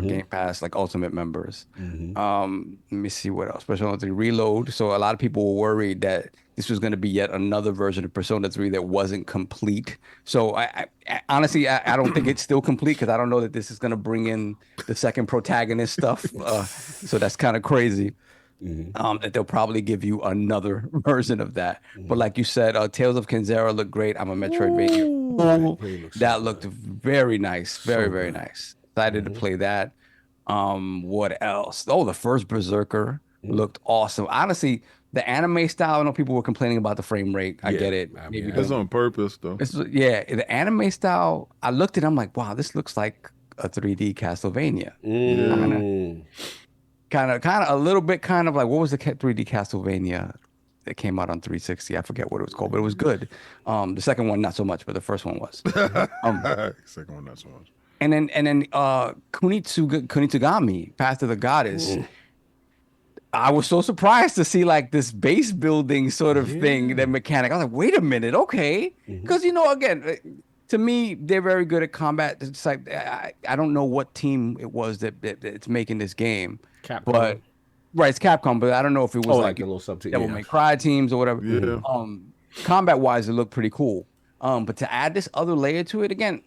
Game Pass, like Ultimate members. Let me see what else. Persona 3 Reload. So a lot of people were worried that this was going to be yet another version of Persona 3 that wasn't complete. So I honestly, I don't think it's still complete because I don't know that this is going to bring in the second protagonist stuff. So that's kind of crazy. That they'll probably give you another version of that. But like you said, Tales of Kanzera looked great. I'm a Metroidvania. That looked very nice. Very nice. Excited to play that. What else? Oh, the first Berserker looked awesome. Honestly, the anime style, I know people were complaining about the frame rate. I get it. Maybe that's on purpose, though. The anime style, I looked at it, I'm like, wow, this looks like a 3D Castlevania. Kind of a little bit kind of like, what was the 3D Castlevania that came out on 360? I forget what it was called, but it was good. The second one, not so much, but the first one was. Second one, not so much. And then Kunitsugami, Path of the Goddess. I was so surprised to see like this base building sort of thing, that mechanic. I was like, wait a minute, okay. Because, again, to me, they're very good at combat. It's like I don't know what team it was that's making this game, Capcom. but right, it's Capcom. But I don't know if it was like the little sub team. Devil May Cry teams or whatever. Yeah. Combat wise, it looked pretty cool. But to add this other layer to it again,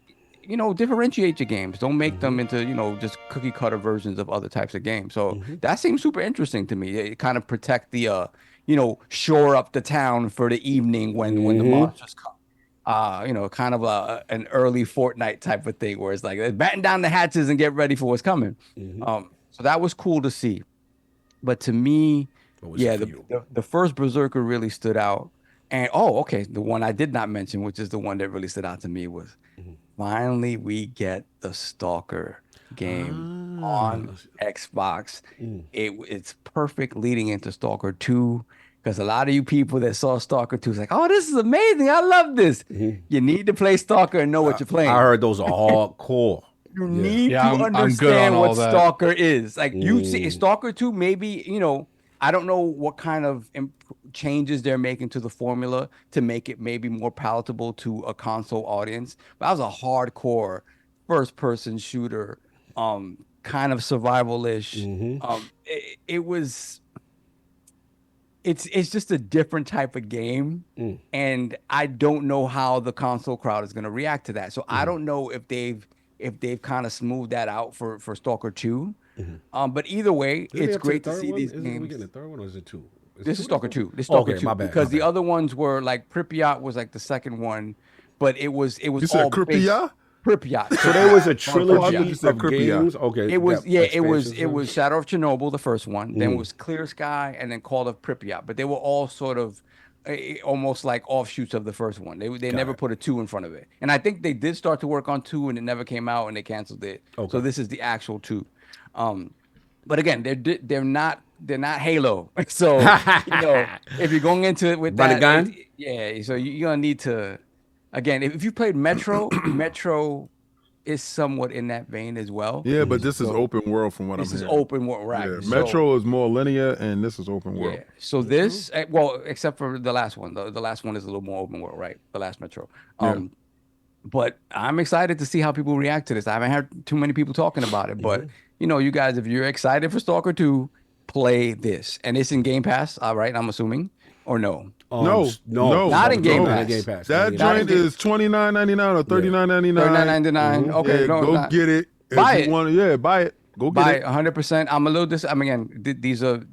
differentiate your games. Don't make them into just cookie cutter versions of other types of games. So that seems super interesting to me. It kind of protect the shore up the town for the evening when the monsters come. Kind of an early Fortnite type of thing where it's like batten down the hatches and get ready for what's coming. So that was cool to see. But to me, the first Berserker really stood out. And the one I did not mention, which is the one that really stood out to me, was finally we get the Stalker game on Xbox. It's perfect leading into Stalker 2. Because a lot of you people that saw Stalker 2 is like, oh, this is amazing. I love this. You need to play Stalker and know what you're playing. I heard those are hardcore. You need to I'm good understand on what all that. Stalker is. Like you see Stalker 2, maybe, I don't know what kind of changes they're making to the formula to make it maybe more palatable to a console audience. But that was a hardcore first-person shooter, kind of survival-ish. It was... It's just a different type of game, and I don't know how the console crowd is going to react to that. So I don't know if they've kind of smoothed that out for Stalker 2. But either way, it's great to see these games. Are we getting the third one, or is it 2? This is Stalker 2. This is Stalker 2. My bad. Because the other ones were like Pripyat was like the second one, but it was You all said Pripyat? Pripyat. So there was a trilogy Pripyat. of games. Okay. It was expansions it then? was Shadow of Chernobyl, the first one. Then it was Clear Sky, and then Call of Pripyat. But they were all sort of almost like offshoots of the first one. They never put a 2 in front of it. And I think they did start to work on 2, and it never came out, and they canceled it. Okay. So this is the actual 2. But again, they're not Halo. So if you're going into it with Run that, and gun? so you're gonna need to. Again, if you played Metro, Metro is somewhat in that vein as well. Yeah, but this is open world from what I'm This is hearing. open world, right? Yeah, So- Metro is more linear, and this is open world. Yeah. So this, well, except for the last one. The last one is a little more open world, right? The last Metro. But I'm excited to see how people react to this. I haven't heard too many people talking about it, but you guys, if you're excited for Stalker 2, play this, and it's in Game Pass, all right? I'm assuming, or no? No, Not in Game Not Pass. in Game Pass. That joint is $29.99 or $39.99. $39.99. Okay, Yeah, no, go not- get it. If Buy you it. want to, buy it. Go get Buy it. 100%. I'm a little again, these are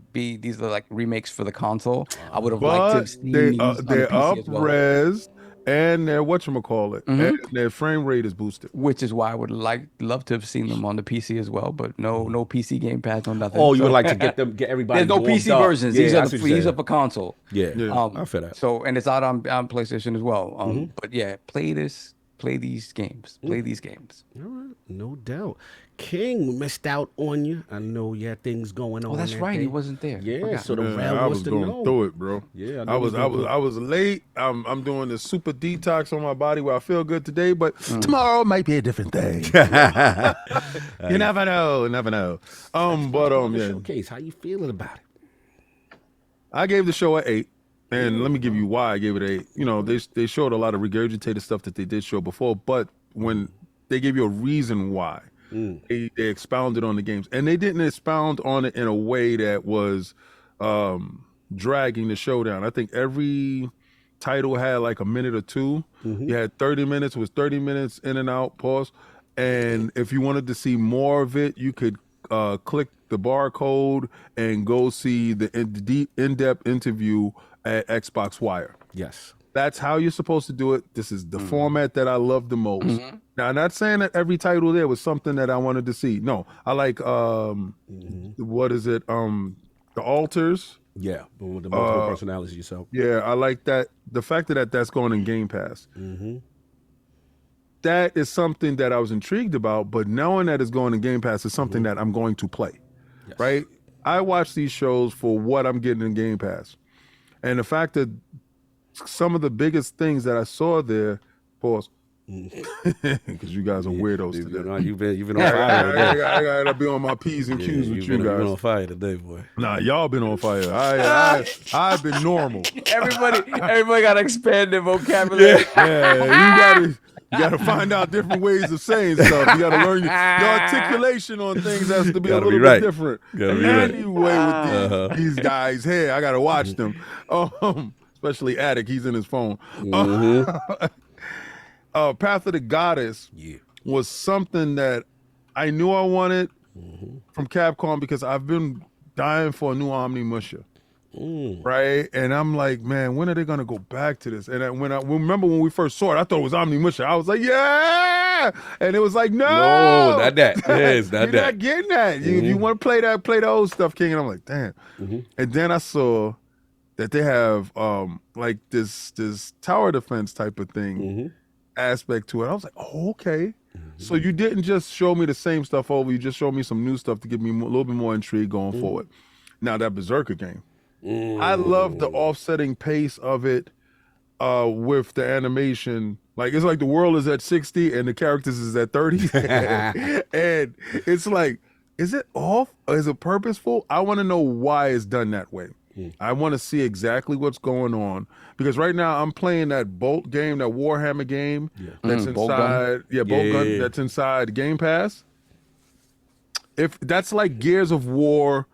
like remakes for the console. I would have liked to But have seen they these on the they're PC as well. up-res, and their whatchamacallit, and their frame rate is boosted. Which is why I would love to have seen them on the PC as well, but no PC Game Pass, no nothing. Oh, you So- would like to get everybody. There's no warmed PC up. versions. Yeah, These I are see what these you're are saying. for console. Yeah, Yeah. I feel that. So and it's out on PlayStation as well. But yeah, play these games. Play these games. All right, no doubt. King, we missed out on you. I know you had things going on. Oh, that's that right. day. He wasn't there. Yeah, Forgot. so the Man, round I wants was to going know. through it, bro. Yeah, I was late. I'm doing this super detox on my body where I feel good today, but tomorrow might be a different thing. You never know. Yeah. Showcase, how you feeling about it? I gave the show an 8, and let me give you why I gave it an 8. They showed a lot of regurgitated stuff that they did show before, but when they gave you a reason why, they expounded on the games, and they didn't expound on it in a way that was dragging the show down. I think every title had like a minute or two. You had 30 minutes, it was 30 minutes in and out, pause. And if you wanted to see more of it, you could click the barcode and go see the in-depth interview at Xbox Wire. Yes. That's how you're supposed to do it. This is the format that I love the most. Now, I'm not saying that every title there was something that I wanted to see. No, I like what is it? The Alters. Yeah, with the multiple personalities yourself. Yeah, I like that. The fact that that's going in Game Pass. That is something that I was intrigued about, but knowing that it's going in Game Pass is something that I'm going to play. Yes. Right? I watch these shows for what I'm getting in Game Pass. And the fact that some of the biggest things that I saw there, pause, because you guys are weirdos today. You've been on fire today. I gotta be on my P's and Q's with You've you been guys. on fire today, boy. Nah, y'all been on fire. I've been normal. Everybody got to expand their vocabulary. Yeah, You got to find out different ways of saying stuff. You got to learn your articulation on things has to be a little bit different. Anyway, with these guys here, I got to watch them. Especially Attic, he's in his phone. Path of the Goddess was something that I knew I wanted from Capcom because I've been dying for a new Omnimusha. Right, and I'm like, man, when are they gonna go back to this? And remember when we first saw it, I thought it was Omnimusha. I was like, yeah, and it was like, no, not that. Yes, not You're that. not getting that. You want to play that? Play the old stuff, King. And I'm like, damn. And then I saw that they have like this tower defense type of thing aspect to it. I was like, oh, okay. So you didn't just show me the same stuff over. You just showed me some new stuff to give me a little bit more intrigue going forward. Now that Berserker game. I love the offsetting pace of it with the animation. Like, it's like the world is at 60 and the characters is at 30. And it's like, is it off? Or is it purposeful? I want to know why it's done that way. I want to see exactly what's going on. Because right now I'm playing that Bolt game, that Warhammer game that's inside. Bolt Gun that's inside Game Pass. If that's like Gears of War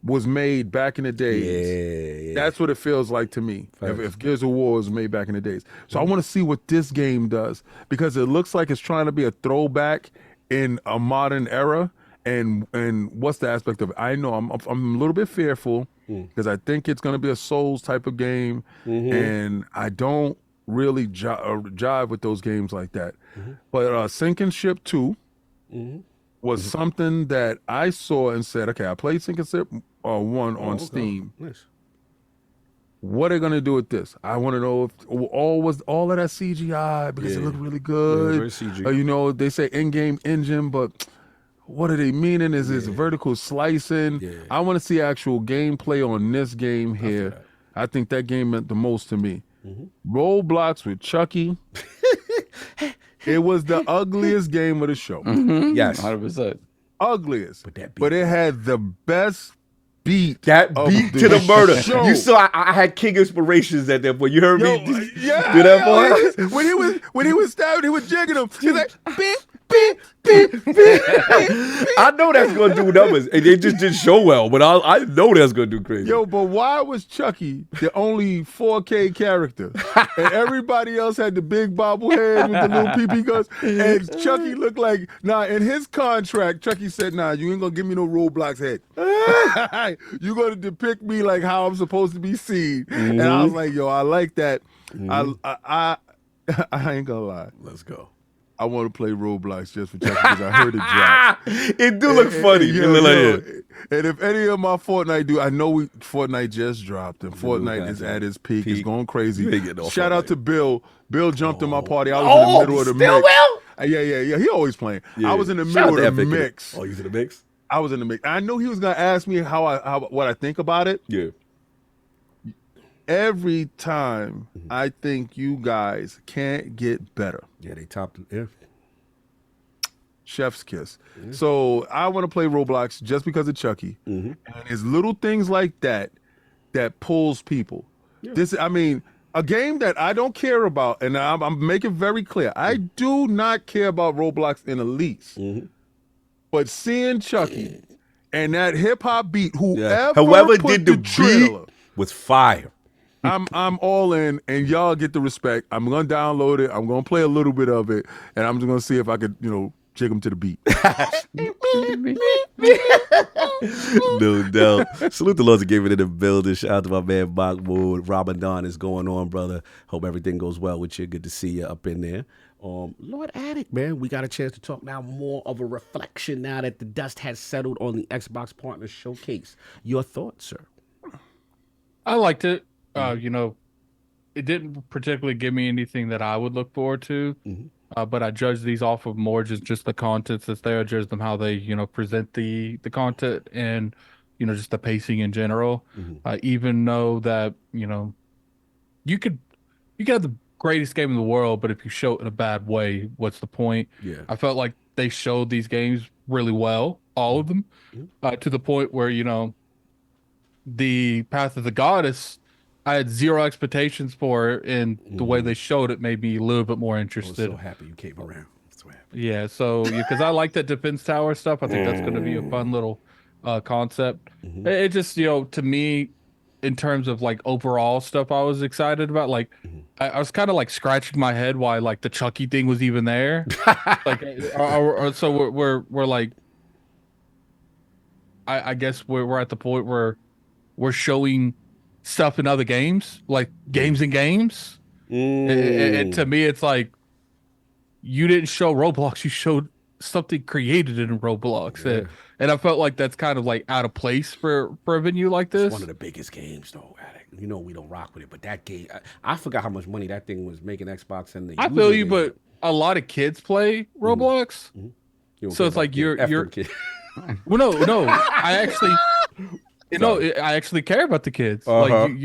was made back in the days. That's what it feels like to me. If Gears of War was made back in the days. So I want to see what this game does because it looks like it's trying to be a throwback in a modern era. And what's the aspect of it? I know I'm a little bit fearful because I think it's going to be a Souls type of game, and I don't really jive with those games like that. But Sinking Ship 2 was something that I saw and said, okay, I played Sinking Ship 1 on Steam. Nice. What are they gonna do with this? I want to know if all of that CGI because it looked really good. very CG. You know, they say in-game engine, but what are they meaning? Is this vertical slicing? I want to see actual gameplay on this game here. I think that game meant the most to me. Roblox with Chucky. It was the ugliest game of the show. Yes, 100%. Ugliest, but it had the best beat. That beat to the murder. Show. You saw I had King inspirations at that point. You heard me do that point? When he was stabbing, he was jigging him. He's like, beep, beep, beep, beep, beep. I know that's gonna do numbers, and they just didn't show well. But I know that's gonna do crazy. Yo, but why was Chucky the only 4K character, and everybody else had the big bobblehead with the little pee-pee guns? And Chucky looked like in his contract, Chucky said, "Nah, you ain't gonna give me no Roblox head. You gonna depict me like how I'm supposed to be seen." And I was like, "Yo, I like that." I ain't gonna lie. Let's go. I want to play Roblox just for Chucky because I heard it drop. It do look funny. And if any of my Fortnite do, I know Fortnite just dropped and Fortnite is at its peak. It's going crazy. Shout out to Bill. Bill jumped in my party. I was in the middle of the mix. Yeah. He always playing. I was in the middle of the mix. Oh, you in the mix? I was in the mix. I knew he was gonna ask me what I think about it. Yeah. Every time I think you guys can't get better. Yeah, they topped it. Yeah. Chef's kiss. So I want to play Roblox just because of Chucky. And it's little things like that pulls people. I mean, a game that I don't care about, and I'm making very clear, I do not care about Roblox in the least. But seeing Chucky and that hip hop beat, whoever did the trailer, beat was fire. I'm all in, and y'all get the respect. I'm gonna download it. I'm gonna play a little bit of it, and I'm just gonna see if I could, jig them to the beat. No doubt. Salute the Lords of Gaming in the building. Shout out to my man Mahmoud. Ramadan is going on, brother. Hope everything goes well with you. Good to see you up in there. Lord Addict, man, we got a chance to talk now more of a reflection now that the dust has settled on the Xbox Partner Showcase. Your thoughts, sir? I liked it. It didn't particularly give me anything that I would look forward to, but I judge these off of more just the content that's there. I judge them how they, present the content and, just the pacing in general. I even know that, you could have the greatest game in the world, but if you show it in a bad way, what's the point? Yeah. I felt like they showed these games really well, all of them, to the point where, the Path of the Goddess, I had zero expectations for it, and the way they showed it made me a little bit more I was interested. so happy you came around. So happy. Yeah, so because I like that defense tower stuff, I think that's going to be a fun little concept. It just, to me, in terms of like overall stuff, I was excited about. Like, I was kind of like scratching my head why like the Chucky thing was even there. Like, so we're like, I guess we're at the point where we're showing stuff in other games, like games and games. And to me, it's like, you didn't show Roblox, you showed something created in Roblox. And I felt like that's kind of like out of place for a venue like this. It's one of the biggest games, though, Addict. You know we don't rock with it, but that game, I forgot how much money that thing was making Xbox and the I feel you, but a lot of kids play Roblox. So it's like you're kid. well, no, I actually I actually care about the kids. Like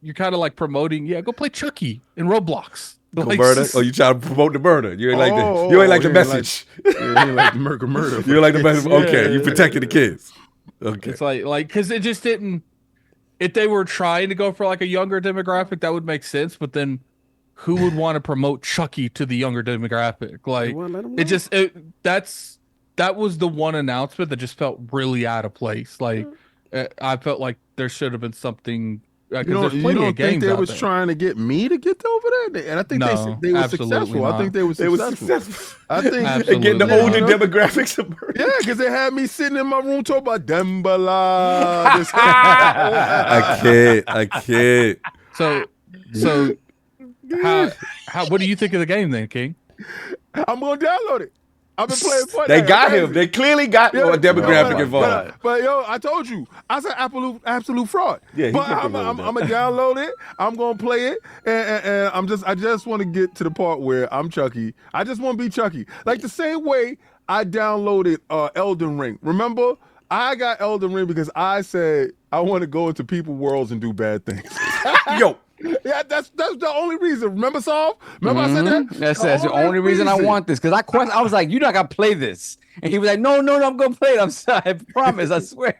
you're kind of like promoting, go play Chucky in Roblox. Like, murder? Oh, you trying to promote the murder? You ain't like the message. You ain't like the murder. You ain't like the message. Okay, you protecting the kids. Okay, it's like because it just didn't. If they were trying to go for like a younger demographic, that would make sense. But then, who would want to promote Chucky to the younger demographic? Like that was the one announcement that just felt really out of place. Like I felt like there should have been something. You don't think they was trying to get me to get over there? And I think they were successful. Not. I think they were successful. I think getting the older demographics. Yeah, because they had me sitting in my room talking about Dembala. I can't. So how what do you think of the game then, King? I'm gonna download it. I've been playing Fortnite. They got him. They clearly got a demographic involved. But yo, I told you, I said absolute fraud. Yeah, but I'm gonna download it. I'm gonna play it, and I just want to get to the part where I'm Chucky. I just want to be Chucky, like the same way I downloaded Elden Ring. Remember, I got Elden Ring because I said I want to go into people worlds and do bad things. Yo. Yeah, that's the only reason. Remember, Solve? Remember I said that? That's the only reason I want this. Because I was like, you're not going to play this. And he was like, no, I'm going to play it. I'm sorry. I promise. I swear.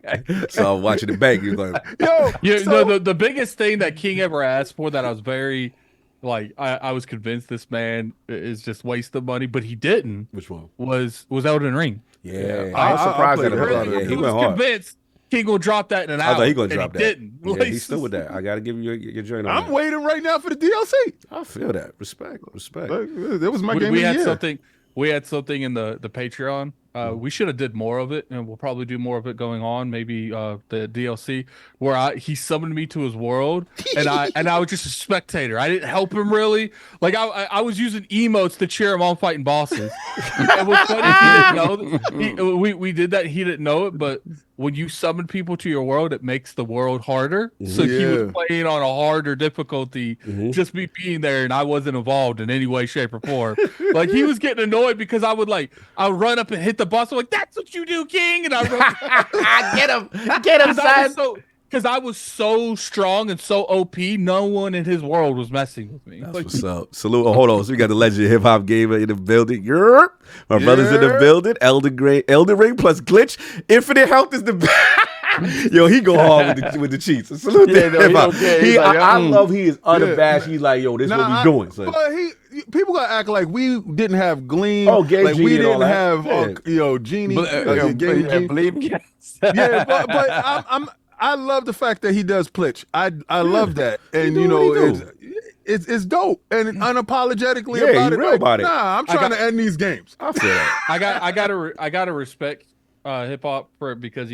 So I'm watching the bank. You're like, the biggest thing that King ever asked for that I was very, like, I was convinced this man is just wasting money, but he didn't. Which one? Was Elden Ring. Yeah. I was surprised at it. He was convinced King will drop that in an hour. I thought he gonna drop that. Didn't. Yeah, he's still with that. I gotta give you your joint on I'm waiting right now for the DLC. I feel that. Respect. That was my game of the year. We had something in the Patreon. We should have did more of it, and we'll probably do more of it going on. Maybe the DLC where he summoned me to his world, and I was just a spectator. I didn't help him really. Like I was using emotes to cheer him on fighting bosses. It was funny. He didn't know. We did that. He didn't know it, but when you summon people to your world, it makes the world harder. So he was playing on a harder difficulty, just me being there, and I wasn't involved in any way, shape, or form. Like he was getting annoyed because I would run up and hit the boss. I'm like, that's what you do, King, and I run. get him, son. Because I was so strong and so OP, no one in his world was messing with me. That's what's up. Salute. Oh, hold on. So we got the legend hip hop gamer in the building. My brother's in the building. Elden Ring plus glitch. Infinite health is the best. Yo, he go hard with the cheats. So salute to hip hop. I love he is unabashed. He's like, yo, this is what we doing. So. But people gotta act like we didn't have Gleam. Oh, Game like Genie we didn't have Genie. Believe. But I love the fact that he does Plitch. I love that, and it's dope and unapologetically about it. Real about it. Nah, I'm trying to end these games. I feel that. I gotta respect hip hop for it because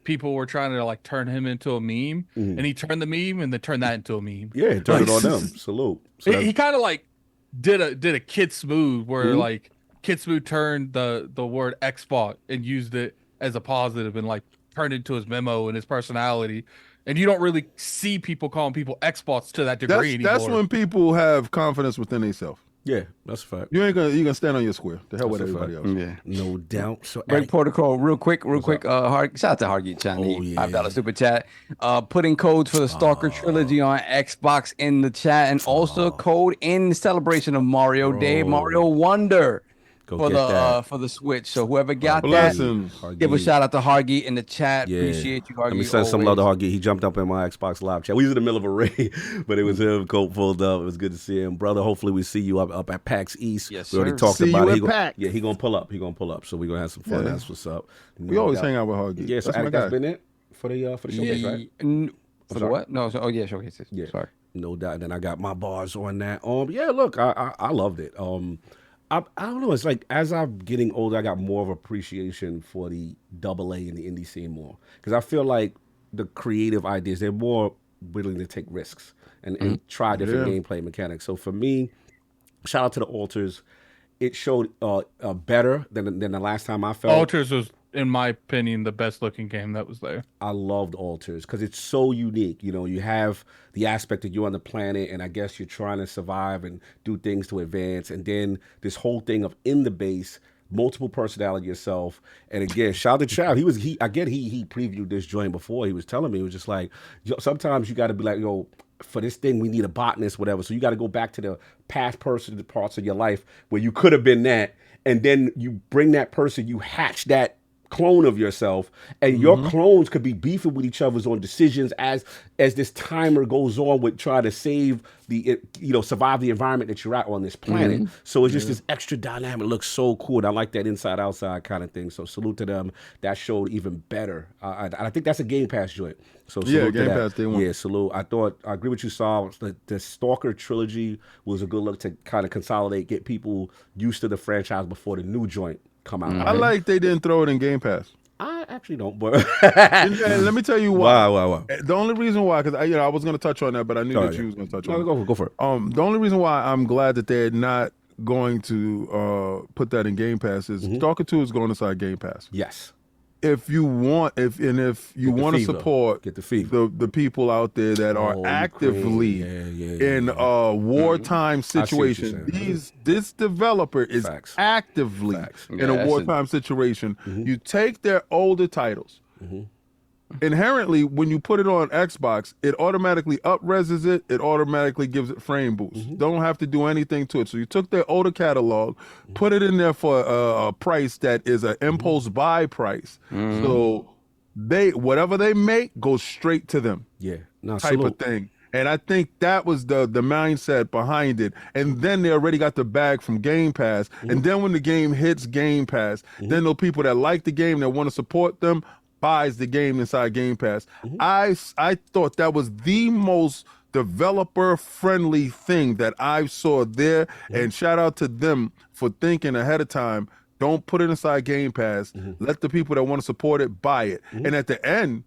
people were trying to like turn him into a meme, and he turned the meme and then turned that into a meme. Yeah, turn it on them. Salute. So he kind of like did a Kid Smooth where like Kid Smooth turned the word Xbox and used it as a positive and like turned into his memo and his personality, and you don't really see people calling people Xbox to that degree anymore. That's when people have confidence within themselves. Yeah, that's a fact. You're gonna stand on your square. The hell with everybody else. Yeah, no doubt. So break protocol, real quick. Shout out to Hargeet Chan. $5 super chat. Putting codes for the Stalker trilogy on Xbox in the chat, and also code in celebration of Mario Day, Mario Wonder. Go for get the that. for the Switch. So whoever got that, Blessings. give a shout out to Hargeet in the chat. Yeah. Appreciate you, Hargeet. Let me send some love to always. Hargeet. He jumped up in my Xbox Live chat. We was in the middle of a raid, but it was him, coat pulled up. It was good to see him. Brother, hopefully we see you up at PAX East. Yes, we already sir. talked See about you it. at PAX. Yeah, he gonna pull up. He gonna pull up. So we're gonna have some fun. Yeah. That's what's up. We always hang out with Huggy. Yeah, so That's my that's guy. been it for the showcase, right? For the what? No. So, showcases. Yeah. Sorry. No doubt. And then I got my bars on that. Yeah, look, I loved it. I don't know. It's like as I'm getting older, I got more of appreciation for the AA and the indie scene more because I feel like the creative ideas, they're more willing to take risks and try different gameplay mechanics. So for me, shout out to the Alters. It showed better than the last time I felt. Alters was, in my opinion, the best looking game that was there. I loved Alters because it's so unique. You know, you have the aspect that you're on the planet, and I guess you're trying to survive and do things to advance, and then this whole thing of in the base, multiple personality yourself. And again, shout out to Child. He previewed this joint before. He was telling me, it was just like, sometimes you got to be like, yo, for this thing, we need a botanist, whatever. So you got to go back to the past person, the parts of your life where you could have been that. And then you bring that person, you hatch that clone of yourself, and your clones could be beefing with each other on decisions as this timer goes on with trying to save survive the environment that you're at on this planet. So it's just this extra dynamic. It looks so cool. And I like that inside outside kind of thing. So salute to them. That showed even better. I think that's a Game Pass joint. So salute to Game that. Pass day one. Yeah, salute. I agree with you, Saul. The Stalker trilogy was a good look to kind of consolidate, get people used to the franchise before the new joint come out. I like they didn't throw it in Game Pass. I actually don't, but And let me tell you why. Wow. The only reason why, because I was going to touch on that, but I knew that you was going to touch on it. Go for it. The only reason why I'm glad that they're not going to put that in Game Pass is Stalker 2 is going inside Game Pass. Yes. If you want, if you want to support Get the fever. the people out there that are actively in wartime situation, this developer is actively in a wartime situation. You take their older titles. Inherently, when you put it on Xbox, it automatically up-reses it. It automatically gives it frame boost. Don't have to do anything to it. So you took their older catalog, put it in there for a price that is an impulse buy price. So whatever they make goes straight to them. Yeah. No, type of thing. And I think that was the mindset behind it. And then they already got the bag from Game Pass. And then when the game hits Game Pass, then those people that like the game, that want to support them, buys the game inside Game Pass. I thought that was the most developer friendly thing that I saw there. And shout out to them for thinking ahead of time. Don't put it inside Game Pass. Let the people that want to support it buy it. And at the end,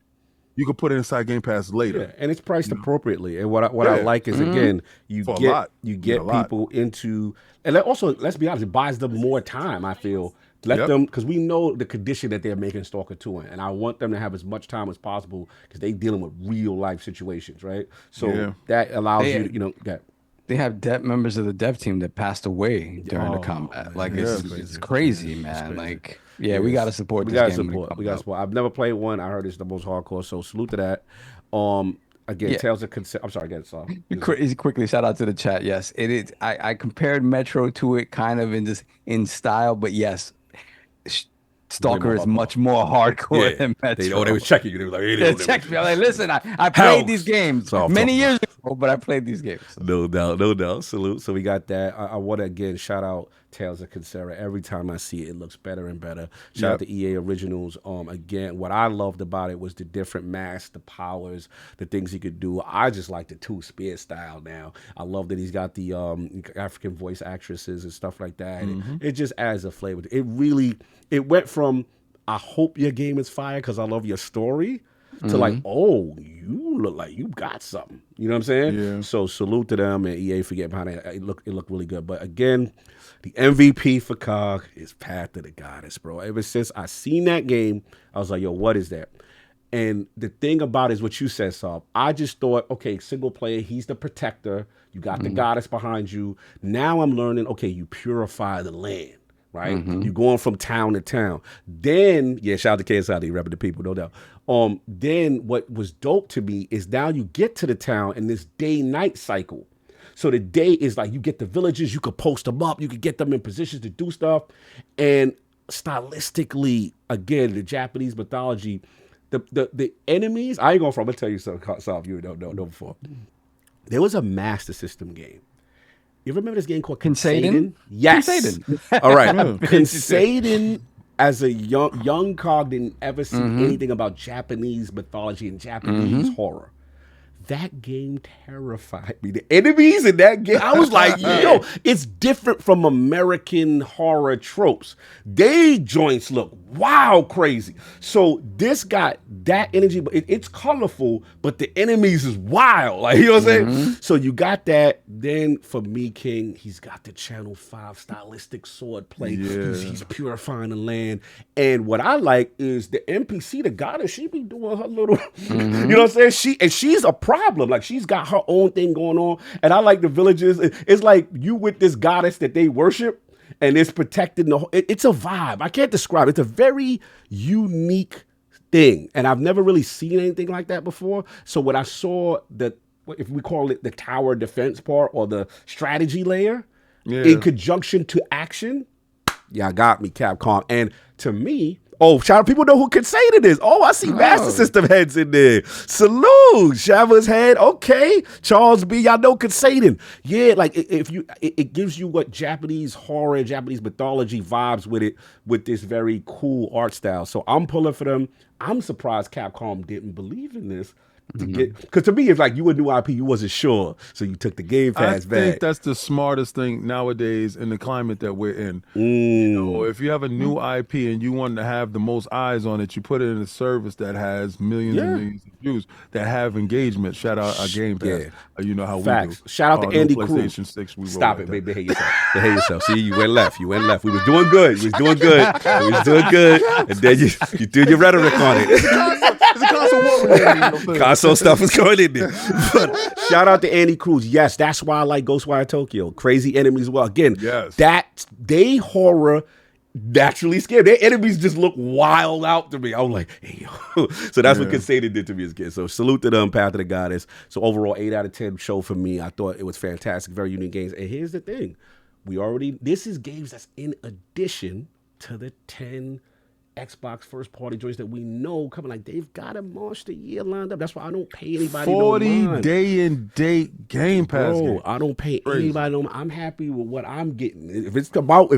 you can put it inside Game Pass later. Yeah, and it's priced appropriately. And what I like is, again, you get people into, and also, let's be honest, it buys them more time, I feel. Let them, because we know the condition that they're making Stalker 2 in, and I want them to have as much time as possible because they're dealing with real life situations, right? So that allows you to, get. They have members of the dev team that passed away during the combat. Like it's crazy, man. Like, we got to support this game. We got to support. I've never played one. I heard it's the most hardcore, so salute to that. Again, Tales of Consent. I'm sorry, again, sorry. Quickly, shout out to the chat. Yes, it is. I compared Metro to it kind of in style, but yes, Stalker is much more hardcore than Metro. They was checking you. They were like, they checked me. I'm like, listen, I played these games many years ago, but I played these games. No doubt. Salute. So we got that. I want to again shout out Tales of Consera. Every time I see it, it looks better and better. Shout out to EA Originals. Again, what I loved about it was the different masks, the powers, the things he could do. I just like the two-spear style now. I love that he's got the African voice actresses and stuff like that. It just adds a flavor. It went from, I hope your game is fire because I love your story, to like, oh, you look like you got something. You know what I'm saying? Yeah. So salute to them and EA for getting behind it. It looked really good. But again, the MVP for COG is Path to the Goddess, bro. Ever since I seen that game, I was like, yo, what is that? And the thing about it is what you said, Saul. I just thought, okay, single player, he's the protector. You got the goddess behind you. Now I'm learning, okay, you purify the land. Right? You're going from town to town. Then, shout out to KSID, repping the people, no doubt. Then what was dope to me is now you get to the town in this day-night cycle. So the day is like you get the villages, you could post them up, you could get them in positions to do stuff. And stylistically, again, the Japanese mythology, the enemies, I ain't going for, I'm going to tell you something you don't know before. There was a Master System game. You remember this game called Consaden? Yes. Consaden. All right. Consaden, as a young cog, didn't ever see anything about Japanese mythology and Japanese horror. That game terrified me. The enemies in that game, I was like, yo, it's different from American horror tropes. They joints look wild crazy. So this got that energy, but it's colorful, but the enemies is wild. Like, you know what I'm saying? So you got that. Then for me, King, he's got the Channel 5 stylistic sword play. He's purifying the land. And what I like is the NPC, the goddess, she be doing her little, you know what I'm saying? She's a problem. Like, she's got her own thing going on. And I like the villages. It's like you with this goddess that they worship, and it's protecting the whole, it's a vibe. I can't describe it. It's a very unique thing. And I've never really seen anything like that before. So when I saw if we call it the tower defense part or the strategy layer in conjunction to action, y'all got me, Capcom. And to me, shout out, people know who Consaden is. Oh, I see Master System heads in there. Salute, Shava's head. Okay, Charles B, y'all know Consaden. Yeah, like it gives you what Japanese horror, Japanese mythology vibes with it, with this very cool art style. So I'm pulling for them. I'm surprised Capcom didn't believe in this. Because to me, it's like you a new IP, you wasn't sure, so you took the Game Pass back. I think that's the smartest thing nowadays in the climate that we're in. You know, if you have a new IP and you want to have the most eyes on it, you put it in a service that has millions and millions of views that have engagement. Shout out our Game Pass. You know how we do. Shout out to Andy Cruz. PlayStation 6. Stop it, baby. Behave yourself. Behave yourself. See, you went left. We was doing good. And then you threw your rhetoric on it. It's a console war. Console stuff is going in there. But shout out to Andy Cruz. Yes, that's why I like Ghostwire Tokyo. Crazy enemies as well. Again, that they horror naturally scared. Their enemies just look wild out to me. I was like, hey, yo. So that's what Consaden did to me as a kid. So salute to them, Path of the Goddess. So overall, 8 out of 10 show for me. I thought it was fantastic, very unique games. And here's the thing. This is games that's in addition to the 10 Xbox first party joints that we know coming. Like, they've got a Monster Year lined up. That's why I don't pay anybody 40 day and date Game Pass. Bro, I don't pay anybody no mind. I'm happy with what I'm getting. If it's about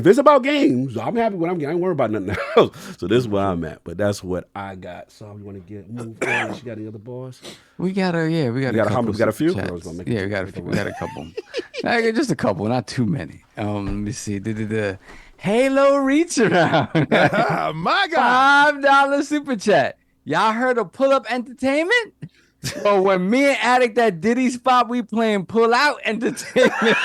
games, I'm happy with what I'm getting. I ain't worried about nothing else. So this is where I'm at. But that's what I got. So we want to move on. You got any other bars? We got a few. We got a couple. Just a couple, not too many. Let me see. Halo Reach Around. My God. $5 super chat. Y'all heard of Pull Up Entertainment? So when me and Attic that Diddy spot, we playing Pull Out Entertainment.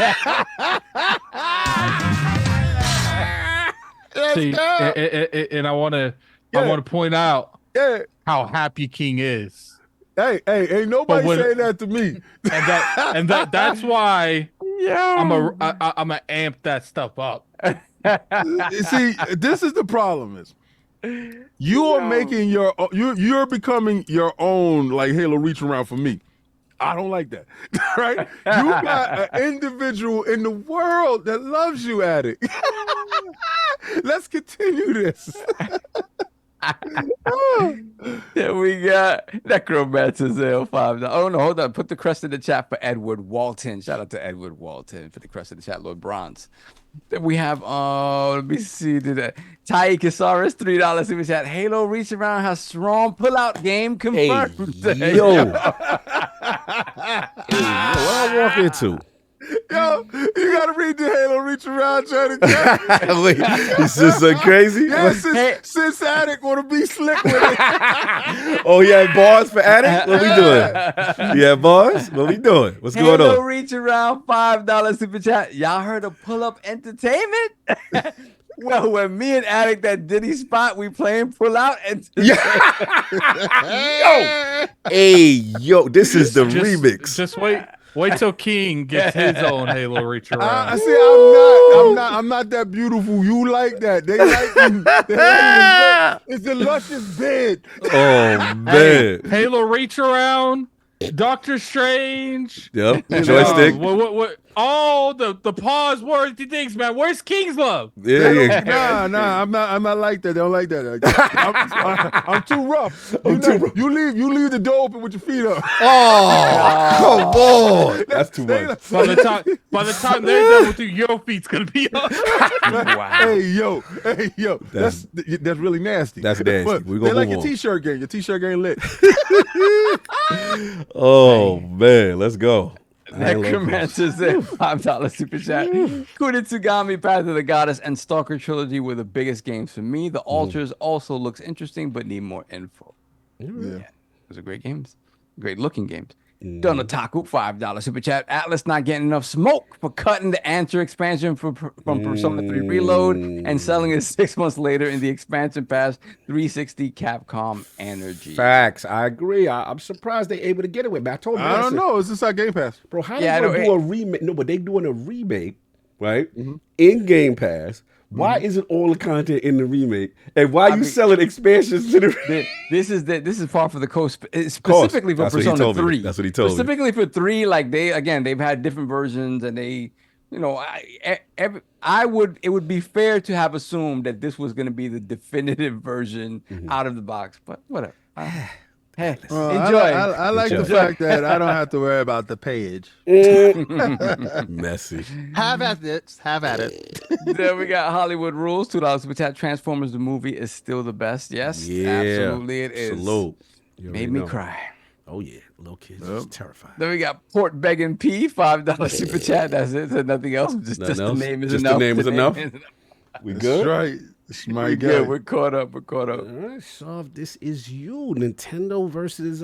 See, and I want to point out how happy King is. Hey, ain't nobody saying that to me. And that's why I'm a amp that stuff up. See, this is the problem is you are making you're becoming your own like Halo Reach Around for me. I don't like that. Right? You got an individual in the world that loves you at it. Let's continue this. Then we got Necromancer 05. Oh no, hold on. Put the crest in the chat for Edward Walton. Shout out to Edward Walton for the crest in the chat, Lord Bronze. Then we have let me see. Tai Casares, $3 super chat. Halo Reach Around has strong pull-out game confirmed. Hey, yo. What I walk into? Yo, you gotta read the Halo Reach Around chat. Wait, it's just so crazy. Yeah, since Attic wanna be slick with it. Oh, yeah, bars for Attic? What we doing? Yeah, bars? What we doing? What's going on? Halo Reach Around, $5 super chat. Y'all heard of Pull Up Entertainment? Well, when me and Attic that Diddy spot, we playing Pull Out Entertainment. Yo, this is the remix. Just wait till King gets his own Halo Reach Around. I see. I'm not that beautiful. You like that? They like you. It's a luscious bed. Oh man, Halo Reach Around Doctor Strange. Yep. you know, Joystick. What? All the pause worthy things, man. Where's King's Love? Yeah. Nah, I'm not like that. They don't like that. I'm too rough. You leave the door open with your feet up. Oh, come on. That's too much. By the time they're done with you, your feet's gonna be up. Wow. Hey yo, that's really nasty. That's nasty. But We gonna they like move your on. t-shirt game. Your t-shirt game lit. Oh man, let's go. Necromancer said $5 super chat. Kunitsugami, Path of the Goddess, and Stalker Trilogy were the biggest games for me. The Altars also looks interesting, but need more info. Yeah. Those are great games. Great looking games. Donotaku, $5 super chat. Atlas not getting enough smoke for cutting the Answer expansion from Persona 3 Reload and selling it 6 months later in the expansion pass 360 Capcom Energy. Facts. I agree. I'm surprised they're able to get away. I told you. I don't know. It's inside Game Pass. Bro, how Yeah, they gonna do a remake? No, but they doing a remake, right? In Game Pass. Why isn't all the content in the remake? And why you selling expansions to the This is par for the course, specifically for That's what he Persona told me. 3. That's what he told me. Specifically for 3, like they've had different versions, and they, you know, it would be fair to have assumed that this was going to be the definitive version out of the box, but whatever. Hey, enjoy. I like the fact that I don't have to worry about the page. message. Have at it. Have at it. Then we got Hollywood Rules, $2 super chat. Transformers the movie is still the best. Yes, absolutely it is. Salute. Made me cry. Oh yeah, little kids is terrifying. Then we got Port Begging P, $5 super chat. That's it. So nothing else. Just the name is Just enough. the name is enough. We good? That's right. It's my We guy. good. We're caught up. All right, Soft, this is you. Nintendo versus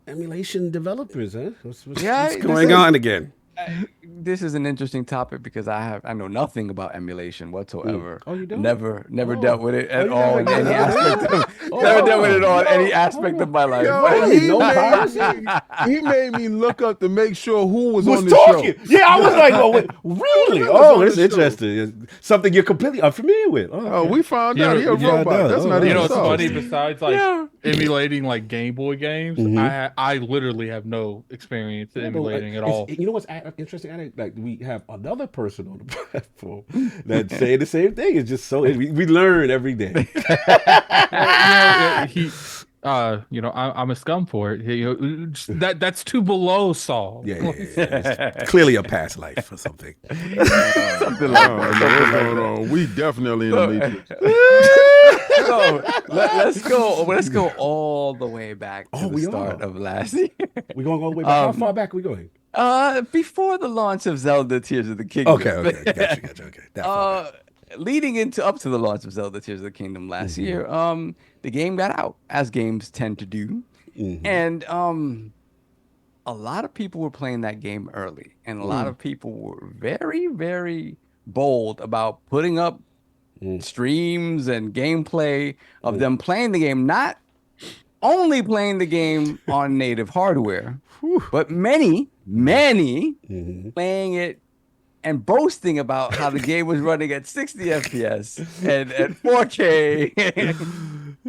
emulation developers, huh? What's going on again? This is an interesting topic because I know nothing about emulation whatsoever. Oh, you don't? Never dealt with it at you all in any aspect of never dealt with it on any aspect of my life. He made me look up to make sure who was Who's on the talking? show. Yeah, I was like, oh, wait, really? Oh, that's interesting. Something you're completely unfamiliar with. Oh, we found out. He a yeah, robot. That's not You even know what's Soft. funny? Besides emulating like Game Boy games, I literally have no experience in emulating at all. You know what's interesting? Like we have another person on the platform that saying the same thing. It's just so we learn every day. I'm a scum for it. That's too below Saul. Yeah. It's clearly a past life or something. Something like What's going on? We definitely in the Matrix. So let's go all the way back to the start of last year. We're gonna go way back. How far back are we going? Before the launch of Zelda Tears of the Kingdom. Okay. Gotcha. Okay. That far back. Leading up to the launch of Zelda Tears of the Kingdom last year, the game got out, as games tend to do. And a lot of people were playing that game early, and a lot of people were very, very bold about putting up streams and gameplay of them playing the game, not only playing the game on native hardware, but many playing it and boasting about how the game was running at 60 FPS and at 4K,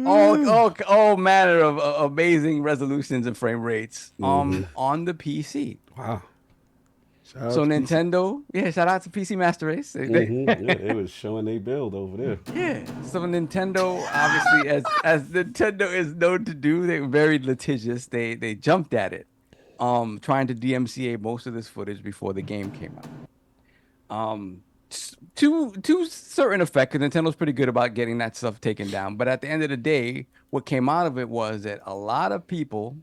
all manner of amazing resolutions and frame rates on the PC. Wow. So Nintendo, shout out to PC Master Race. They was showing they build over there. Yeah. So Nintendo, obviously, as Nintendo is known to do, they were very litigious. They jumped at it, trying to DMCA most of this footage before the game came out. To certain effect, because Nintendo's pretty good about getting that stuff taken down. But at the end of the day, what came out of it was that a lot of people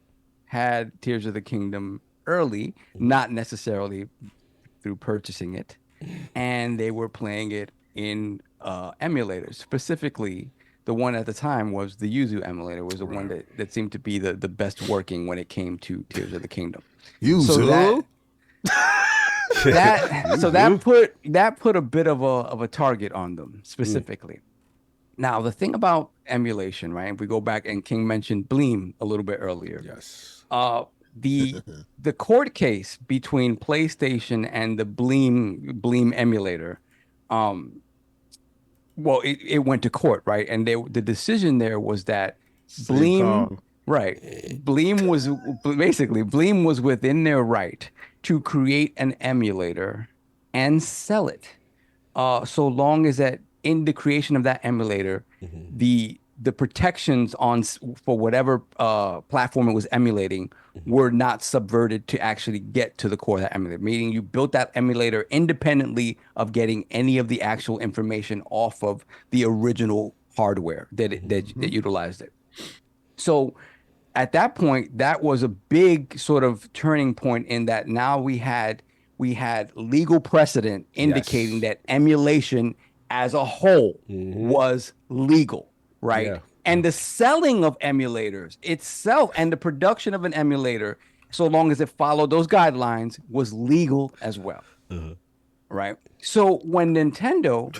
had Tears of the Kingdom early, not necessarily through purchasing it, and they were playing it in emulators. Specifically, the one at the time was the Yuzu emulator, was the one that seemed to be the best working when it came to Tears of the Kingdom. Yuzu? That put a bit of a target on them specifically. Now the thing about emulation, right? If we go back, and King mentioned Bleem a little bit earlier. Yes. The court case between PlayStation and the Bleem emulator, it went to court, right? And the decision there was that Bleem Right. Bleem was within their right to create an emulator and sell it. So long as that in the creation of that emulator, the protections for whatever platform it was emulating were not subverted to actually get to the core of that emulator. Meaning you built that emulator independently of getting any of the actual information off of the original hardware that utilized it. So at that point, that was a big sort of turning point in that now we had legal precedent indicating that emulation as a whole was legal, right? Yeah. And the selling of emulators itself and the production of an emulator, so long as it followed those guidelines, was legal as well, right? So when Nintendo,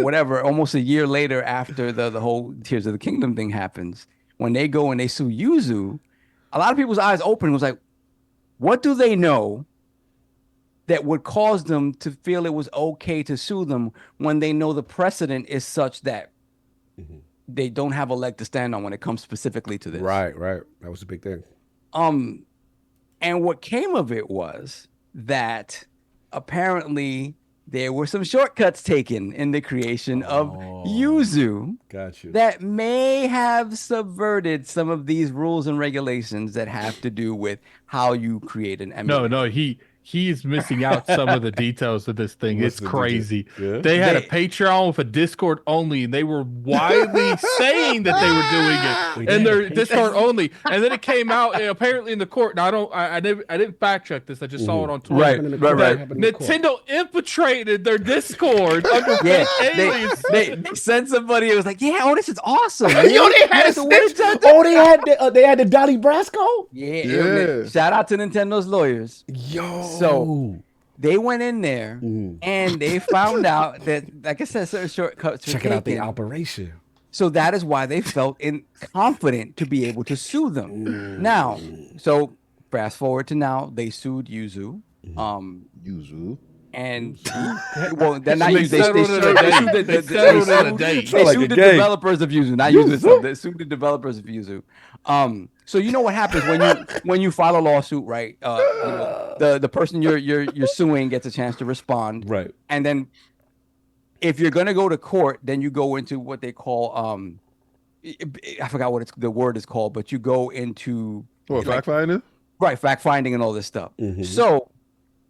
whatever, almost a year later after the whole Tears of the Kingdom thing happens, when they go and they sue Yuzu, a lot of people's eyes open. It was like, what do they know that would cause them to feel it was okay to sue them when they know the precedent is such that they don't have a leg to stand on when it comes specifically to this? Right. That was a big thing. And what came of it was that apparently there were some shortcuts taken in the creation of Yuzu that may have subverted some of these rules and regulations that have to do with how you create an emulator. No, he's missing out some of the details of this thing. It's crazy. Yeah. They had a Patreon with a Discord only, and they were widely saying that they were doing it, and they're Discord only. And then it came out apparently in the court. Now I didn't fact check this. I just saw it on Twitter. Right. Nintendo infiltrated their Discord under fake aliens. They sent somebody. It was like, yeah, this is awesome. They had they had the Donnie Brasco. Yeah. Shout out to Nintendo's lawyers. So they went in there and they found out that, like I said, certain shortcuts. Checking out the operation. So that is why they felt confident to be able to sue them. Now, so fast forward to now, they sued Yuzu. Yuzu. And they're not Yuzu. They sued the developers of Yuzu, not Yuzu. They sued the developers of Yuzu. So you know what happens when you file a lawsuit, right? The person you're suing gets a chance to respond, right? And then if you're gonna go to court, then you go into what they call I forgot what the word is called, but you go into fact finding, right? Fact finding and all this stuff. So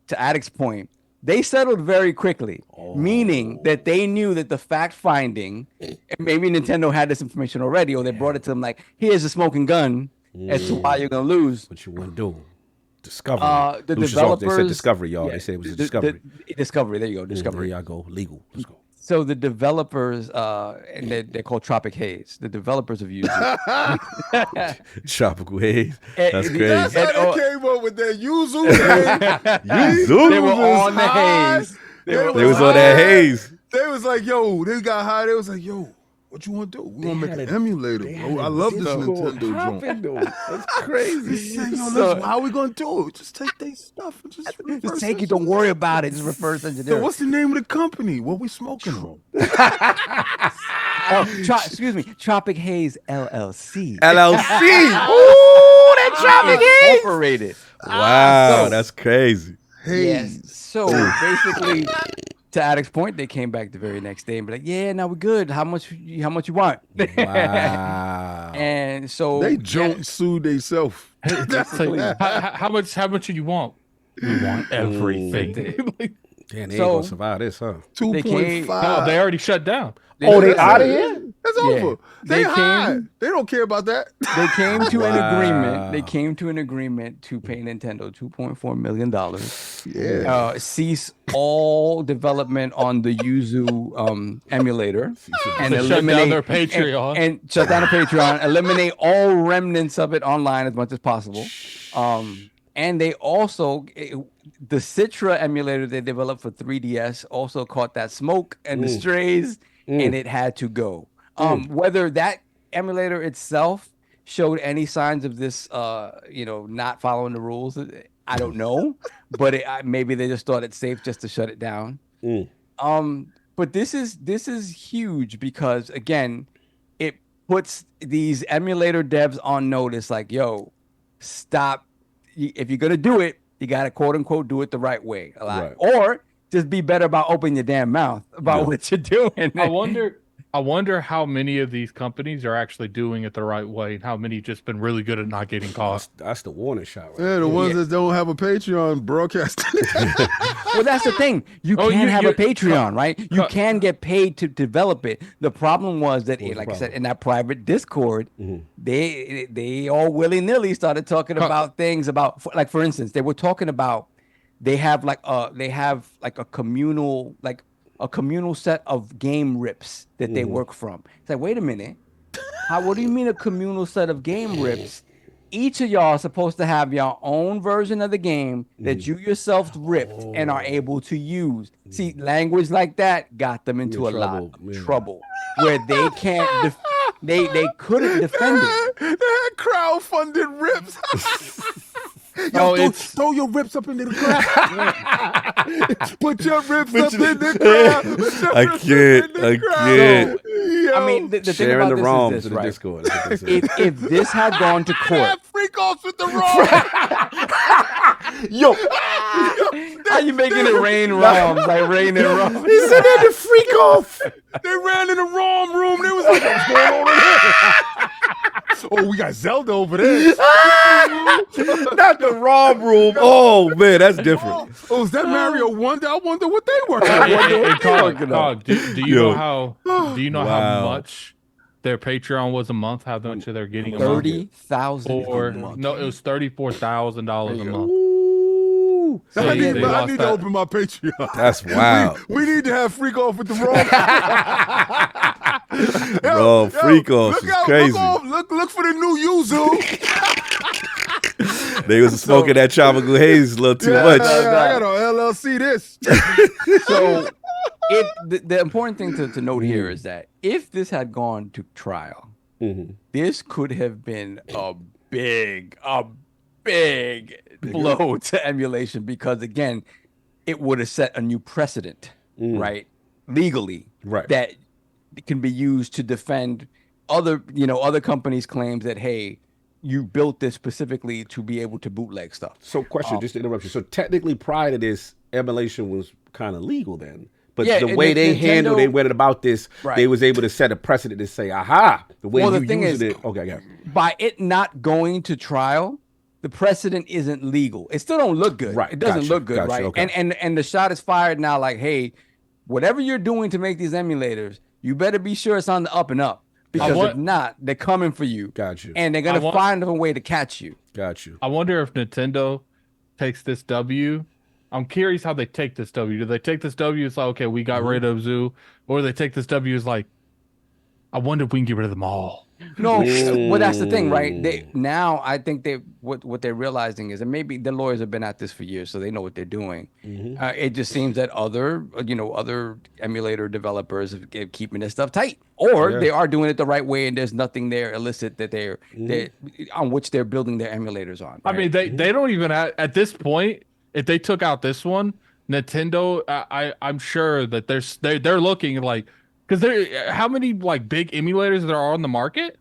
to Addict's point, they settled very quickly, meaning that they knew that the fact finding, and maybe Nintendo had this information already, or they brought it to them like, here's a smoking gun as to why you're going to lose. What you want to do. Discovery. The developers. They said discovery, y'all. They said it was a discovery. Discovery. There you go. Discovery. There y'all go. Legal. Let's go. So the developers, and they're called Tropic Haze. The developers of Yuzu. Tropical Haze. That's crazy. That's how they came up with that Yuzu. Yuzu. They were on the haze. They was on that haze. They was like, yo, they got high. They was like, yo, what you want to do? We want to make an emulator, bro. I love this Nintendo joint. That's crazy. Said, yo, listen, how we going to do it? Just take their stuff. And just take it. Don't worry about it. Just reverse engineer. So what's the name of the company? What we smoking on? Excuse me. Tropic Haze LLC. LLC. Ooh, that Tropic Haze. Incorporated. Wow, that's crazy. Yes. So basically, to Addict's point, they came back the very next day and be like, "Yeah, now we're good. How much you want?" Wow. And so they sued themselves. How much do you want? We want everything. Damn, they ain't gonna survive this, huh? 2.5. No, they already shut down. They out of here? It's over. They don't care about that. They came to an agreement. They came to an agreement to pay Nintendo $2.4 million. Yeah. Cease all development on the Yuzu emulator and shut down their Patreon. And shut down the Patreon. Eliminate all remnants of it online as much as possible. And they also, the Citra emulator they developed for 3DS also caught that smoke and the strays, and it had to go. Whether that emulator itself showed any signs of this, not following the rules, I don't know. But maybe they just thought it's safe just to shut it down. But this is huge because, again, puts these emulator devs on notice, like, yo, stop. If you're gonna do it, you gotta quote unquote do it the right way, or just be better about opening your damn mouth about what you're doing. I wonder how many of these companies are actually doing it the right way, and how many just been really good at not getting caught. That's the warning shot. Right? Yeah, the ones that don't have a Patreon broadcasting. Well, that's the thing. You can have a Patreon, right? You can get paid to develop it. The problem was that, like I said, in that private Discord, they all willy-nilly started talking about things about, like, for instance, they were talking about they have like a communal set of game rips that they work from. It's like, wait a minute. What do you mean a communal set of game rips? Each of y'all are supposed to have your own version of the game that you yourself ripped and are able to use. See, language like that got them into a lot of trouble where they can't they couldn't defend it. They had crowdfunded rips. Throw your rips up into the crowd. Put your rips up in the crowd. I can't. I mean, the thing about this ROMs is this, to the right? Discord. If this had gone to court, freak offs with the ROM. Yo, how you making it rain ROMs? Like rain and ROMs. He said that to freak off. They ran in the ROM room. They was like, what's going on in here? Oh, we got Zelda over there. Not the ROM room. Oh man, that's different. Oh, is that Mario Wonder? I wonder what they were. Cog, do you know how? Do you know how much their Patreon was a month? How much they're getting a month? $30,000. No, it was $34,000 a month. I need to open my Patreon. That's wild. We need to have freak off with the ROM. Bro, freak off is crazy. Look for the new Yuzu. They was smoking that tropical haze a little too much. I got to LLC this. So the important thing to note here is that if this had gone to trial, this could have been a big blow to emulation, because again, it would have set a new precedent, right? Legally, that can be used to defend other companies' claims that, hey, you built this specifically to be able to bootleg stuff. So question, just to interrupt you. So technically prior to this, emulation was kind of legal then. But Yeah, the way they Nintendo- went about this, they was able to set a precedent to say, aha, the way Well, you the thing used is, it. Okay, yeah. by it not going to trial, the precedent isn't legal. It still don't look good. Right, It doesn't gotcha, look good, gotcha, right? okay. And the shot is fired now, like, hey, whatever you're doing to make these emulators, you better be sure it's on the up and up. Because if not, they're coming for you. Got you. And they're going to find a way to catch you. Got you. I wonder if Nintendo takes this W. I'm curious how they take this W. Do they take this W? It's like, okay, we got rid of Zoo. Or they take this W as like, I wonder if we can get rid of them all. No, well, that's the thing, right? I think what they're realizing is, and maybe the lawyers have been at this for years, so they know what they're doing. It just seems that other emulator developers are keeping this stuff tight, or they are doing it the right way, and there's nothing there illicit that they're on which they're building their emulators on. Right? I mean, they don't even at this point. If they took out this one, Nintendo, I'm sure that they're looking like. Because how many like big emulators there are on the market?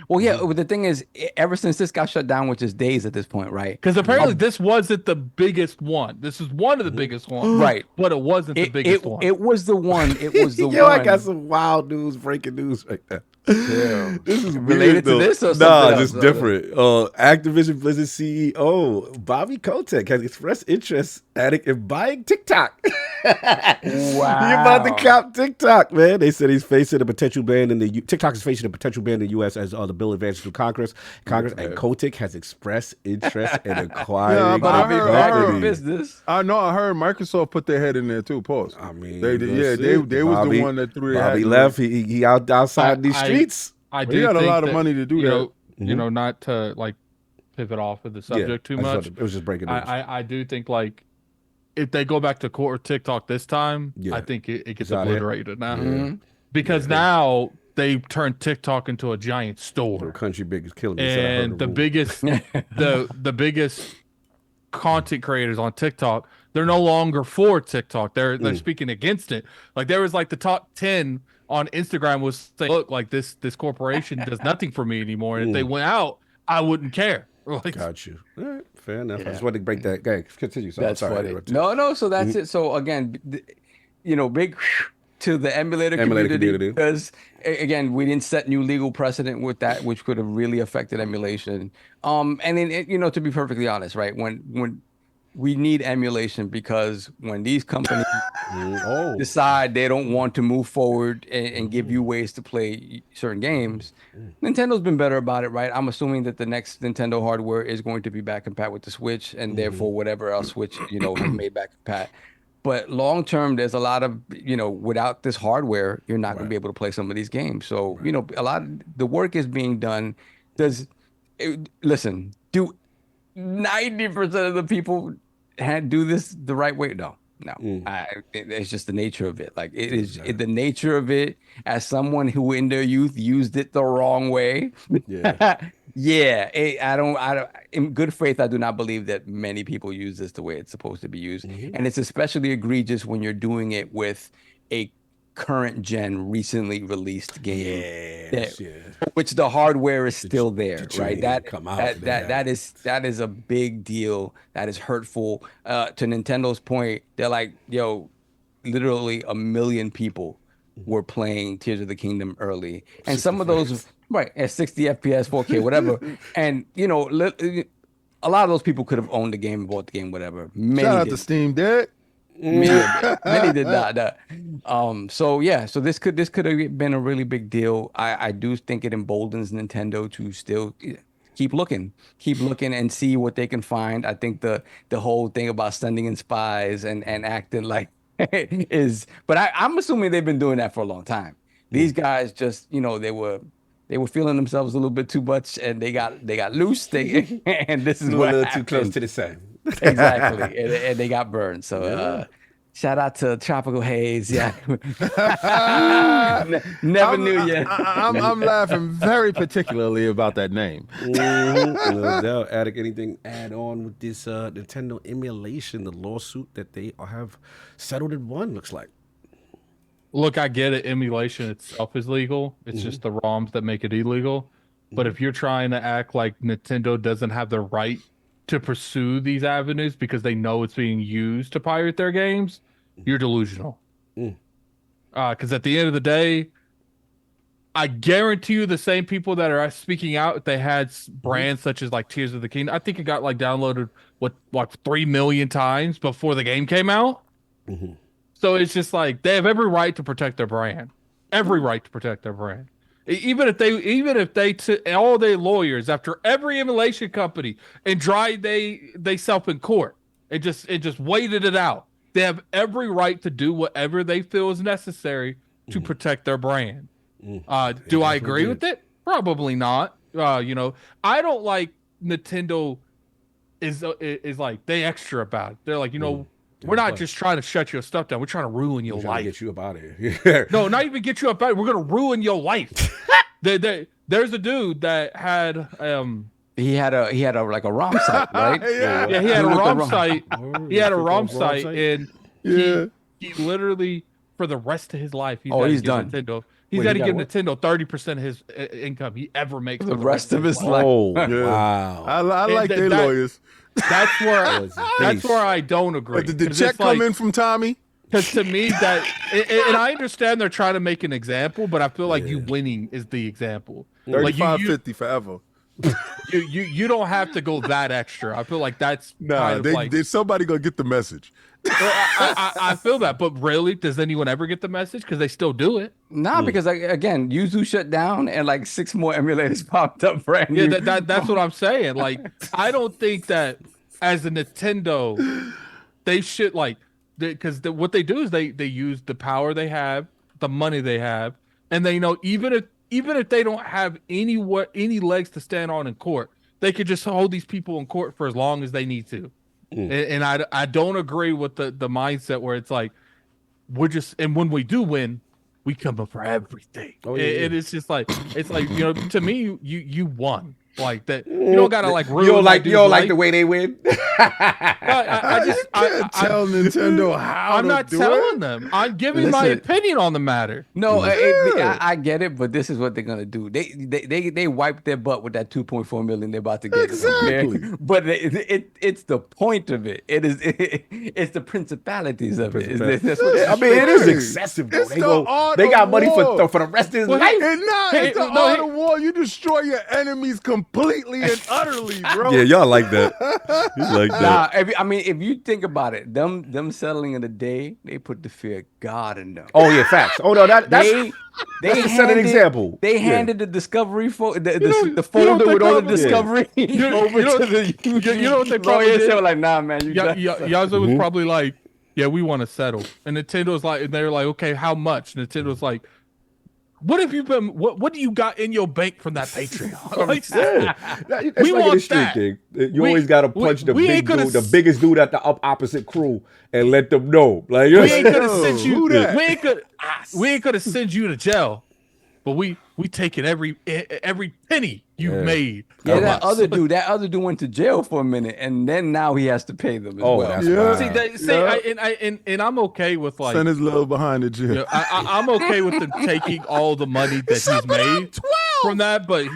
Well, yeah. The thing is, ever since this got shut down, which is days at this point, right? Because apparently this wasn't the biggest one. This is one of the biggest ones, right? But it wasn't the biggest one. It was the one. It was the one. Yo, I got some wild news, breaking news right there. Yeah. This is related to this or something else? just different. Activision Blizzard CEO Bobby Kotick has expressed interest in buying TikTok. Wow. He about to cop TikTok, man. They said he's facing a potential ban in the TikTok is facing a potential ban in the U.S. as the bill advances through Congress, and Kotick has expressed interest in acquiring Bobby the back in company. business. I know. I heard Microsoft put their head in there too. Pause. I mean, they was the one that threw their Bobby hat left. He outside these streets. I do. He got a think lot of that, money to do that. You know, not to like pivot off of the subject too much. It was just breaking news. I do think like if they go back to court with TikTok this time, I think it gets obliterated now. Because now they turned TikTok into a giant store. Country biggest killing. And the biggest the biggest content creators on TikTok, they're no longer for TikTok. They're speaking against it. Like there was like the top 10 on Instagram was saying, "Look, like this corporation does nothing for me anymore. And if they went out, I wouldn't care." Like, Got you. All right, fair enough. I just wanted to break that. Go ahead, continue. So, That's sorry, I funny. interrupted. No, so that's it. So again, big to the emulator community because again, we didn't set new legal precedent with that, which could have really affected emulation. And then to be perfectly honest, right? When we need emulation because when these companies decide they don't want to move forward and give you ways to play certain games, Nintendo's been better about it, right? I'm assuming that the next Nintendo hardware is going to be back compat with the Switch, and therefore whatever else Switch has made back compat. But long term, there's a lot of without this hardware, you're not going to be able to play some of these games. So a lot of the work is being done. Listen, do 90% of the people do this the right way? No. It's just the nature of it. Like it is the nature of it. As someone who in their youth used it the wrong way, I don't. In good faith, I do not believe that many people use this the way it's supposed to be used, and it's especially egregious when you're doing it with a current gen recently released game which the hardware is still there, right? That is a big deal. That is hurtful. To Nintendo's point, they're like, literally 1 million people were playing Tears of the Kingdom early, and some of those at 60 FPS, 4K, whatever. And a lot of those people could have owned the game, bought the game, whatever. Shout out to Steam Deck. Many did not. So this could have been a really big deal. I do think it emboldens Nintendo to still keep looking and see what they can find. I think the whole thing about sending in spies and acting like but I'm assuming they've been doing that for a long time. These guys just they were feeling themselves a little bit too much, and they got loose. And this is a what little happened. too close to the sun. Exactly, and they got burned. So shout out to Tropical Haze. Never knew you. I'm laughing very particularly about that name. No doubt. Attic, anything add on with this Nintendo emulation, the lawsuit that they have settled and won? Looks like. Look, I get it. Emulation itself is legal. It's just the ROMs that make it illegal. But if you're trying to act like Nintendo doesn't have the right to pursue these avenues because they know it's being used to pirate their games, you're delusional. Because at the end of the day, I guarantee you the same people that are speaking out, if they had brands such as like Tears of the Kingdom, I think it got like downloaded what 3 million times before the game came out. So it's just like they have every right to protect their brand. Every right to protect their brand. Even if they took all their lawyers after every emulation company and tried they self in court and just waited it out. They have every right to do whatever they feel is necessary to protect their brand. Do I agree with it? Probably not. I don't like Nintendo is like they extra about it. They're like, we're not just trying to shut your stuff down. We're trying to ruin your life. Get you up out of here. No, not even get you up out of here. We're going to ruin your life. There's a dude that had he had a like a ROM site, right? Yeah, he had a ROM site. He had a ROM site, and he literally for the rest of his life he's done. Nintendo. He's got to give Nintendo 30% of his income he ever makes the rest of his life. Oh, wow! I like their lawyers. That's where I don't agree. Did the check come in from Tommy? Because to me and I understand they're trying to make an example, but I feel like you winning is the example. 35-50 forever. You don't have to go that extra. I feel like that's somebody gonna get the message. I feel that, but really, does anyone ever get the message? Because they still do it. Nah, because again, Yuzu shut down, and like 6 more emulators popped up brand new. Yeah, that's what I'm saying. Like, I don't think that as a Nintendo, they should because what they do is they use the power they have, the money they have, and they know even if they don't have any legs to stand on in court, they could just hold these people in court for as long as they need to. And I don't agree with the mindset where it's like and when we do win, we come up for everything. And it's just like to me you won. like that. You don't gotta like ruin. You don't like life. the way they win. I tell Nintendo how I'm to not do telling it. them. I'm giving my opinion on the matter. No, I get it, but this is what they're gonna do. They wipe their butt with that 2.4 million they're about to get. Exactly. Okay? But it's the point of it. It's the principalities of it. That's what I mean, it is excessive though. They got money for the rest of his life. It's the art of war. You destroy your enemies completely and utterly, bro. Yeah, y'all like that. You like that. Nah, if you think about it, them settling in a day, they put the fear of God in them. Oh yeah, facts. Oh no, that's They set an example. They handed the discovery the folder with all the discovery over to the you know what they probably lawyers. did? They were like, nah, man, Yaza was probably like, yeah, we want to settle. And Nintendo's like, and they're like, okay, how much? Nintendo's like, what have you been? What do you got in your bank from that Patreon? Like, We want that. Thing. You always got to punch the big dude, the biggest dude at the opposite crew, and let them know. Like we ain't gonna send you. We ain't gonna send you to jail, but we taking every penny you've made. Yeah, that other dude went to jail for a minute, and then now he has to pay them as well. That's right. And I'm okay with like send his little behind the jail. You know, I'm okay with them taking all the money that he's made from that, but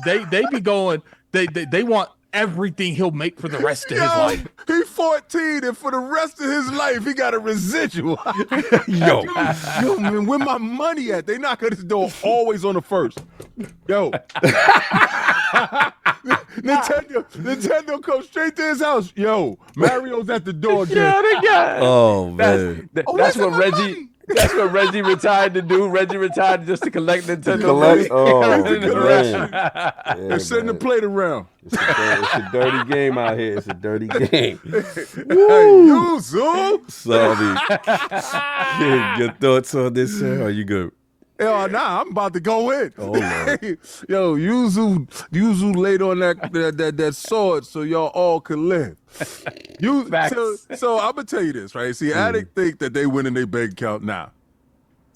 they be going. They want everything he'll make for the rest of his life. He's 14, and for the rest of his life, he got a residual. Yo, man, where my money at? They knock at his door always on the first. Yo. Nintendo goes straight to his house. Yo, Mario's at the door again. oh man, That's what Reggie. That's what Reggie retired to do. Reggie retired just to collect Nintendo money. They're sending the plate around. It's a dirty game out here. It's a dirty game. Yuzu. Sorry. Your thoughts on this, sir? Are you good? Yo, nah, I'm about to go in. Oh, Lord. Yo, Yuzu laid on that sword so y'all all could live. So I'm gonna tell you this, right? See, Addict think that they win in their bank account now.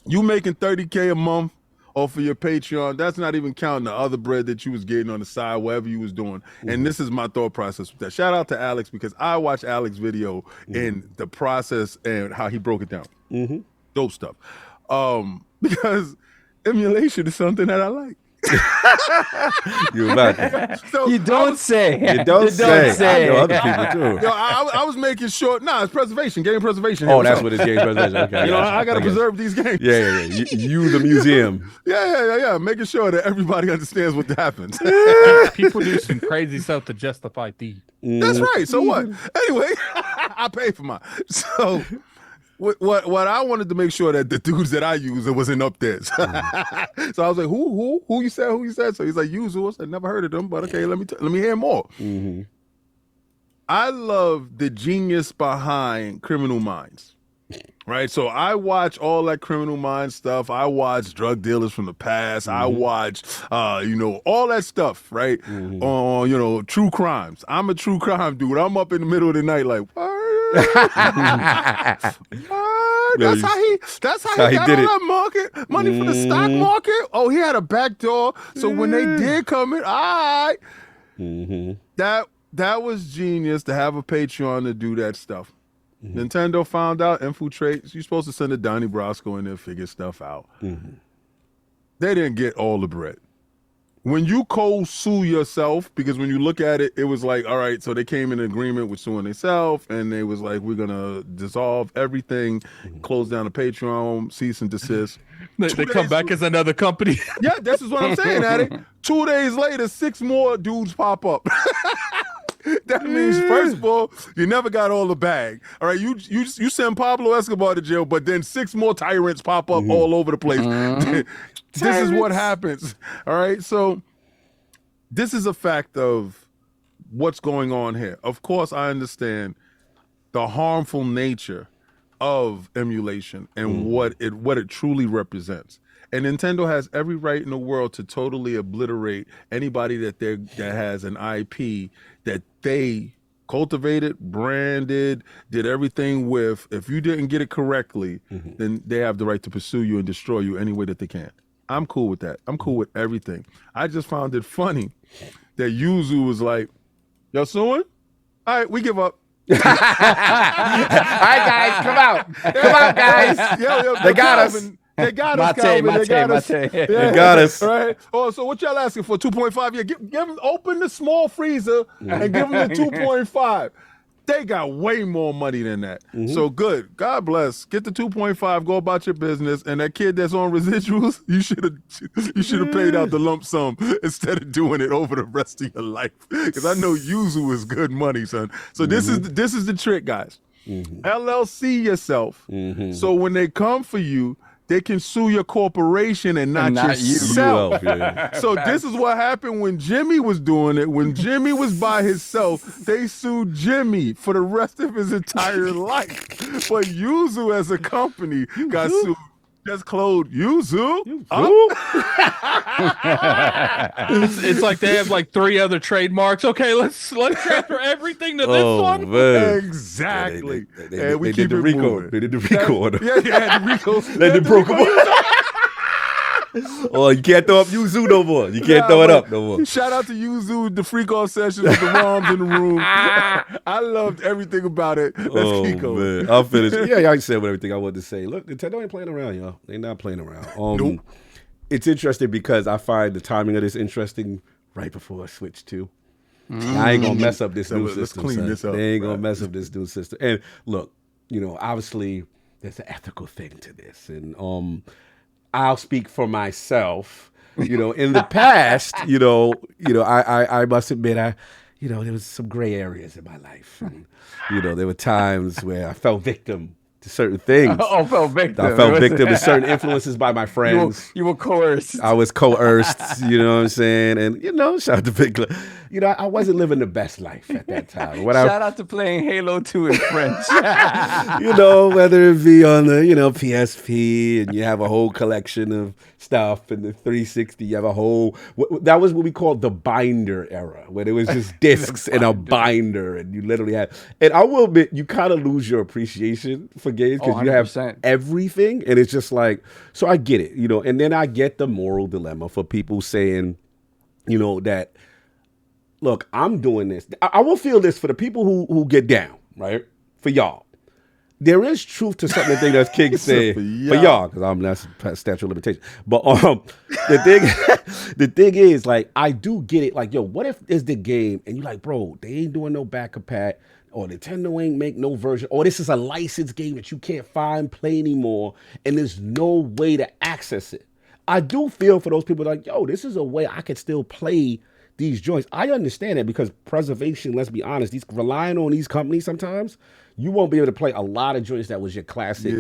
You making $30K a month off of your Patreon, that's not even counting the other bread that you was getting on the side, whatever you was doing. And this is my thought process with that. Shout out to Alex, because I watched Alex's video in the process and how he broke it down. Dope stuff. Because emulation is something that I like. You about So you don't say. You don't say. I know other people too. Yo, I was making sure. Nah, it's preservation, game preservation. Oh, that's what it's game preservation. Okay, you know, I gotta preserve these games. Yeah. You the museum. Yeah. Making sure that everybody understands what happens. People do some crazy stuff to justify thieves. That's right. So what? Anyway, I paid for mine. So. What I wanted to make sure that the dudes that I use, it wasn't up there. So I was like, who you said? So he's like, Yuzu. I said, never heard of them, but okay, let me hear more. I love the genius behind Criminal Minds, right? So I watch all that Criminal Minds stuff. I watch drug dealers from the past. I watch, all that stuff, right? On, true crimes. I'm a true crime dude. I'm up in the middle of the night like, what? That's how he got did all it. that market money for the stock market. Oh, he had a back door, so when they did come in, all right. That was genius to have a Patreon to do that stuff. Nintendo found out, infiltrate. You're supposed to send a Donnie Brasco in there, figure stuff out. They didn't get all the bread. When you sue yourself, because when you look at it, it was like, all right, so they came in agreement with suing themselves, and they was like, we're going to dissolve everything, close down the Patreon, cease and desist. They come back as another company. Yeah, this is what I'm saying, Addy. 2 days later, 6 more dudes pop up. That means, first of all, you never got all the bag. All right, you send Pablo Escobar to jail, but then 6 more tyrants pop up all over the place. This is what happens. All right, so this is a fact of what's going on here. Of course, I understand the harmful nature of emulation and what it truly represents. And Nintendo has every right in the world to totally obliterate anybody that has an IP that they cultivated, branded, did everything with. If you didn't get it correctly, then they have the right to pursue you and destroy you any way that they can. I'm cool with that. I'm cool with everything. I just found it funny that Yuzu was like, "Y'all suing? All right, we give up." All right, guys, come out, guys. They got us. They got us, Calvin. They got us. They got us. Right? Oh, so what y'all asking for? 2.5? Yeah, give them, open the small freezer and give them the 2.5. They got way more money than that. So good. God bless. Get the 2.5. Go about your business. And that kid that's on residuals, you should have paid out the lump sum instead of doing it over the rest of your life. Because I know Yuzu is good money, son. So this is the trick, guys. LLC yourself. So when they come for you, they can sue your corporation and not yourself. So this is what happened when Jimmy was doing it. When Jimmy was by himself, they sued Jimmy for the rest of his entire life. But Yuzu as a company got sued. Just closed Yuzu. It's like they have like 3 other trademarks. Okay, let's transfer everything to this one. Man. Exactly. They did the RICO. They did the RICO on them. Yeah, the RICO. They did broke them. Oh, you can't throw up Yuzu no more. You can't throw it up no more. Shout out to Yuzu, the freak off sessions with the ROMs in the room. I loved everything about it. Let's keep going. Man. I'll finish. Yeah, I said everything I wanted to say. Look, Nintendo ain't playing around, y'all. They're not playing around. Nope. It's interesting because I find the timing of this interesting right before Switch 2. I ain't gonna mess up this new system. Let's clean this up. They ain't gonna mess up this new system. And look, obviously there's an ethical thing to this, and I'll speak for myself. In the past, I must admit, there was some gray areas in my life, and there were times where I fell victim to certain things. Oh, fell victim. I fell victim to certain influences by my friends. You were coerced. I was coerced, you know what I'm saying? And, shout out to Big Club. I wasn't living the best life at that time. Shout out to playing Halo 2 in French. Whether it be on the, PSP, and you have a whole collection of stuff, and the 360, you have a whole, that was what we called the binder era, where there was just discs and a binder, and you literally had, and I will admit, you kind of lose your appreciation for games because you have everything, and it's just like, so I get it, and then I get the moral dilemma for people saying, that, look, I'm doing this. I will feel this for the people who get down, right? For y'all. There is truth to something that King said for y'all, because I'm not statute of limitation. But the thing is, like, I do get it. Like, yo, what if it's the game and you're like, bro, they ain't doing no back compat, or Nintendo ain't make no version, or this is a licensed game that you can't play anymore, and there's no way to access it. I do feel for those people like, yo, this is a way I could still play these joints. I understand it because preservation, let's be honest, relying on these companies sometimes, you won't be able to play a lot of joints that was your classic,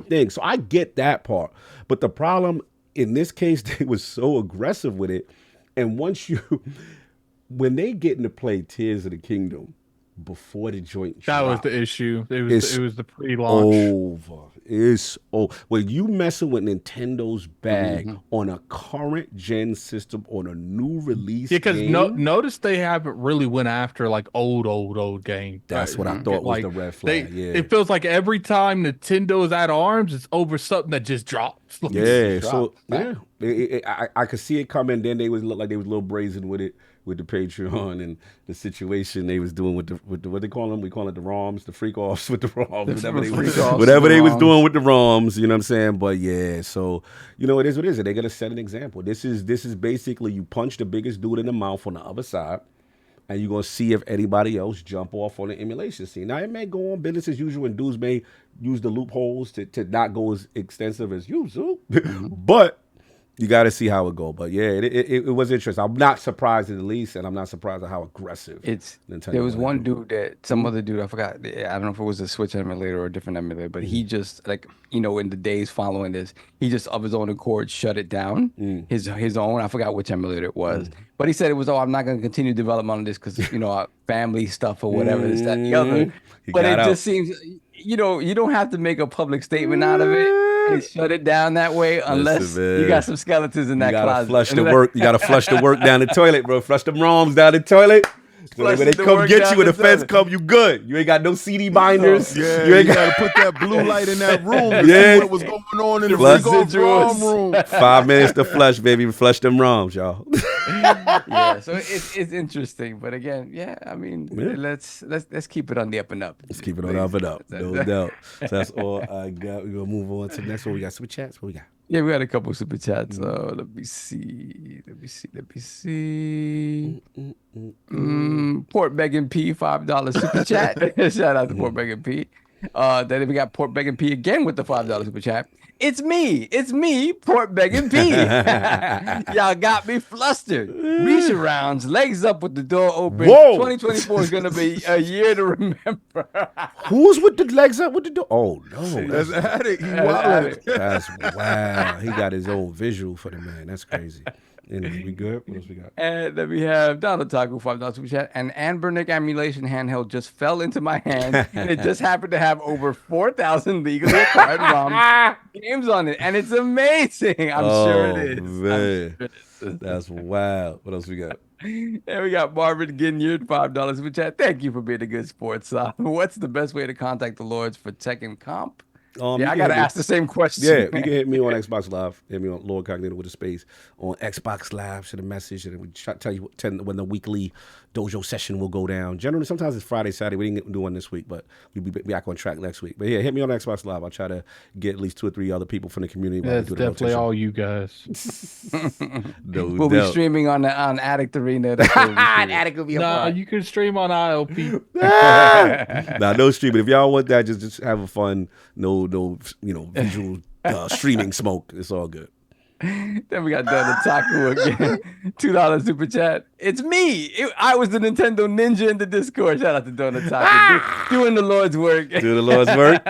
thing. So I get that part. But the problem in this case, they was so aggressive with it. And when they get into play Tears of the Kingdom before the joint that was the issue. It was the pre-launch. It's over. When you messing with Nintendo's bag on a current gen system on a new release, because notice they haven't really went after like old game. That's what I thought was the red flag. It feels like every time Nintendo is at arms, it's over something that just drops. I could see it coming. Then they look like they was a little brazen with it. With the Patreon and the situation they was doing with the what they call them, we call it the ROMs, the freak offs with the ROMs, whatever they was doing with the ROMs, you know what I'm saying? But yeah, so it is what it is. They're gonna set an example. This is basically you punch the biggest dude in the mouth on the other side, and you're gonna see if anybody else jump off on the emulation scene. Now it may go on business as usual, and dudes may use the loopholes to not go as extensive as Yuzu, but you got to see how it go. But yeah, it was interesting. I'm not surprised at the least, and I'm not surprised at how aggressive Nintendo. There was one dude some other dude, I forgot. I don't know if it was a Switch emulator or a different emulator, but he just in the days following this, he just of his own accord shut it down. His own, I forgot which emulator it was, but he said it was, I'm not going to continue development on this because family stuff or whatever, this, that, and the other. But it just seems, you don't have to make a public statement out of it. Shut it down that way unless you got some skeletons in that closet. Flush the work. You got to flush the work down the toilet, bro. Flush them ROMs down the toilet. So when they come get you, when the feds come, you good. You ain't got no CD binders. You ain't got to put that blue light in that room to see what was going on in the ROM room. 5 minutes to flush, baby. Flush them ROMs, y'all. Yeah, so it's interesting, but again, yeah, I mean, let's keep it on the up and up. Let's keep it on up and up, no doubt. So that's all I got. We're gonna move on to the next one. We got super chats. What we got? Yeah, we got a couple super chats. Let me see. Port Begging P, $5 super chat. Shout out to Port Begging P. Then we got Port Begging P again with the $5 super chat. It's me, Port Begging P. Y'all got me flustered. Reach arounds, legs up with the door open. Whoa. 2024 is gonna be a year to remember. Who's with the legs up with the door? Oh no, That's Addict. He That's wild. Addict. that's wow. He got his own visual for the man. That's crazy. Anyway, we good? What else we got? And then we have Donald Taku, $5 super chat. An Anbernic emulation handheld just fell into my hand, and it just happened to have over 4,000 legally acquired ROM games on it, and it's amazing. I'm sure it is. Man. I'm sure it is. That's wild. What else we got? And we got Marvin Ginyard, $5 super chat. Thank you for being a good sports. What's the best way to contact the Lords for Tekken Comp? Yeah, I gotta ask the same question. Yeah, you can hit me on Xbox Live. Hit me on LordCognito with a space on Xbox Live. Send a message, and we tell you when the weekly dojo session will go down. Generally, sometimes it's Friday, Saturday. We didn't do one this week, but we'll be back on track next week. But yeah, hit me on Xbox Live. I'll try to get at least 2 or 3 other people from the community. That's definitely all you guys. We'll be streaming on Addict Arena. Addict will be a Nah, you can stream on ILP. Nah, no streaming. If y'all want that, just have a fun, no, visual streaming smoke. It's all good. Then we got Donald Taku again. $2 super chat. It's me. I was the Nintendo ninja in the Discord. Shout out to Donald Taku. Doing the Lord's work. Do the Lord's work.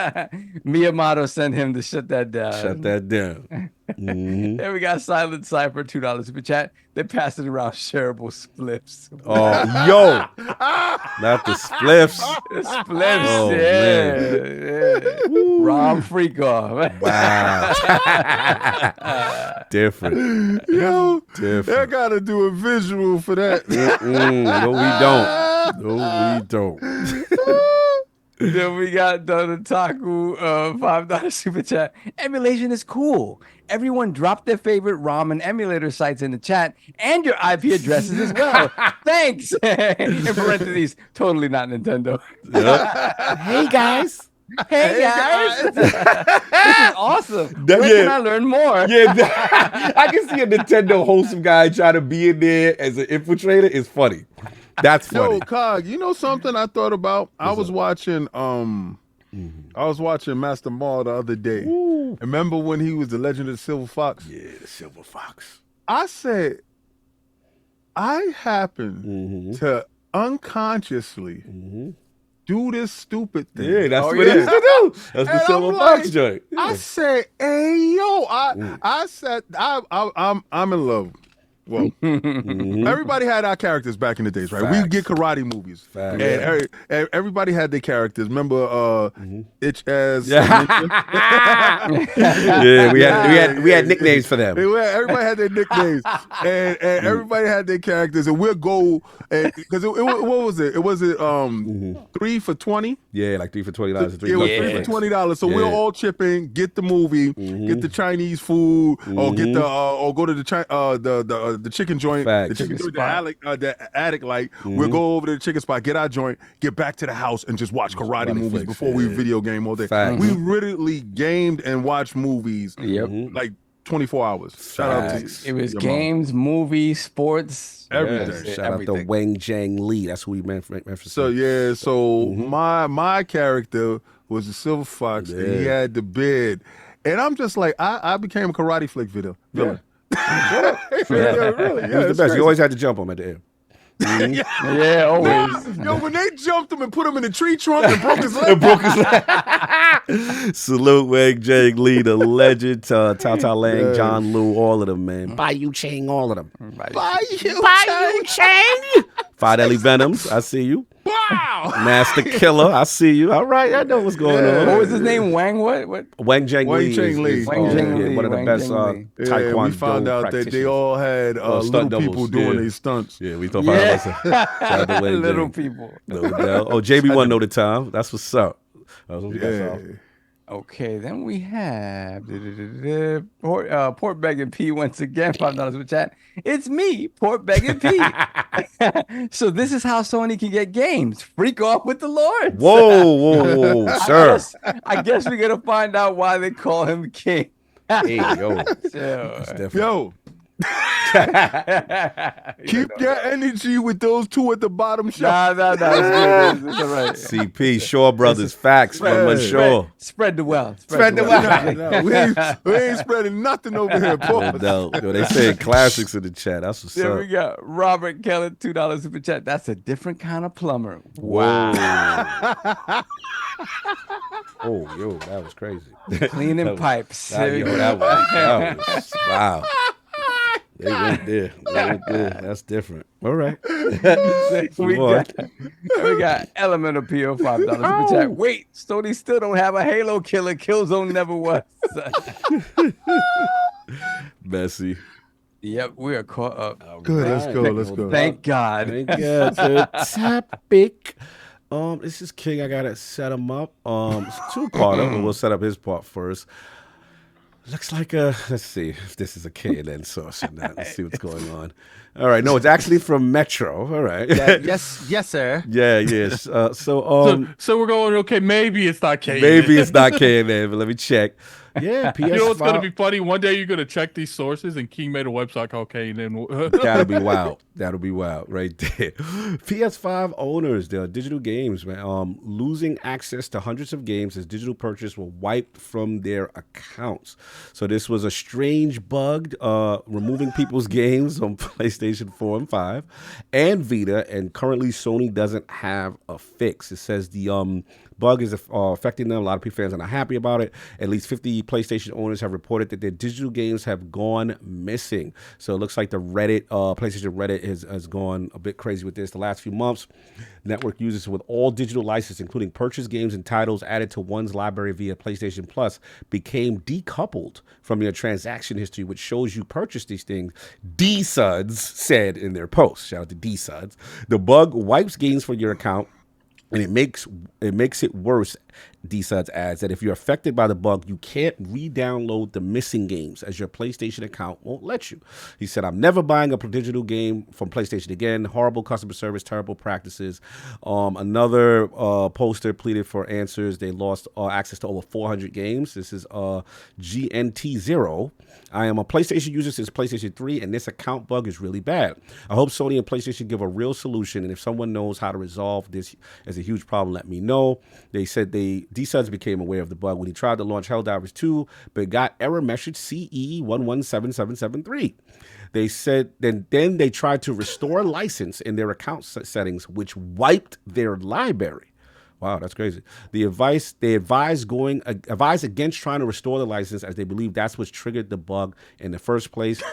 Miyamoto sent him to shut that down. Shut that down. Mm-hmm. Then we got Silent Cypher, $2 super chat. They passed it around shareable spliffs. Oh, yo. Not the spliffs. The spliffs, Oh, yeah. Rom freak off. Wow. Different. Yo, Different. I gotta do a visual for that. No, we don't. No, we don't. Then we got Donald Taku, $5 super chat. Emulation is cool. Everyone drop their favorite ROM and emulator sites in the chat and your IP addresses as well. Thanks. In parentheses, totally not Nintendo. Hey, guys. Hey guys. This is awesome. Where can I learn more? Yeah, I can see a Nintendo wholesome guy trying to be in there as an infiltrator. It's funny. That's funny. Yo, Cog, you know something I thought about? I was watching Master Maul the other day. Ooh. Remember when he was the Legend of the Silver Fox? Yeah, the Silver Fox. I said, I happen to unconsciously do this stupid thing. Yeah, that's what it is to do. That's the Silver Fox joint. Yeah. I said, hey, yo, I said, I'm in love. Well, everybody had our characters back in the days, right? Facts. We get karate movies. Facts. And everybody had their characters. Remember Itch As? Yeah, we had nicknames for them. Everybody had their nicknames. and everybody had their characters. And we'll go, because what was it? It was 3 for $20? Yeah, like 3 for $20. It was 3 for $20. So we'll all chip in, get the movie, get the Chinese food, or get the or go to the chicken joint, Facts. the chicken joint, the attic light. We'll go over to the chicken spot, get our joint, get back to the house, and just watch karate movies flicks, before we video game all day. Facts. We literally gamed and watched movies like 24 hours. Shout out to It was your games, movies, sports, everything. Yeah, shout out to Wang Jang Lee. That's who we meant for. So yeah, my character was the Silver Fox, and he had the beard, and I'm just like I became a karate flick villain. Really. Really, He was the best. You always had to jump him at the end. Yeah, always. Yo, when they jumped him and put him in the tree trunk and broke his leg. Salute Wang Jang Lee, the legend, Tao Tao Lang, John Liu, all of them, man. Bai Chang, all of them. Bai Chang. Fidelity Venoms, I see you. Wow. Master Killer, I see you. All right, I know what's going on. What was his name? Wang what? Wang Jang Lee. Wang Jang Lee. One of the best taekwondo we found out that they all had little people doing these stunts. Yeah, we thought about that. Little people. No doubt. Oh, JB1 know the time. That's what's up. That's what we got. Okay, then we have Port Begging P once again, $5 for chat. It's me, Port Begging P. So this is how Sony can get games. Freak off with the Lords. Whoa, sir. I guess we're gonna find out why they call him king. Hey, yo. So, Yo, keep your energy with those two at the bottom shelf. no, it's good. It's all right. CP, Shaw Brothers, facts. One Shaw. Spread the wealth. Spread the wealth. No, we ain't spreading nothing over here, No, boys. no. Yo, they say classics in the chat. That's what's There up. we go. Robert Keller, $2 super chat. That's a different kind of plumber. Wow. Oh, yo, that was crazy. Cleaning pipes. That, yo, that was wow. They went there. That's different. All right. we got Elemental PO, $5 super chat. Wait, Sony still don't have a Halo killer. Killzone never was. Messy. Yep, we are caught up. Good, let's go. Let's go. Thank God. Thank God. The topic. This is King. I gotta set him up. It's a two-parter, but we'll set up his part first. Looks like let's see if this is a KNN source or not. Let's see what's going on. All right, no, it's actually from Metro. All right. Yes, sir. Yeah, yes. So So we're going, okay, maybe it's not K. maybe it's not KNN, but let me check. Yeah, PS5. You know what's gonna be funny? One day you're gonna check these sources, and King made a website called K, and then That'll be wild. That'll be wild right there. PS5 owners, their digital games, man, losing access to hundreds of games as digital purchase were wiped from their accounts. So this was a strange bug, removing people's games on PlayStation 4 and 5 and Vita, and currently Sony doesn't have a fix. It says the bug is affecting them. A lot of fans are not happy about it. At least 50 PlayStation owners have reported that their digital games have gone missing. So it looks like the Reddit, PlayStation Reddit has gone a bit crazy with this. The last few months, network users with all digital licenses, including purchase games and titles added to one's library via PlayStation Plus, became decoupled from their transaction history, which shows you purchased these things. D-Suds said in their post, shout out to D-Suds, the bug wipes games from your account, and it makes it worse. D-Suds adds that if you're affected by the bug, you can't re-download the missing games as your PlayStation account won't let you. He said, I'm never buying a digital game from PlayStation again. Horrible customer service, terrible practices. Another poster pleaded for answers. They lost access to over 400 games. This is GNT0. I am a PlayStation user since PlayStation 3, and this account bug is really bad. I hope Sony and PlayStation give a real solution, and if someone knows how to resolve this as a huge problem, let me know. They said D-Suds became aware of the bug when he tried to launch Helldivers 2, but got error message CE117773. They said then they tried to restore license in their account settings, which wiped their library. Wow, that's crazy. They advise against trying to restore the license, as they believe that's what triggered the bug in the first place.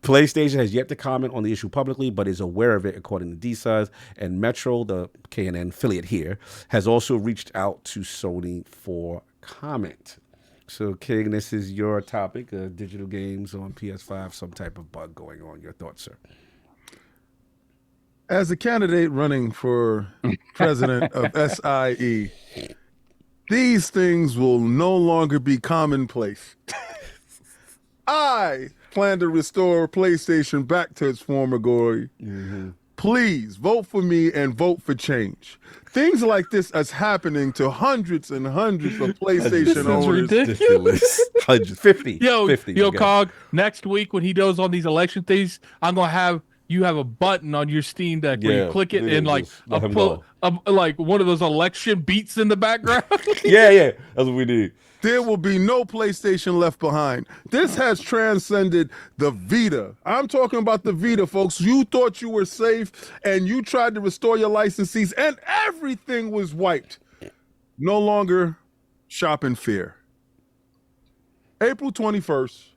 PlayStation has yet to comment on the issue publicly, but is aware of it, according to D-Suds. And Metro, the KNN affiliate here, has also reached out to Sony for comment. So, King, this is your topic, digital games on PS5, some type of bug going on. Your thoughts, sir? As a candidate running for president of SIE, these things will no longer be commonplace. I plan to restore PlayStation back to its former glory. Mm-hmm. Please vote for me and vote for change. Things like this is happening to hundreds and hundreds of PlayStation owners. ridiculous. Hundreds, 50. Yo, 50, yo, okay. Cog. Next week when he does on these election things, I'm gonna have you have a button on your Steam Deck where you click it and like like one of those election beats in the background. Yeah, that's what we need. There will be no PlayStation left behind. This has transcended the Vita. I'm talking about the Vita, folks. You thought you were safe, and you tried to restore your licensees, and everything was wiped. No longer shop in fear. April 21st,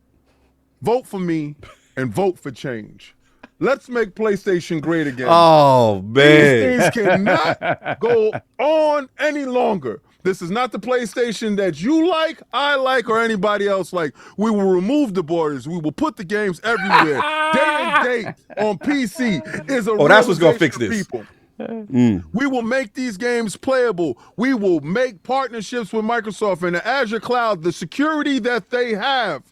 vote for me and vote for change. Let's make PlayStation great again. Oh, man. These things cannot go on any longer. This is not the PlayStation that you like, I like, or anybody else like. We will remove the borders. We will put the games everywhere. Day and date on PC is a that's what's gonna fix realization this. for people. We will make these games playable. We will make partnerships with Microsoft and the Azure cloud, the security that they have,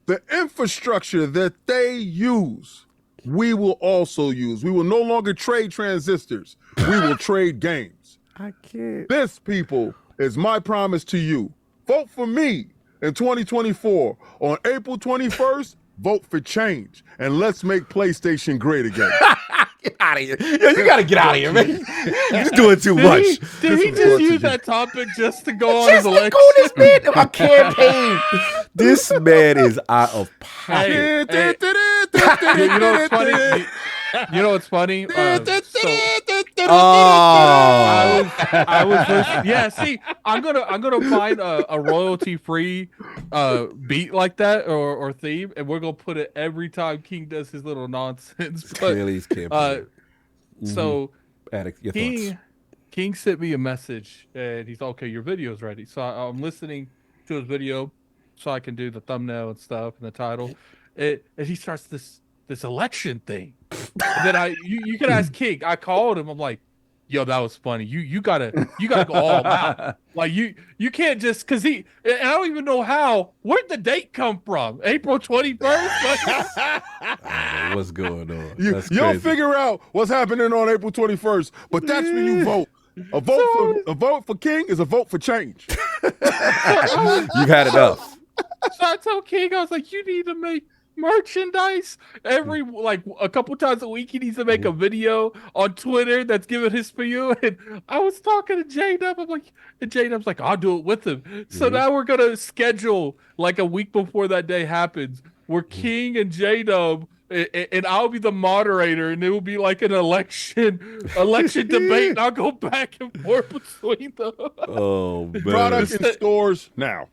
the infrastructure that they use, we will also use. We will no longer trade transistors. We will trade games. I can't. This, people, is my promise to you. Vote for me in 2024. On April 21st, vote for change. And let's make PlayStation great again. Get out of here. Yo, you got to get out of here, man. You're doing too much. Did he just use that topic just to go on his election? Go this man a campaign. This man is out of pocket. You know what's funny? You know what's funny? I was listening. Yeah, see, I'm gonna find a royalty free beat like that or theme, and we're gonna put it every time King does his little nonsense. But, Clearly he's campaigning. So Your thoughts. King sent me a message, and he's okay. Your video's ready. So I'm listening to his video, so I can do the thumbnail and stuff and the title. And he starts this election thing. And then you can ask King. I called him. I'm like, yo, that was funny. You gotta go all out. Like you can't just because and I don't even know how. Where'd the date come from? April 21st? What's going on? You'll figure out what's happening on April 21st, but that's when you vote. A vote for King is a vote for change. You've had enough. So I told King, I was like, you need to make merchandise every a couple times a week. He needs to make a video on Twitter that's giving his spiel. And I was talking to J-Dub. I'm like, and J-Dub's like, I'll do it with him. So now we're gonna schedule like a week before that day happens, where King and J-Dub and I'll be the moderator, and it will be like an election debate, and I'll go back and forth between them. Oh man! Product in stores now.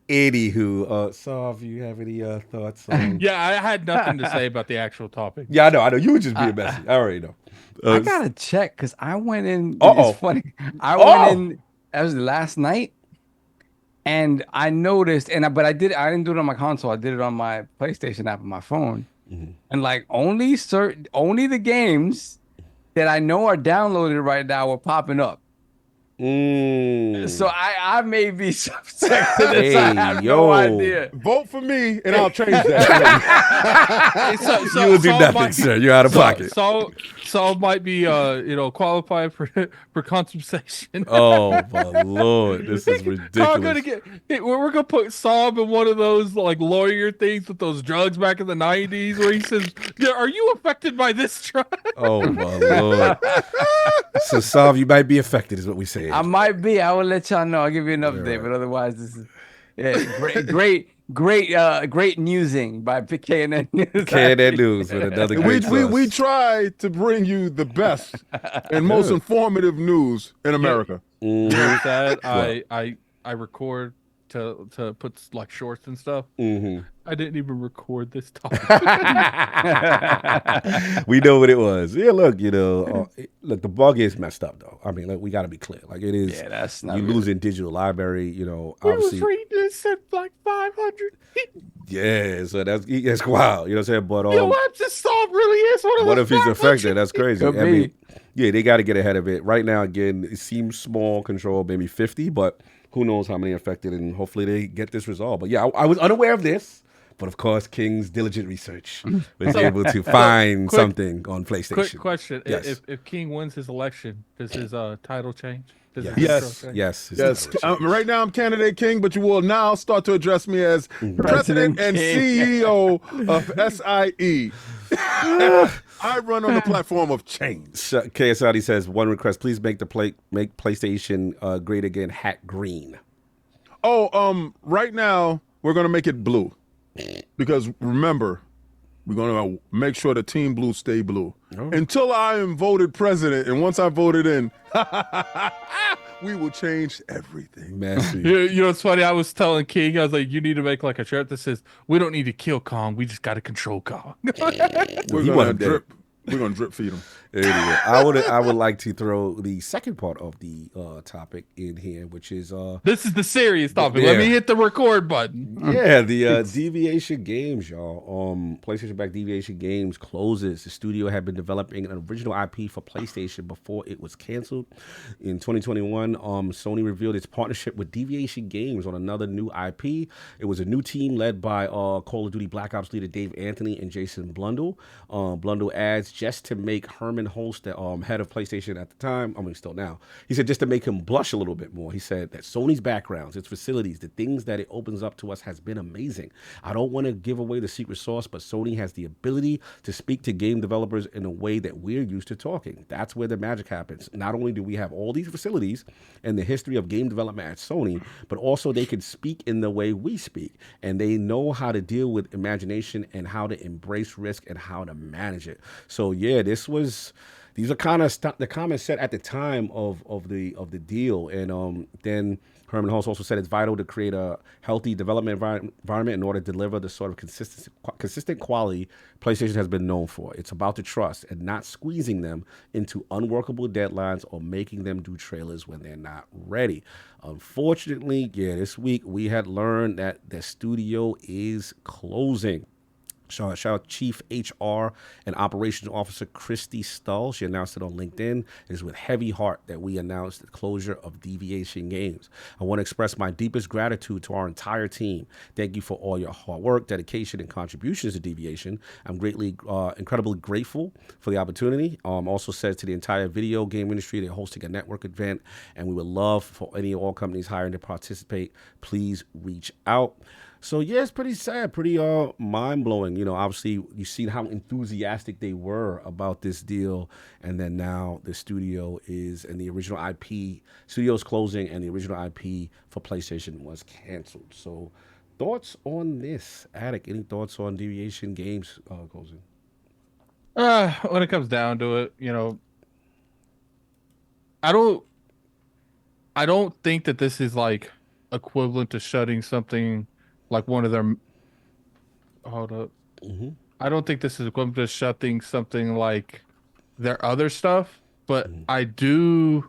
Anywho, Sav, you have any thoughts on? Yeah, I had nothing to say about the actual topic. Yeah, I know. You were just being messy. I already know. I gotta check because I went in. Uh-oh. It's funny. I went in. That was last night, and I noticed. But I didn't do it on my console. I did it on my PlayStation app on my phone. And like only the games that I know are downloaded right now were popping up. So I may be subject to this. I have no idea. Vote for me, and I'll change that. You will do nothing, sir. You're out of pocket. So might be qualified for compensation. Oh my lord, this is ridiculous. We're gonna put Saab in one of those like lawyer things with those drugs back in the 90s, where he says, "Are you affected by this drug?" Oh my lord. So Saab, you might be affected, is what we say. I might be. I will let y'all know. I'll give you an update, but otherwise, this is great newsing by KNN News. KNN News with another great we try to bring you the best and most informative news in America. That I record to put like shorts and stuff. I didn't even record this topic. We know what it was. Yeah, look, look, the bug is messed up though. I mean, look, we got to be clear. Like it is. Yeah, that's not. You losing digital library. Obviously. We was reading this at like 500. Yeah, so that's wild. You know what I'm saying? But what if this song really is one of what if he's affected? That's crazy. I mean, yeah, they got to get ahead of it. Right now, again, it seems small control, maybe 50, but who knows how many affected, and hopefully they get this resolved. But yeah, I was unaware of this. But of course, King's diligent research was able to find something on PlayStation. Quick question: yes. If King wins his election, does his title change? Yes. Right now, I'm candidate King, but you will now start to address me as President and CEO of SIE. I run on the platform of change. KSID says, one request: please make PlayStation great again. Hat green. Oh, right now we're gonna make it blue. Because remember, we're going to make sure the team blue stay blue. Until I am voted president, and once I voted in, we will change everything. You know what's funny? I was telling King, I was like, you need to make like a shirt that says, we don't need to kill Kong, we just got to control Kong. We're going to We're gonna drip feed them. Anyway, I would like to throw the second part of the topic in here, which is This is the serious topic. Let me hit the record button. yeah, the Deviation Games, y'all. PlayStation back Deviation Games closes. The studio had been developing an original IP for PlayStation before it was canceled. In 2021, Sony revealed its partnership with Deviation Games on another new IP. It was a new team led by Call of Duty Black Ops leader Dave Anthony and Jason Blundell. Blundell adds, just to make Herman Holst, the head of PlayStation at the time, I mean still now, he said just to make him blush a little bit more, he said that Sony's backgrounds, its facilities, the things that it opens up to us has been amazing. I don't want to give away the secret sauce, but Sony has the ability to speak to game developers in a way that we're used to talking. That's where the magic happens. Not only do we have all these facilities and the history of game development at Sony, but also they can speak in the way we speak, and they know how to deal with imagination and how to embrace risk and how to manage it. So yeah, these are kind of the comments said at the time of the deal, and then Herman Hulse also said it's vital to create a healthy development environment in order to deliver the sort of consistent quality PlayStation has been known for. It's about the trust and not squeezing them into unworkable deadlines or making them do trailers when they're not ready. Unfortunately, yeah, this week we had learned that the studio is closing. Shout out Chief HR and Operations Officer Christy Stull. She announced it on LinkedIn. It is with heavy heart that we announced the closure of Deviation Games. I want to express my deepest gratitude to our entire team. Thank you for all your hard work, dedication, and contributions to Deviation. I'm incredibly grateful for the opportunity. Also says to the entire video game industry, they're hosting a network event, and we would love for any and all companies hiring to participate. Please reach out. So yeah, it's pretty sad, pretty mind-blowing. You know, obviously you've seen how enthusiastic they were about this deal, and then now the studio is, and the original IP, studio's closing, and the original IP for PlayStation was canceled. So thoughts on this? Attic, any thoughts on Deviation Games closing? When it comes down to it, you know, I don't think that this is like equivalent to shutting something like one of their, hold up. Mm-hmm. I don't think this is equivalent to shutting something like their other stuff, but I do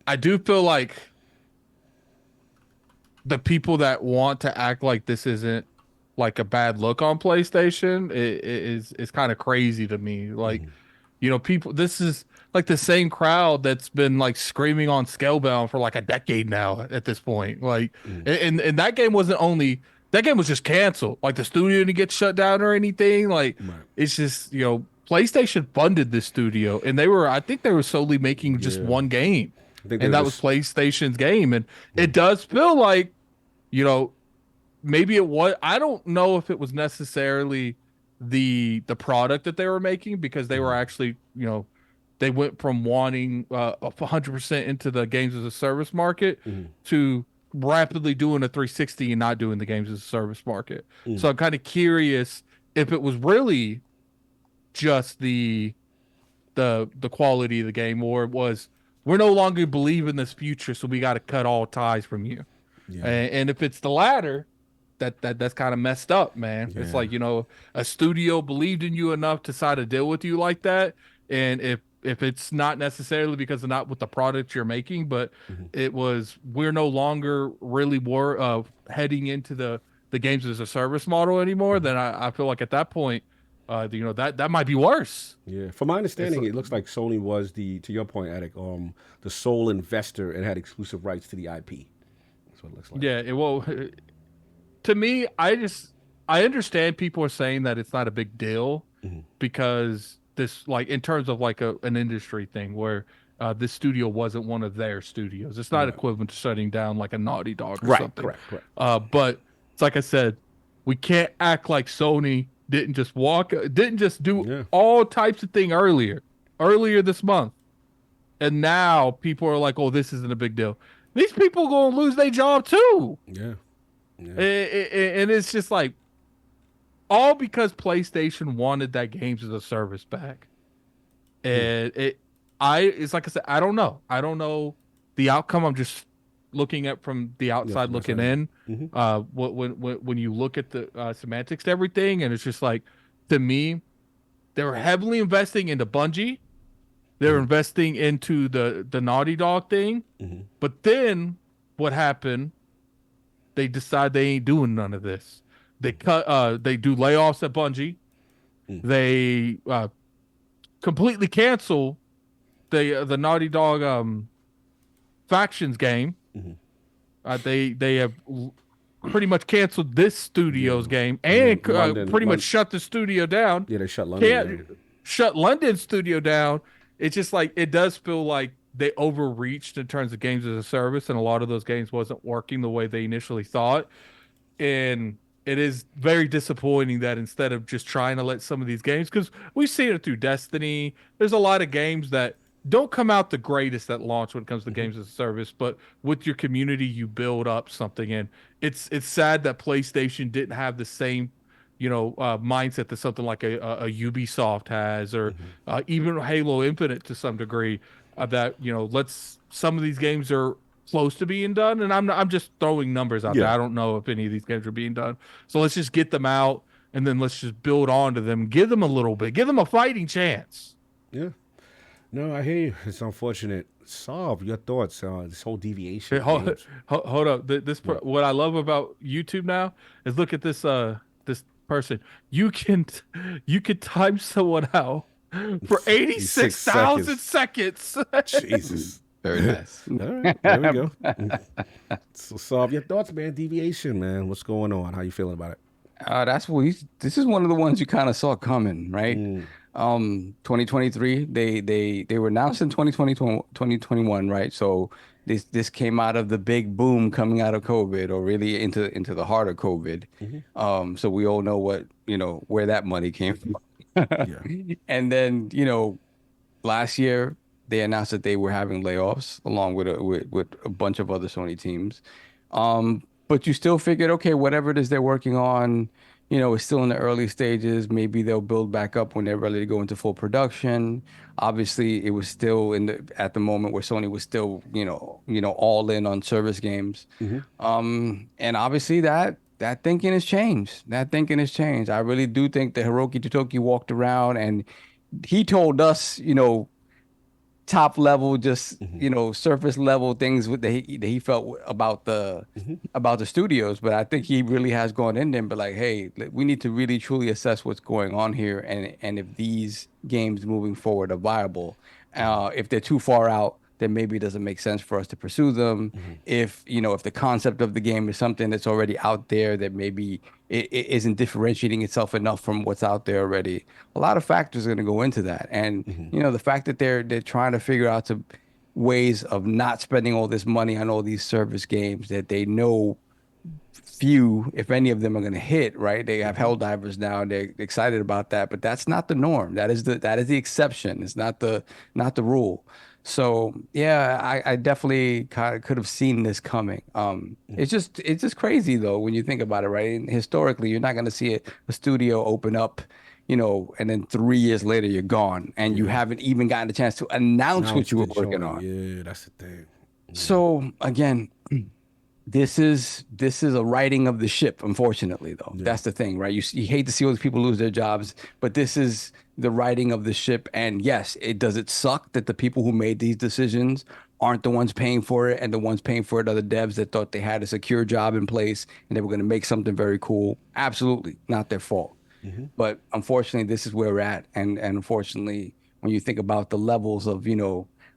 feel like the people that want to act like this isn't like a bad look on PlayStation is kind of crazy to me. Like, you know, people, this is like the same crowd that's been like screaming on Scalebound for like a decade now at this point. Like, and that game wasn't only, that game was just canceled. Like the studio didn't get shut down or anything. Like, it's just, you know, PlayStation funded this studio, and I think they were solely making just one game, and that was PlayStation's game. And it does feel like, you know, maybe it was, I don't know if it was necessarily the product that they were making, because they were actually, you know, they went from wanting 100% into the games as a service market to rapidly doing a 360 and not doing the games as a service market. So I'm kind of curious if it was really just the quality of the game, or it was, we're no longer believe in this future, so we got to cut all ties from you. And if it's the latter, that's kind of messed up, man. It's like, you know, a studio believed in you enough to decide to deal with you like that, and if it's not necessarily because of not with the product you're making, but it was, we're no longer really heading into the games as a service model anymore, then I feel like at that point, you know, that might be worse. Yeah, from my understanding, it looks like Sony was to your point, Attic, the sole investor and had exclusive rights to the IP. That's what it looks like. Yeah, well, to me, I understand people are saying that it's not a big deal because this, like, in terms of like an industry thing where this studio wasn't one of their studios. It's not equivalent to shutting down like a Naughty Dog or something. Correct. But it's like I said, we can't act like Sony didn't just do all types of thing earlier this month, and now people are like, oh, this isn't a big deal. These people are gonna lose their job too. And it's just like, all because PlayStation wanted that games as a service back. And it's like I said, I don't know the outcome. I'm just looking at from the outside looking in. When you look at the semantics to everything, and it's just like, to me, they were heavily investing into Bungie. They were investing into the Naughty Dog thing. But then what happened? They decide they ain't doing none of this. They they do layoffs at Bungie. They completely cancel the Naughty Dog Factions game. They have pretty much canceled this studio's game and pretty much shut the studio down. Yeah, they shut London. Shut London studio down. It's just like it does feel like they overreached in terms of games as a service, and a lot of those games wasn't working the way they initially thought. And it is very disappointing that instead of just trying to let some of these games, because we've seen it through Destiny, there's a lot of games that don't come out the greatest at launch when it comes to games as a service, but with your community, you build up something. And it's sad that PlayStation didn't have the same, mindset that something like a Ubisoft has, or even Halo Infinite to some degree. That some of these games are close to being done, and I'm just throwing numbers out there. I don't know if any of these games are being done, so let's just get them out, and then let's just build on to them, give them a little bit, give them a fighting chance. Yeah. No, I hear you. It's unfortunate. Solve your thoughts on this whole deviation. Hey, hold up. What I love about YouTube now is look at this this person. You can time someone out for 86,000 seconds. Jesus. Very nice. All right, there we go. So solve your thoughts, man. Deviation, man. What's going on? How you feeling about it? This is one of the ones you kind of saw coming, right? 2023, they were announced in 2021, right? So this came out of the big boom coming out of COVID, or really into the heart of COVID. So we all know where that money came from. And then last year they announced that they were having layoffs along with a bunch of other Sony teams. But you still figured, okay, whatever it is they're working on, it's still in the early stages. Maybe they'll build back up when they're ready to go into full production. Obviously, it was still at the moment where Sony was still, all in on service games. And obviously that thinking has changed. I really do think that Hiroki Totoki walked around and he told us, top level, just surface level things that he felt about the studios, but I think he really has gone in there and be like, hey, we need to really truly assess what's going on here, and if these games moving forward are viable. If they're too far out, then maybe it doesn't make sense for us to pursue them. If the concept of the game is something that's already out there that maybe it isn't differentiating itself enough from what's out there already, a lot of factors are going to go into that. And the fact that they're trying to figure out ways of not spending all this money on all these service games that they know few, if any of them, are going to hit, right? They have Helldivers now and they're excited about that, but that's not the norm. That is the exception. It's not the rule. So yeah, I definitely kind of could have seen this coming. It's just crazy though when you think about it, right? And historically, you're not going to see a studio open up, and then 3 years later you're gone, and you haven't even gotten a chance to announce what you were working on. Yeah, that's the thing. So again, this is a righting of the ship, unfortunately, though. That's the thing, right? You hate to see all these people lose their jobs, but this is the righting of the ship. And yes, it suck that the people who made these decisions aren't the ones paying for it, and the ones paying for it are the devs that thought they had a secure job in place and they were going to make something very cool. Absolutely not their fault. But unfortunately, this is where we're at. And unfortunately, when you think about the levels of,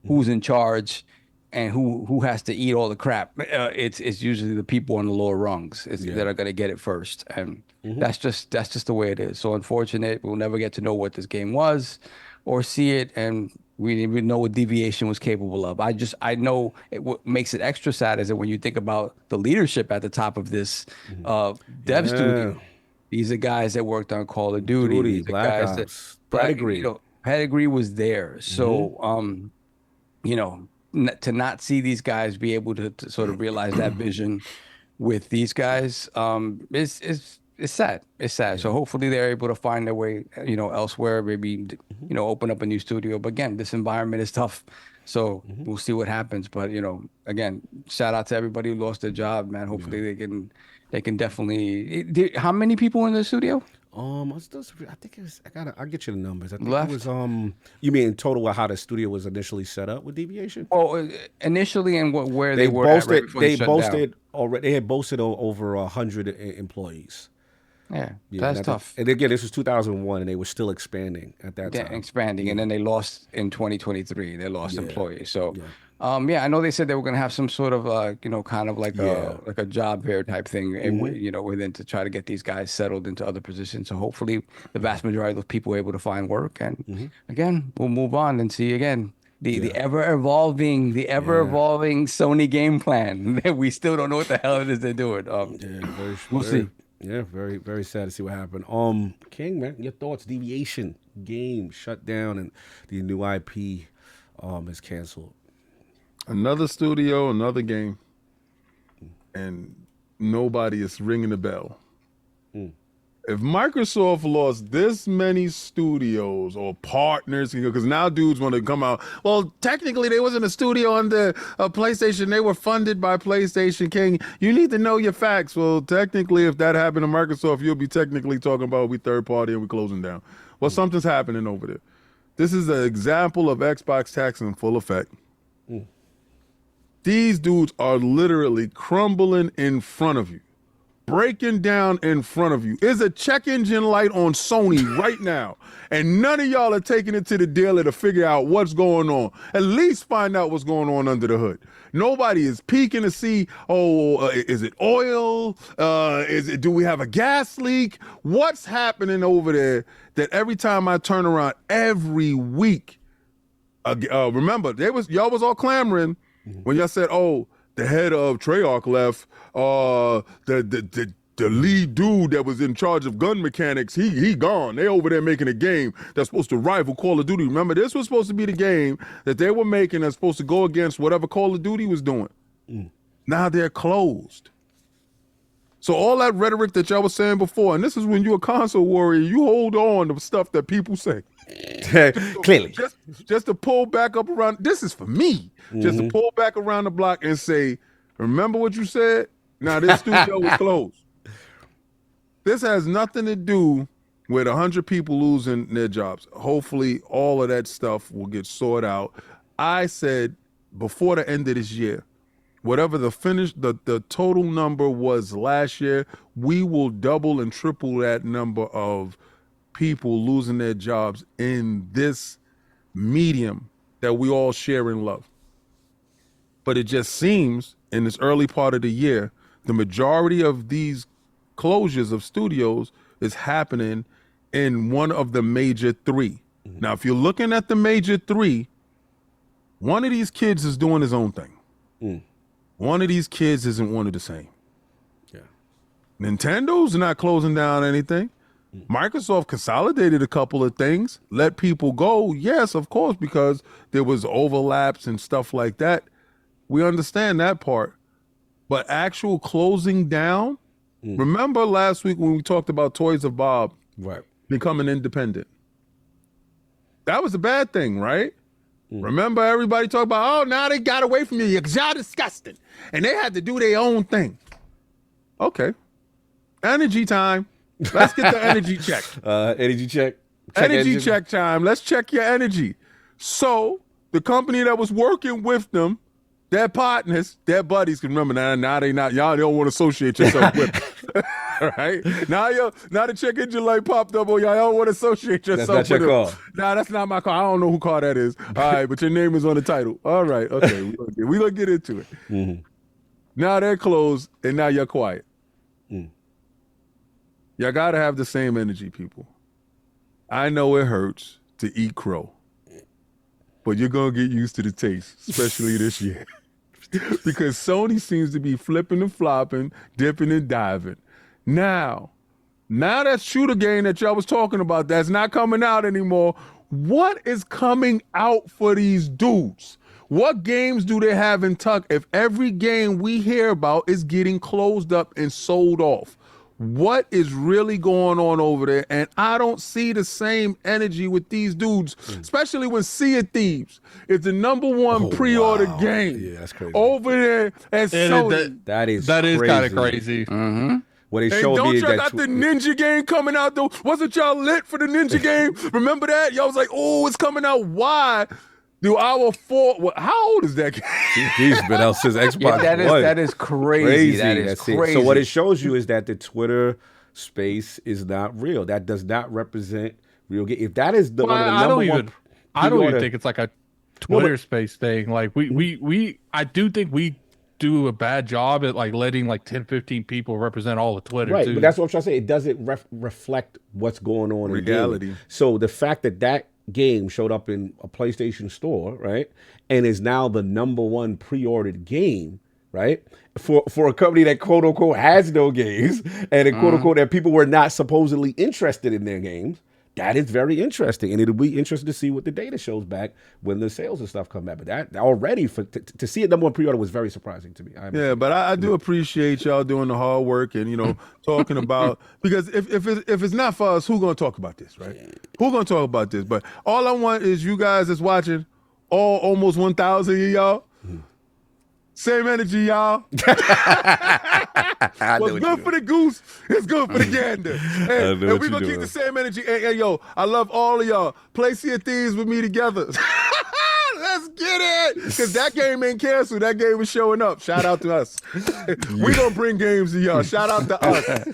who's in charge and who has to eat all the crap, it's usually the people on the lower rungs that are going to get it first. And that's just the way it is. So unfortunate, we'll never get to know what this game was or see it, and we didn't even know what Deviation was capable of. I know what makes it extra sad is that when you think about the leadership at the top of this dev studio, these are guys that worked on Call of Duty. These are Black guys Ops, that Pedigree. Pedigree was there. So to not see these guys be able to sort of realize that vision with these guys it's sad. It's sad. So hopefully they're able to find their way elsewhere, maybe open up a new studio. But again, this environment is tough, so we'll see what happens. But again, shout out to everybody who lost their job, man. Hopefully they can definitely. How many people in the studio? I think it was. I'll get you the numbers. I think Left? it was. You mean in total how the studio was initially set up with Deviation? Oh, initially and where They were at right boasted. before They shut down. boasted already. They had boasted over 100 employees. Yeah, Yeah, that's and tough. And again, this was 2001, and they were still expanding at that Yeah, time. expanding, and then they lost in 2023. They lost Yeah. employees. So, Yeah. yeah, I know they said they were going to have some sort of, kind of like a job fair type thing, and within to try to get these guys settled into other positions. So hopefully, the vast majority of those people are able to find work, and again, we'll move on and see again. The ever evolving Sony game plan. We still don't know what the hell it is they're doing. We'll see. Yeah, very, very sad to see what happened. King, man, your thoughts? Deviation game shut down, and the new IP is canceled. Another studio, another game, and nobody is ringing the bell. If Microsoft lost this many studios or partners, because now dudes want to come out, well, technically they wasn't a studio under PlayStation. They were funded by PlayStation. King, you need to know your facts. Well, technically, if that happened to Microsoft, you'll be technically talking about we third party and we closing down. Well, something's happening over there. This is an example of Xbox tax in full effect. These dudes are literally crumbling in front of you. Breaking down in front of you. Is a check engine light on Sony right now, and none of y'all are taking it to the dealer to figure out what's going on. At least find out what's going on under the hood. Nobody is peeking to see, is it oil? Do we have a gas leak? What's happening over there that every time I turn around every week, remember, y'all was all clamoring when y'all said, the head of Treyarch left, the lead dude that was in charge of gun mechanics, he gone. They over there making a game that's supposed to rival Call of Duty. Remember, this was supposed to be the game that they were making that's supposed to go against whatever Call of Duty was doing. Now they're closed. So all that rhetoric that y'all was saying before, and this is when you're a console warrior, you hold on to stuff that people say. Clearly. Just to pull back up around, this is for me, just to pull back around the block and say, remember what you said? Now this studio was closed. This has nothing to do with 100 people losing their jobs. Hopefully all of that stuff will get sorted out. I said before the end of this year, whatever the total number was last year, we will double and triple that number of people losing their jobs in this medium that we all share and love. But it just seems in this early part of the year, the majority of these closures of studios is happening in one of the major three. Now, if you're looking at the major three, one of these kids is doing his own thing. One of these kids isn't one of the same. Yeah. Nintendo's not closing down anything. Microsoft consolidated a couple of things, let people go. Yes, of course, because there was overlaps and stuff like that. We understand that part. But actual closing down, remember last week when we talked about Toys of Bob becoming independent? That was a bad thing, right? Remember everybody talked about, now they got away from you because y'all disgusting. And they had to do their own thing. Okay. Energy time. Let's get the energy check. Energy check. Energy check time. Let's check your energy. So the company that was working with them, their partners, their buddies, can remember now they not, y'all don't want to associate yourself with them. Right? Now the check engine light popped up on y'all don't want to associate yourself with them. That's not your car. Nah, that's not my car. I don't know who car that is. All right, but your name is on the title. All right, okay. We're gonna get into it. Now they're closed and now you're quiet. Y'all gotta have the same energy, people. I know it hurts to eat crow, but you're gonna get used to the taste, especially this year. Because Sony seems to be flipping and flopping, dipping and diving. Now that shooter game that y'all was talking about, that's not coming out anymore. What is coming out for these dudes? What games do they have in tuck if every game we hear about is getting closed up and sold off? What is really going on over there? And I don't see the same energy with these dudes, especially when Sea of Thieves is the #1 pre-order game. Yeah, that's crazy. Over there at Sony. That is kind of crazy. What it Hey, showed don't me is y'all that got the ninja game coming out though? Wasn't y'all lit for the ninja game? Remember that? Y'all was like, oh, it's coming out. Why? Do our 4? How old is that game? He's been out since Xbox Yeah, One. that is crazy. That is That's crazy. it. So what it shows you is that the Twitter space is not real. That does not represent real game. If that is the one of the I number don't one, even. I don't even think it's like a Twitter space thing. Like I do think we do a bad job at like letting like 10, 15 people represent all of Twitter. right, too. but that's what I'm trying to say. It doesn't reflect what's going on in Reality. gaming. So the fact that that game showed up in a PlayStation store, right, and is now the number one pre-ordered game, right, for a company that quote unquote has no games, and a quote unquote that people were not supposedly interested in their games. That is very interesting, and it'll be interesting to see what the data shows back when the sales and stuff come back. But that already to see it number one pre-order was very surprising to me. Yeah, but I do appreciate y'all doing the hard work and talking about, because if it's not for us, who's gonna talk about this, right? Who's gonna talk about this? But all I want is you guys that's watching, almost 1,000 of y'all. Same energy, y'all. What's good for the goose is good for the gander. And we're going to keep the same energy. Hey, yo, I love all of y'all. Play Sea of Thieves with me together. Let's get it. Because that game ain't canceled. That game is showing up. Shout out to us. We're going to bring games to y'all. Shout out to us.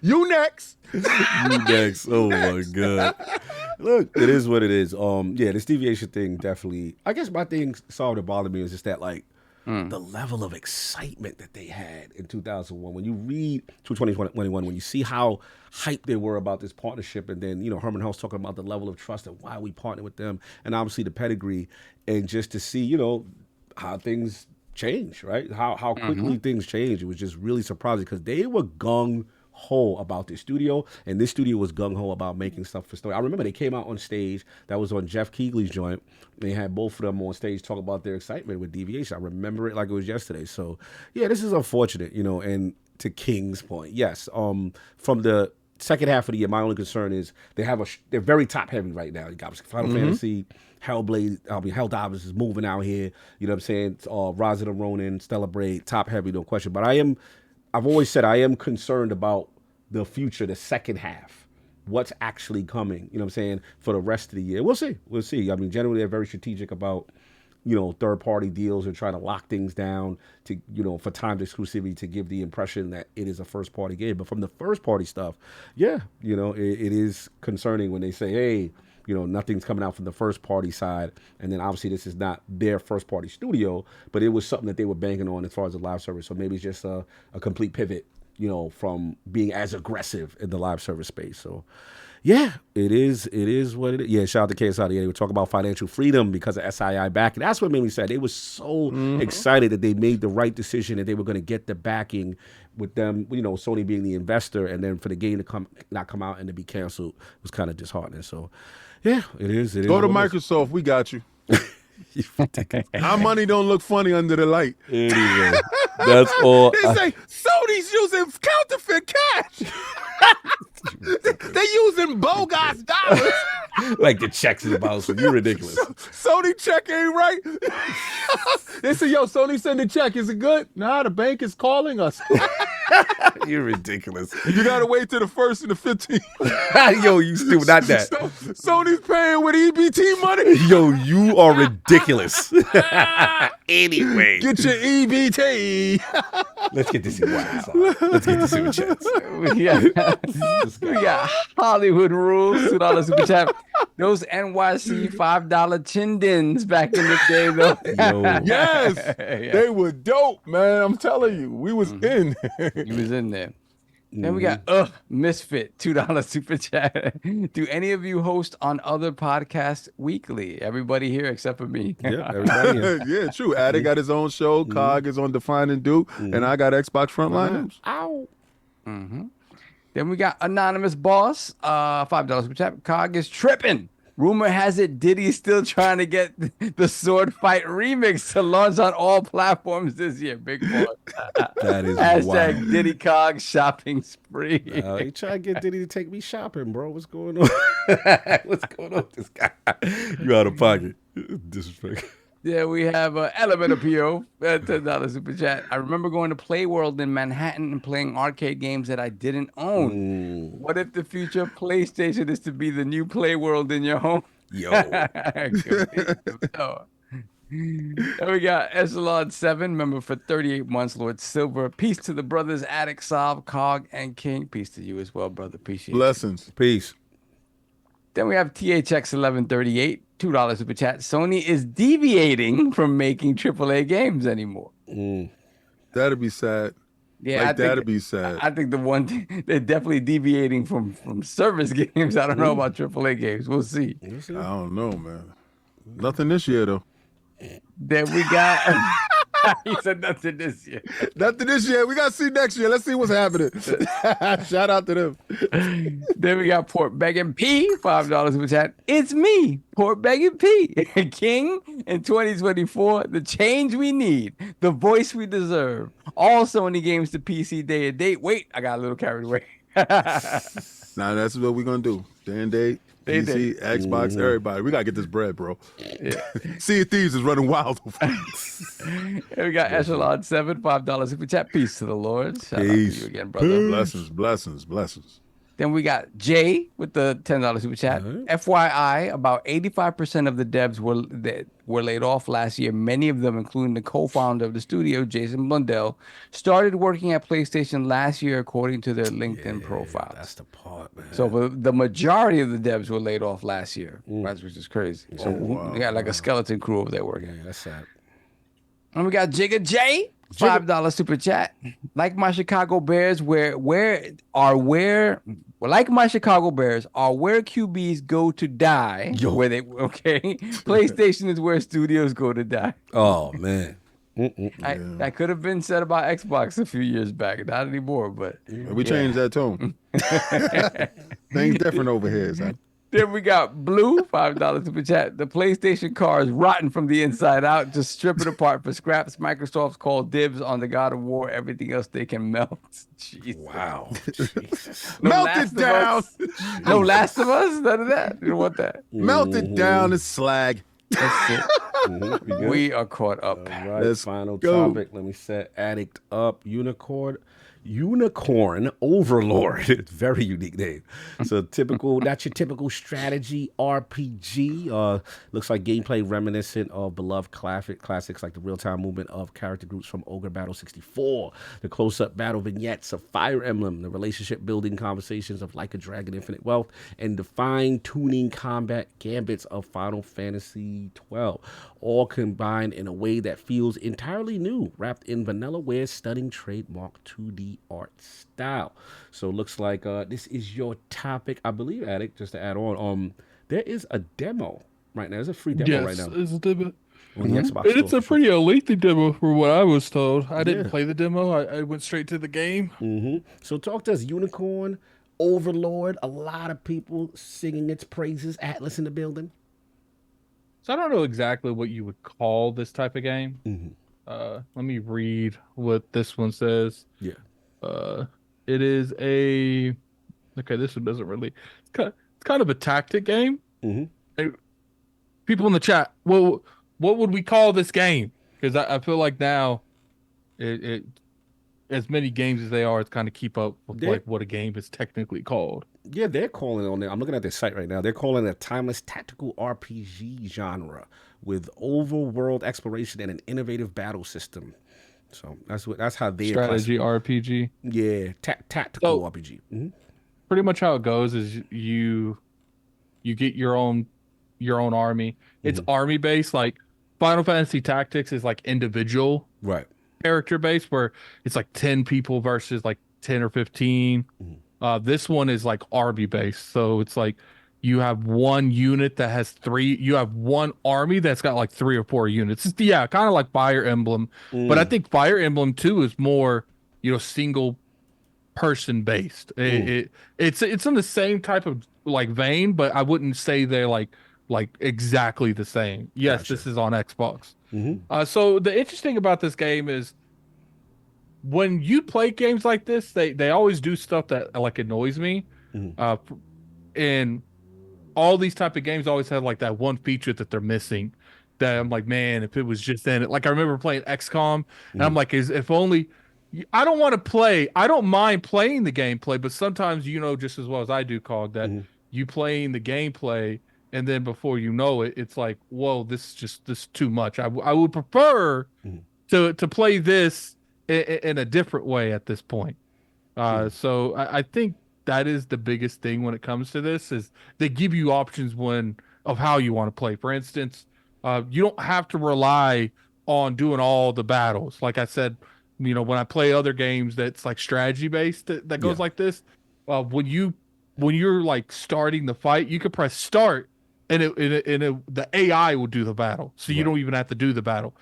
You next. You next. Oh, my God. Look, it is what it is. Yeah, this deviation thing definitely, I guess my thing started to bother me was just that, like, the level of excitement that they had in 2001. When you read to 2021, when you see how hyped they were about this partnership, and then, Herman Hulse talking about the level of trust and why we partner with them, and obviously the pedigree, and just to see, how things change, right? How quickly things change. It was just really surprising because they were gung-ho about this studio, and this studio was gung-ho about making stuff for story. I remember they came out on stage, that was on Jeff Keighley's joint. They had both of them on stage talk about their excitement with Deviation. I remember it like it was yesterday. So, yeah, this is unfortunate, and to King's point, yes. From the second half of the year, my only concern is they're very top-heavy right now. You got Final Fantasy, Hellblade, Helldivers is moving out here. You know what I'm saying? Rise of the Ronin, Stellar Blade, top-heavy, no question. But I've always said I am concerned about the future, the second half. What's actually coming, you know what I'm saying, for the rest of the year. We'll see. We'll see. I mean, generally they're very strategic about, third-party deals and trying to lock things down to, for timed exclusivity to give the impression that it is a first-party game. But from the first-party stuff, yeah, it is concerning when they say, hey, nothing's coming out from the first-party side. And then obviously this is not their first-party studio, but it was something that they were banking on as far as the live service. So maybe it's just a complete pivot, from being as aggressive in the live service space. So, yeah, it is what it is. Yeah, shout out to KSI. Yeah, they were talking about financial freedom because of SII backing. That's what made me sad. They were so excited that they made the right decision, that they were going to get the backing with them, Sony being the investor, and then for the game to not come out and to be canceled was kind of disheartening. So, yeah, it is. Go to Microsoft. We got you. Our money don't look funny under the light. Anyway, that's all. They say Sony's using counterfeit cash. They using bogus dollars. Like the checks in the box. You're ridiculous. Sony check ain't right. They say, yo, Sony send a check. Is it good? Nah, the bank is calling us. You're ridiculous. You gotta wait till the 1st and the 15th. Yo, you stupid. Not that. Sony's paying with EBT money. Yo, you are ridiculous. Anyway. Get your EBT. Let's get this in Let's get this in chats. We got Hollywood Rules, $2 super chat. Those NYC $5 Chindins back in the day, though. Yes, they were dope, man. I'm telling you, we was in. He was in there. Then we got Misfit, $2 super chat. Do any of you host on other podcasts weekly? Everybody here except for me. Yeah, everybody here. Yeah, true. Addy got his own show. Cog is on Define and Duke, and I got Xbox Frontline News. Ow. Then we got Anonymous Boss, $5 super chat. Cog is tripping. Rumor has it Diddy's still trying to get the Sword Fight remix to launch on all platforms this year. Big boy. That is Hashtag wild. Diddy Cog shopping spree. He trying to get Diddy to take me shopping, bro. What's going on? What's going on with this guy? You out of pocket. Disrespect. Yeah, we have Elevator PO at $10 super chat. I remember going to Playworld in Manhattan and playing arcade games that I didn't own. What if the future PlayStation is to be the new Playworld in your home? Yo. Then we got Echelon 7, member for 38 months, Lord Silver. Peace to the brothers Attic, Solve, Cog, and King. Peace to you as well, brother. Appreciate Blessings. Peace. Then we have THX 1138, $2 super chat. Sony is deviating from making AAA games anymore. That'd be sad. Yeah, that'd be sad. I think the one thing, they're definitely deviating from service games. I don't know about AAA games. We'll see. I don't know, man. Nothing this year though. Then we got. He said nothing this year. Nothing this year. We got to see next year. Let's see what's happening. Shout out to them. Then we got Port Begging P, $5 super chat. It's me, Port Begging P. King in 2024, the change we need, the voice we deserve. All Sony games to PC day and date. Wait, I got a little carried away. Now that's what we're going to do. Day and date. PC, Xbox, everybody. We got to get this bread, bro. Yeah. Sea of Thieves is running wild. And we got Echelon 7, $5 super chat. Peace to the Lord. Shout out to you again, brother. Blessings. Then we got Jay with the $10 super chat. FYI, about 85% of the devs were laid off last year. Many of them, including the co-founder of the studio, Jason Blundell, started working at PlayStation last year, according to their LinkedIn profiles. That's the part, man. So the majority of the devs were laid off last year, which is crazy. So we got like a skeleton crew over there working. Yeah, that's sad. And we got Jigga J, $5 super chat. Like my Chicago Bears, where my Chicago Bears are where QBs go to die. Where they PlayStation is where studios go to die. Oh man. That could have been said about Xbox a few years back. Not anymore, but we changed that tone. Things different over here, son. Then we got Blue, $5 super chat. The PlayStation car is rotten from the inside out. Just strip it apart for scraps. Microsoft's called dibs on the God of War. Everything else they can melt. Jesus. Wow. Melt it down. No Last of Us? None of that. You don't want that. Melt it down. It's slag. That's it. We are caught up. All right, Let's final go. topic. Let me set Addict up. Unicorn Overlord. It's a very unique name. So that's your typical strategy RPG. Looks like gameplay reminiscent of beloved classics like the real-time movement of character groups from Ogre Battle 64, the close-up battle vignettes of Fire Emblem, the relationship-building conversations of Like a Dragon Infinite Wealth, and the fine-tuning combat gambits of Final Fantasy 12, all combined in a way that feels entirely new, wrapped in vanilla-ware stunning trademark 2D art style. So it looks like this is your topic, I believe, Addict, just to add on. There is a demo right now. There's a free demo right now. Yes, it's a demo. On the Xbox And it's store. a pretty lengthy demo for what I was told. I didn't play the demo. I went straight to the game. So talk to us, Unicorn Overlord. A lot of people singing its praises. Atlas in the building. So I don't know exactly what you would call this type of game. Let me read what this one says. Yeah. It is a this one doesn't really. It's kind of a tactic game. Hey, people in the chat, well, what would we call this game? Because I feel like now, it as many games as they are, it's kind of keep up with like what a game is technically called. Yeah, they're calling it on there. I'm looking at their site right now. They're calling it a timeless tactical RPG genre with overworld exploration and an innovative battle system. So that's how they strategy RPG. Yeah, tactical RPG. Pretty much how it goes is you get your own army. It's army based. Like Final Fantasy Tactics is like individual character based, where it's like 10 people versus like 10 or 15. This one is like army based, so it's like you have one unit that has 3. You have one army that's got like 3 or 4 units. Yeah, kind of like Fire Emblem, but I think Fire Emblem 2 is more, single person based. It's in the same type of like vein, but I wouldn't say they're like exactly the same. Yes, gotcha. This is on Xbox. So the interesting about this game is when you play games like this, they always do stuff that like annoys me. And all these type of games always have like that one feature that they're missing. that I'm like, man, if it was just in it. Like I remember playing XCOM, and I'm like, if only. I don't want to play. I don't mind playing the gameplay, but sometimes you know just as well as I do, Cog, that you playing the gameplay, and then before you know it, it's like, whoa, this is too much. I would prefer to play this in a different way at this point. So I think that is the biggest thing when it comes to this is they give you options of how you want to play. For instance, you don't have to rely on doing all the battles. Like I said, when I play other games that's like strategy based that goes like this, when you're like starting the fight, you can press start and the AI will do the battle. So you don't even have to do the battle.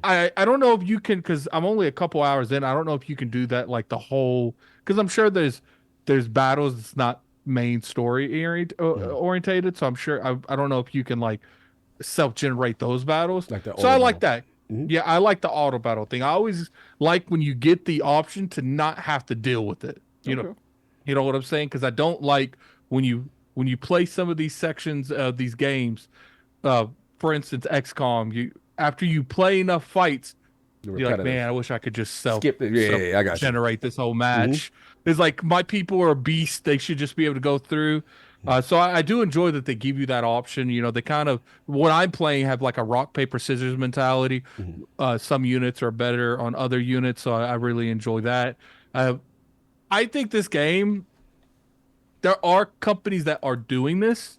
I don't know if you can, because I'm only a couple hours in. I don't know if you can do that like the whole, because I'm sure there's battles that's not main story orientated. So I'm sure I don't know if you can like self-generate those battles. So I like that. Yeah, I like the auto battle thing. I always like when you get the option to not have to deal with it. You know what I'm saying? Because I don't like when you play some of these sections of these games. For instance, XCOM. After you play enough fights, you're like, man, I wish I could just skip it. I got generate this whole match. It's like my people are a beast. They should just be able to go through. So I do enjoy that they give you that option. They kind of, what I'm playing, have like a rock, paper, scissors mentality. Some units are better on other units, so I really enjoy that. I think this game, there are companies that are doing this,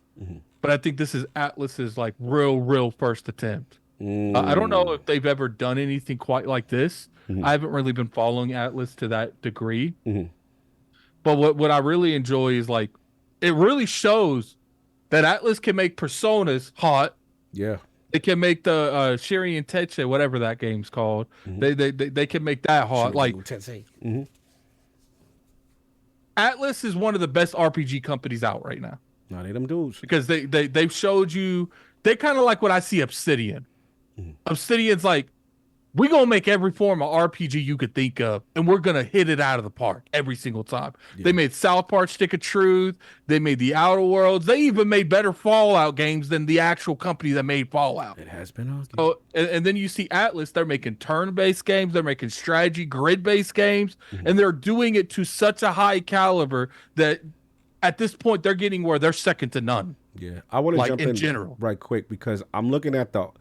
but I think this is Atlus's like real first attempt. I don't know if they've ever done anything quite like this. I haven't really been following Atlus to that degree. But what I really enjoy is like, it really shows that Atlus can make personas hot. Yeah. They can make the Shiri and Teche, whatever that game's called. They can make that hot. Atlas is one of the best RPG companies out right now. No, they them dudes. Because they've showed you, they kind of like what I see Obsidian. Obsidian's like, we're going to make every form of RPG you could think of, and we're going to hit it out of the park every single time. They made South Park Stick of Truth. They made the Outer Worlds. They even made better Fallout games than the actual company that made Fallout. It has been argued. Oh, and then you see Atlus, they're making turn-based games. They're making strategy, grid-based games, and they're doing it to such a high caliber that at this point, they're getting where they're second to none. Yeah, I want to jump in general right quick because I'm looking at the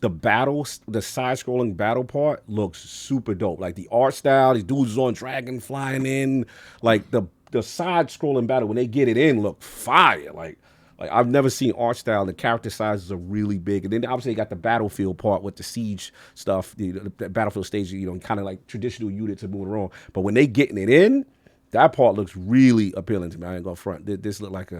battles, the side-scrolling battle part looks super dope. Like the art style, these dudes on dragon flying in, like the side-scrolling battle when they get it in look fire. Like I've never seen art style. The character sizes are really big, and then obviously they got the battlefield part with the siege stuff, the battlefield stage. Kind of like traditional units are moving around. But when they getting it in, that part looks really appealing to me. I ain't gonna front. This look like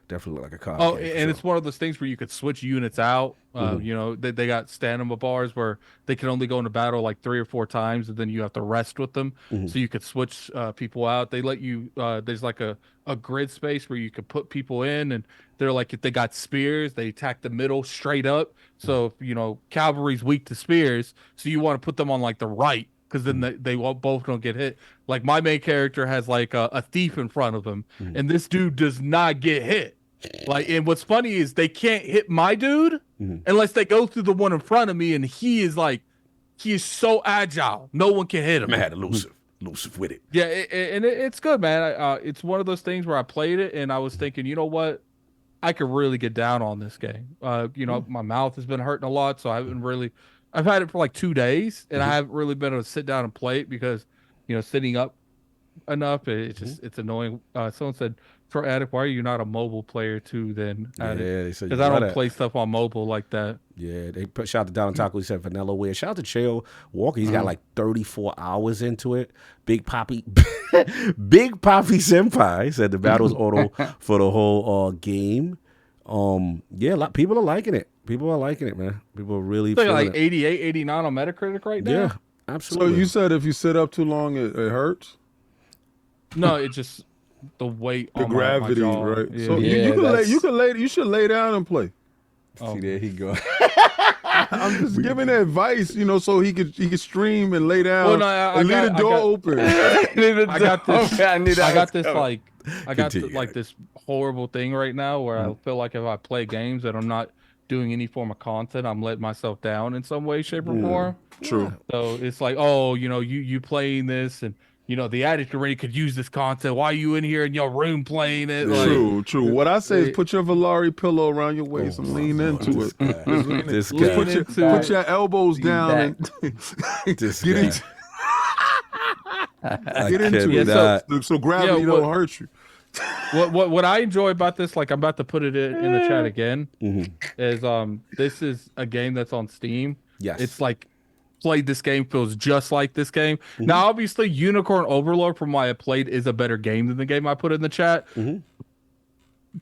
definitely look like a card. Oh, and it's one of those things where you could switch units out. They got stamina bars where they can only go into battle like 3 or 4 times, and then you have to rest with them. So you could switch people out. They let you. There's like a grid space where you could put people in, and they're like, if they got spears, they attack the middle straight up. So if, cavalry's weak to spears, so you want to put them on like the right, because then they both don't get hit. Like my main character has like a thief in front of him, and this dude does not get hit. Like, and what's funny is they can't hit my dude unless they go through the one in front of me, and he is so agile, no one can hit him. Man, had elusive with it. Yeah, it's good, man. It's one of those things where I played it and I was thinking, you know what, I could really get down on this game. My mouth has been hurting a lot, so I haven't really. I've had it for like 2 days, and I haven't really been able to sit down and play it because, sitting up enough, it's annoying. Someone said, for Addict, why are you not a mobile player too then? Yeah, they said because I don't play stuff on mobile like that. Yeah, they shout out to Don Taco. He said Vanilla Wear. Shout out to Chael Walker. He's got like 34 hours into it. Big Poppy Senpai said the battle's auto for the whole game. People are liking it. People are liking it, man. People are really feeling like it. 88, 89 on Metacritic right now. Yeah, absolutely. So you said if you sit up too long, it hurts? No, it just the weight, the on gravity, my jaw. right? Yeah. So you should lay down and play. See, there he go. I'm just giving advice, so he could stream and lay down and leave the door open. I got this horrible thing right now where I feel like if I play games that I'm not doing any form of content, I'm letting myself down in some way, shape, or form. True. So it's like, oh, you playing this, and the addict already could use this content. Why are you in here in your room playing it? True, true. What I say is put your Valari pillow around your waist and lean into it. This guy. Put your elbows down and This get guy. into get into it. So gravity don't hurt you. What I enjoy about this, like I'm about to put it in the chat again, is this is a game that's on Steam. Yes. It's like played this game feels just like this game. Now, obviously, Unicorn Overlord, from what I played, is a better game than the game I put in the chat.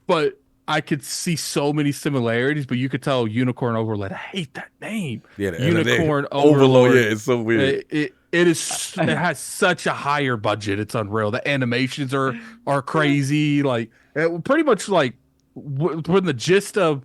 But I could see so many similarities, but you could tell Unicorn Overlord. I hate that name. Yeah, Unicorn Overlord. Yeah, it's so weird. It has such a higher budget. It's unreal. The animations are crazy. Like pretty much like when the gist of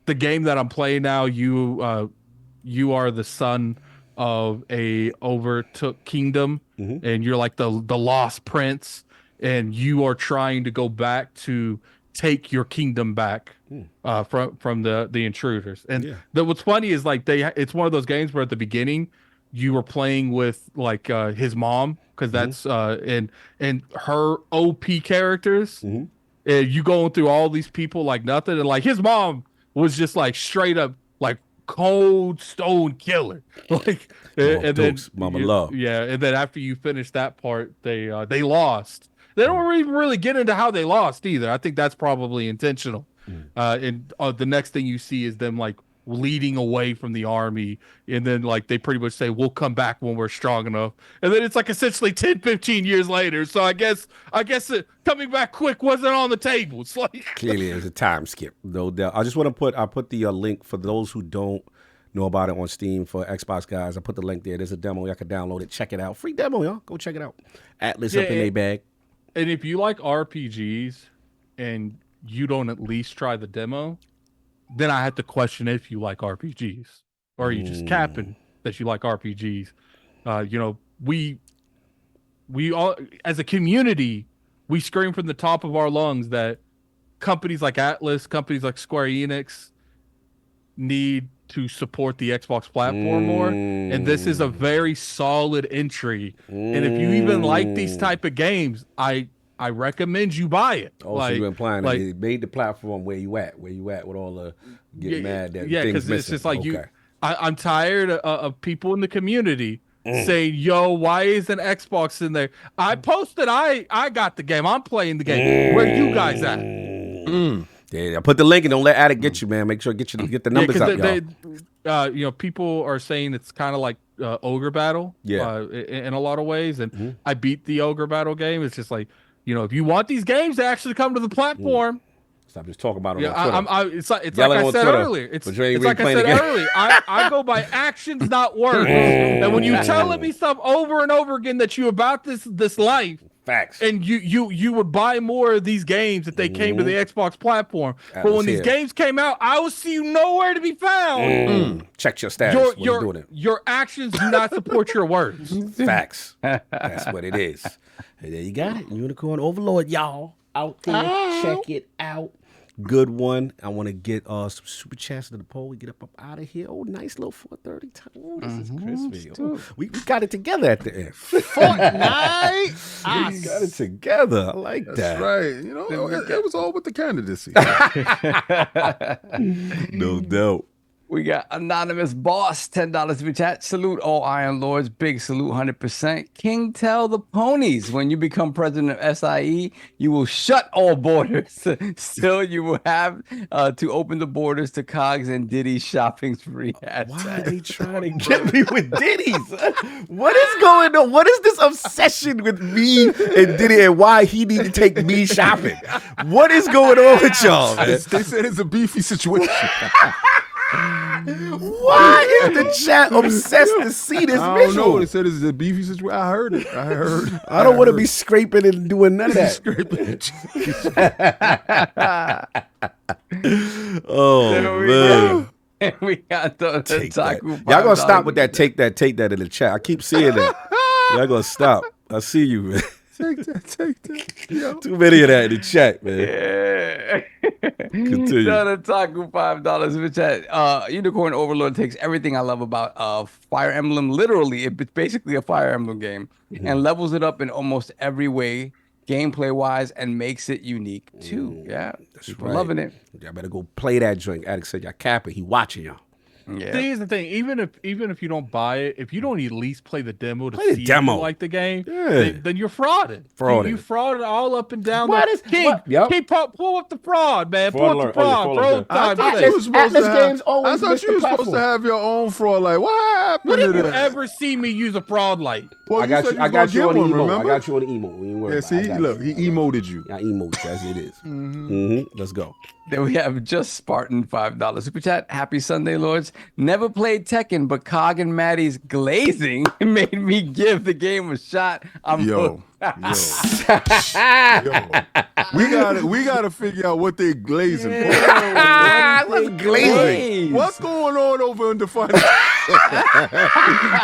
the game that I'm playing now, you are the son of a overtook kingdom, and you're like the lost prince, and you are trying to go back to take your kingdom back from the intruders. And what's funny is like it's one of those games where at the beginning you were playing with like his mom, because that's and her OP characters, and you going through all these people like nothing, and like his mom was just like straight up like cold stone killer, like and then Mama Love. and then after you finish that part, they lost. They don't even really get into how they lost either. I think that's probably intentional. And the next thing you see is them like leading away from the army, and then like they pretty much say, we'll come back when we're strong enough, and then it's like essentially 10-15 years later. So I guess coming back quick wasn't on the table. It's like Clearly it's a time skip, no doubt. I just want to put the link for those who don't know about it on Steam for Xbox guys. I put the link there. There's a demo. Y'all can download it, check it out. Free demo, y'all. Go check it out. Atlas up in their bag. And if you like RPGs and you don't at least try the demo, then I have to question if you like RPGs, or are you just capping that you like RPGs. We all, as a community, we scream from the top of our lungs that companies like Atlas, companies like Square Enix need to support the Xbox platform more, and this is a very solid entry. And if you even like these type of games, I recommend you buy it. Oh, so you're implying that it made the platform where you at with all the getting mad that things missing. It's just like I'm tired of people in the community saying, yo, why isn't Xbox in there? I posted I got the game. I'm playing the game. Where you guys at? Yeah, put the link and don't let Addict get you, man. Make sure get the numbers up, y'all. People are saying it's kind of like Ogre Battle, in a lot of ways. And I beat the Ogre Battle game. It's just like, if you want these games to actually come to the platform, stop just talking about it. It's like I said earlier. It's like I said earlier. I go by actions, not words. And when you telling me stuff over and over again that you about this life. Facts. And you would buy more of these games if they came to the Xbox platform. But when these games came out, I will see you nowhere to be found. Check your status. Your actions do not support your words. Facts. That's what it is. And there you got it. Unicorn Overlord, y'all. Out there. Check it out. Good one. I want to get some super chats to the poll. We get up out of here. Oh, nice little 4:30 time. Oh, this is crispy. Oh, we got it together at the end. Fortnite. We got it together. I like that. That's right. It was all with the candidacy. No doubt. We got Anonymous Boss, $10 super chat. Salute all Iron Lords. Big salute, 100%. King Tell the Ponies. When you become president of SIE, you will shut all borders. Still, you will have to open the borders to Cogs and Diddy shopping free. Why are they trying to get me with Diddy's? What is going on? What is this obsession with me and Diddy, and why he need to take me shopping? What is going on with y'all, man? They said it's a beefy situation. Why is the chat obsessed to see this I don't visual? know. They said it's a beefy situation. I heard it. I don't want to be scraping and doing none of that. Oh, man. We got the Taku. Y'all gonna stop with that take that in the chat. I keep seeing that. Y'all gonna stop. I see you, man. Take that. Yo. Too many of that in the chat, man. Continue. Shout out to Taku, $5 in the chat. Unicorn Overlord takes everything I love about Fire Emblem. Literally, it's basically a Fire Emblem game, and levels it up in almost every way, gameplay wise, and makes it unique too. Yeah, That's people right. loving it. Y'all better go play that joint. Addict said y'all capping. He watching y'all. Yeah. See, here's the thing. Even if you don't buy it, if you don't at least play the demo to Play the see demo. if you like the game, Yeah. then you're frauding. Frauding. You frauded all up and down. What the is- King? what? Yep. King, pull up the fraud, man. Fraud Pull up alert. the Oh, yeah, fraud, fraud bro. alert. I Time thought today. you was supposed Atlas to have. Games always I thought miss you the was supposed platform. to have your own fraud. Like, what happened When to have you that? ever seen me use a fraud light? Well, I got you. I got you on the emo. I got you on the emo. We ain't worried Yeah, about it. see, I got look, you. he emoted you. I emote as it is. Let's go. Then we have Just Spartan, $5 super chat. Happy Sunday, Lords. Never played Tekken, but Cog and Maddie's glazing made me give the game a shot. I'm Yo, we gotta figure out what they glazing for. What's glazing? What's going on over in the finance?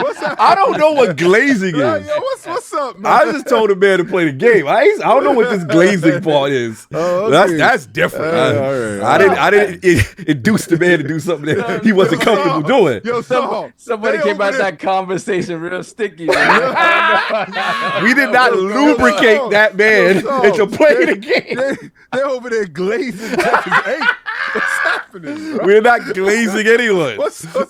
What's up? I don't know what glazing Yo, is. what's up, man? I just told the man to play the game. I don't know what this glazing part is. Oh, okay. That's different. All right. I didn't induce the man to do something that he wasn't comfortable doing. Yo, Saul, Somebody they came over out there- that conversation real sticky. Man. We did not lubricate that man Saul, into playing the game. They're over there glazing. Hey, what's happening, bro? We're not glazing anyone. What's up?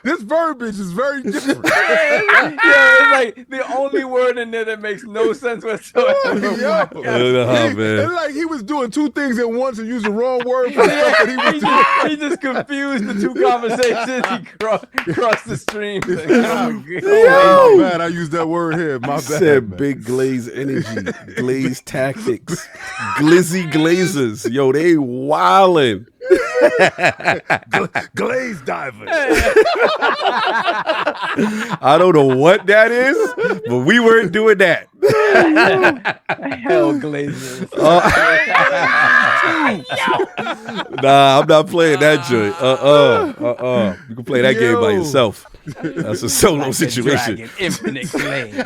This verbiage is very different. Yeah, it's like the only word in there that makes no sense whatsoever. I don't know how, man. It's like he was doing two things at once and used the wrong word for stuff that he was doing. He just confused the two conversations. He crossed the stream. Like, Oh, my bad. I used that word here. My bad. Said man. big glaze energy, glaze tactics, glizzy glazers. Yo, they wildin'. Glaze diver. I don't know what that is, but we weren't doing that. Hell glazers. Nah, I'm not playing that joint. You can play that game by yourself. That's a solo situation. Dragon, infinite glaze.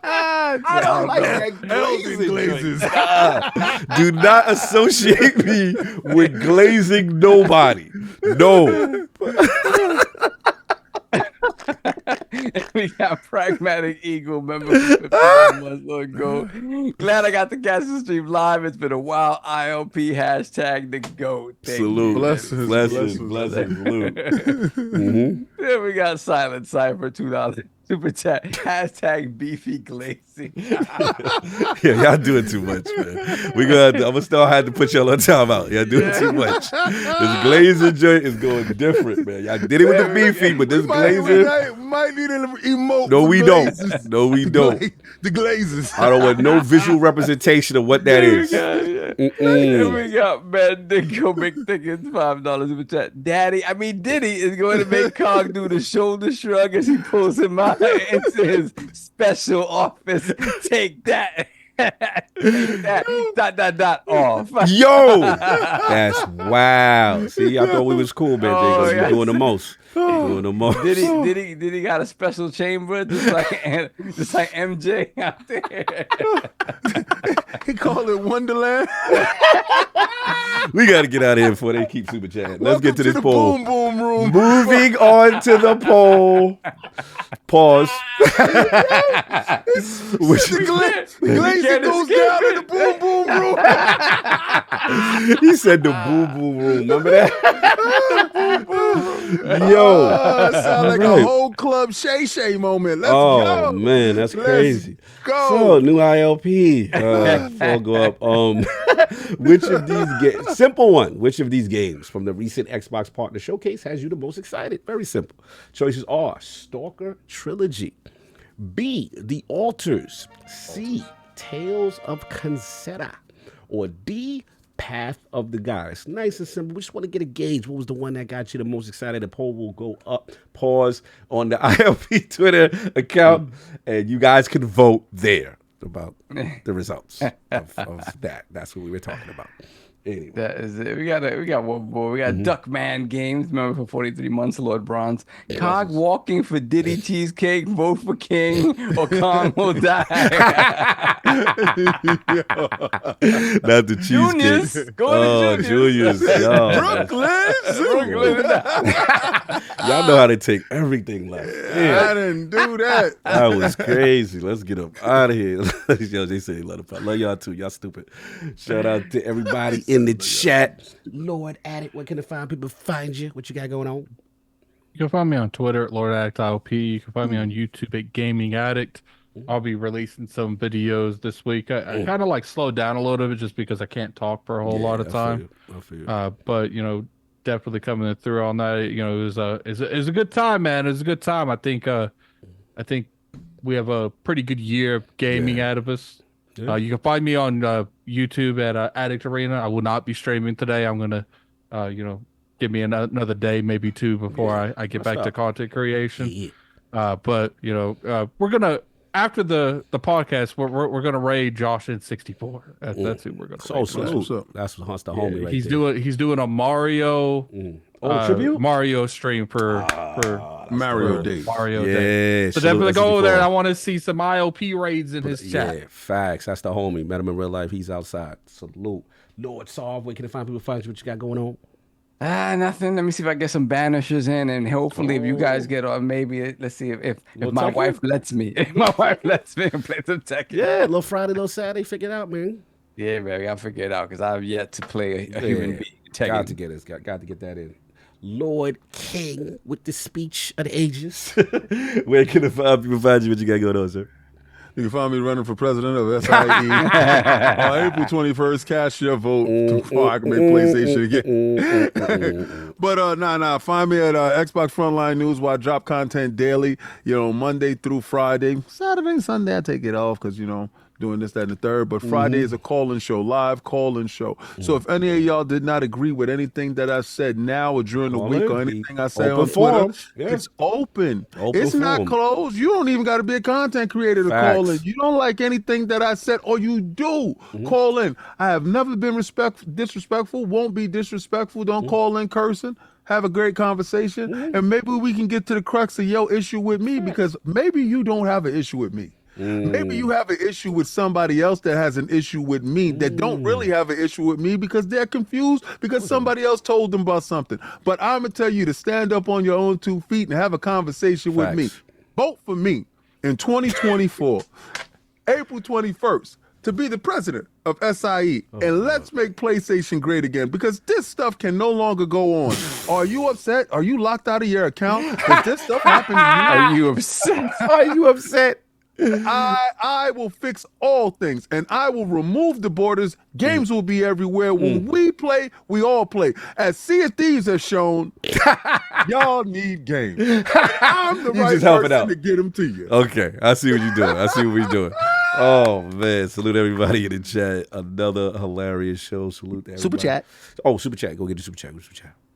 I don't like that Glazing glazes. Do not associate me with glazing nobody. No. We got Pragmatic Eagle member for 51 months. Lord, go. Glad I got to catch the stream live. It's been a while. ILP hashtag the GOAT. Thank you. Salute. Blessings, Blessings. blessings. Salute. Then we got Silent Cypher, $2 super chat. Hashtag beefy glazing. Yeah, y'all doing too much, man. I'm gonna still have to put y'all on timeout. Y'all doing too much. This glazing joint is going different, man. Y'all did it with the beefy, but this glazing. Might need an emote. No, for we don't. glazes. No, we don't. The glazes. I don't want no visual representation of what that is. Then we got Man Dingo McThickens, $5 super chat. Diddy is going to make Cog do the shoulder shrug as he pulls him out into his special office. Take that. Take that. Off. Yo, that's wow. See, I thought we was cool, man. Oh, You yes. doing the most. Doing the most. Did he got a special chamber just like MJ out there? He called it Wonderland. We got to get out of here before they keep super chatting. Let's get to this the poll. Boom boom room. Moving on to the poll. Pause. The glazing goes down in the boom boom room. He said the boo boo room. Remember that? Yo. Sound like a whole club Shay Shay moment. Let's go. Man, that's Let's crazy. go. So new ILP. Before go up. Which of these games? Simple one. Which of these games from the recent Xbox Partner Showcase has you the most excited? Very simple. Choices are Stalker Trilogy, B, The Alters, C, Tales of Concerta, or D, Path of the Goddess. Nice and simple. We just want to get a gauge. What was the one that got you the most excited? The poll will go up. Pause on the ILP Twitter account, and you guys can vote there about the results of that. That's what we were talking about. Anyway. That is it. We got one more. We got Duckman Games. Remember for 43 months, Lord Bronze. Cog walking for Diddy Cheesecake. Vote for King or Kong will die. Not the Juniors. cheesecake. Go to Juniors. Yo, Brooklyn, y'all know how to take everything left. I didn't do that. That was crazy. Let's get up out of here. Yo, they say they love the love y'all too. Y'all stupid. Shout out to everybody in the chat. Lord Addict, where can the fine people find you? What you got going on? You can find me on Twitter at LordAddictILP. You can find me on YouTube at Gaming Addict. I'll be releasing some videos this week. I kind of like slowed down a little bit just because I can't talk for a whole lot of time. I feel you. But you know, definitely coming through on that. You know, it was a good time, man. It was a good time. I think we have a pretty good year of gaming out of us. You can find me on YouTube at Addict Arena. I will not be streaming today. I'm gonna, give me another day, maybe two, before I get back to content creation. But we're gonna after the podcast, we're gonna raid Josh in 64. That's who we're gonna. Salute. That's the homie. Right He's doing a Mario. Tribute? Mario stream for Mario Day. Mario Day. Yeah. So definitely go over there. And I want to see some ILP raids in his chat. Yeah, facts. That's the homie. Met him in real life. He's outside. Salute. Lord Solve, where can they find people find you? What you got going on? Nothing. Let me see if I get some banishers in, and hopefully, if you guys get on, maybe let's see if my wife lets me. If my wife lets me play some Tekken. Yeah, little Friday, little Saturday. Figure it out, man. Yeah, man. I gotta figure it out because I've yet to play a human being. Tekken. Got to get it. Got to get that in. Lord King with the speech of the ages. Where can the people find you? What you got going on, sir? You can find me running for president of SIE on April 21st. Cast your vote before I can make PlayStation again. But find me at Xbox Frontline News where I drop content daily, Monday through Friday. Saturday and Sunday I take it off because, doing this, that, and the third. But Friday is a call-in show, live call-in show. So if any of y'all did not agree with anything that I said now or during the week or anything I say on Twitter, it's open. It's not closed. You don't even got to be a content creator to call in. You don't like anything that I said or you do, call in. I have never been disrespectful, won't be disrespectful. Don't call in cursing. Have a great conversation. And maybe we can get to the crux of your issue with me because maybe you don't have an issue with me. Maybe you have an issue with somebody else that has an issue with me that don't really have an issue with me because they're confused because somebody else told them about something. But I'm going to tell you to stand up on your own 2 feet and have a conversation with me. Vote for me in 2024, April 21st, to be the president of SIE. And let's make PlayStation great again because this stuff can no longer go on. Are you upset? Are you locked out of your account? Does this stuff happen to you? Are you upset? Are you upset? I will fix all things and I will remove the borders. Games will be everywhere. When we play, we all play. As Sea of Thieves has shown, y'all need games. And I'm the right person to get them to you. Okay, I see what you're doing. Oh, man. Salute everybody in the chat. Another hilarious show. Salute to everybody. Super chat. Oh, super chat. Go get the super chat.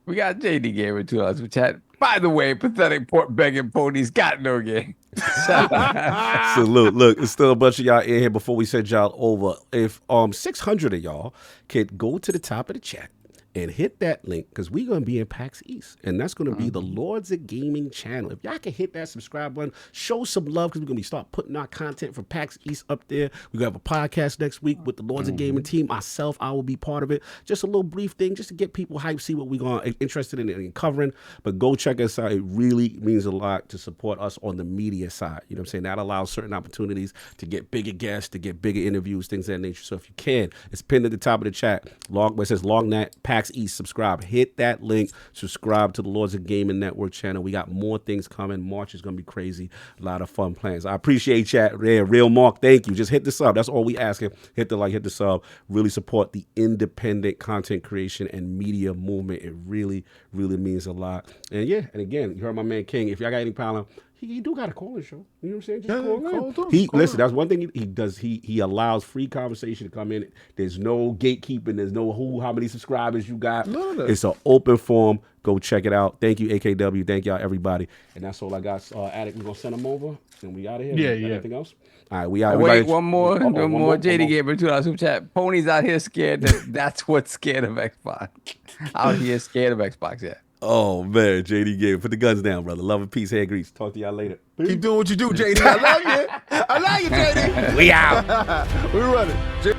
We got JD Gamer too on super chat. By the way, pathetic pork begging ponies got no game. Salute. Look, it's still a bunch of y'all in here before we send y'all over. If 600 of y'all could go to the top of the chat and hit that link because we're going to be in PAX East. And that's going to be the Lords of Gaming channel. If y'all can hit that subscribe button, show some love because we're going to start putting our content from PAX East up there. We're going to have a podcast next week with the Lords of Gaming team. Myself, I will be part of it. Just a little brief thing just to get people hyped, see what we're interested in covering. But go check us out. It really means a lot to support us on the media side. You know what I'm saying? That allows certain opportunities to get bigger guests, to get bigger interviews, things of that nature. So if you can, it's pinned at the top of the chat. Where it says LogNet PAX East, subscribe. Hit that link. Subscribe to the Lords of Gaming Network channel. We got more things coming. March is going to be crazy. A lot of fun plans. I appreciate chat. Yeah, Real Mark, thank you. Just hit the sub. That's all we asking. Hit the like, hit the sub. Really support the independent content creation and media movement. It really, really means a lot. And yeah, and again, you heard my man King. If y'all got any problem, He do got a calling show. You know what I'm saying? Just Yeah, call call in. through, He call listen. through. That's one thing he does. He allows free conversation to come in. There's no gatekeeping. There's no how many subscribers you got. None of that. It's an open forum. Go check it out. Thank you, AKW. Thank y'all, everybody. And that's all I got. Addict, we're gonna send him over, and we out of here. Yeah, You got yeah. Anything else? All right, we out. Wait, one more. Oh, One more. one JD more. gave me $2 super chat. Pony's out here scared. That's what's scared of Xbox. Out here scared of Xbox. Yeah. Oh man, JD gave. Put the guns down, brother. Love and peace, hair grease. Talk to y'all later. Keep doing what you do, JD. I love you. I love you, JD. We out. We running. You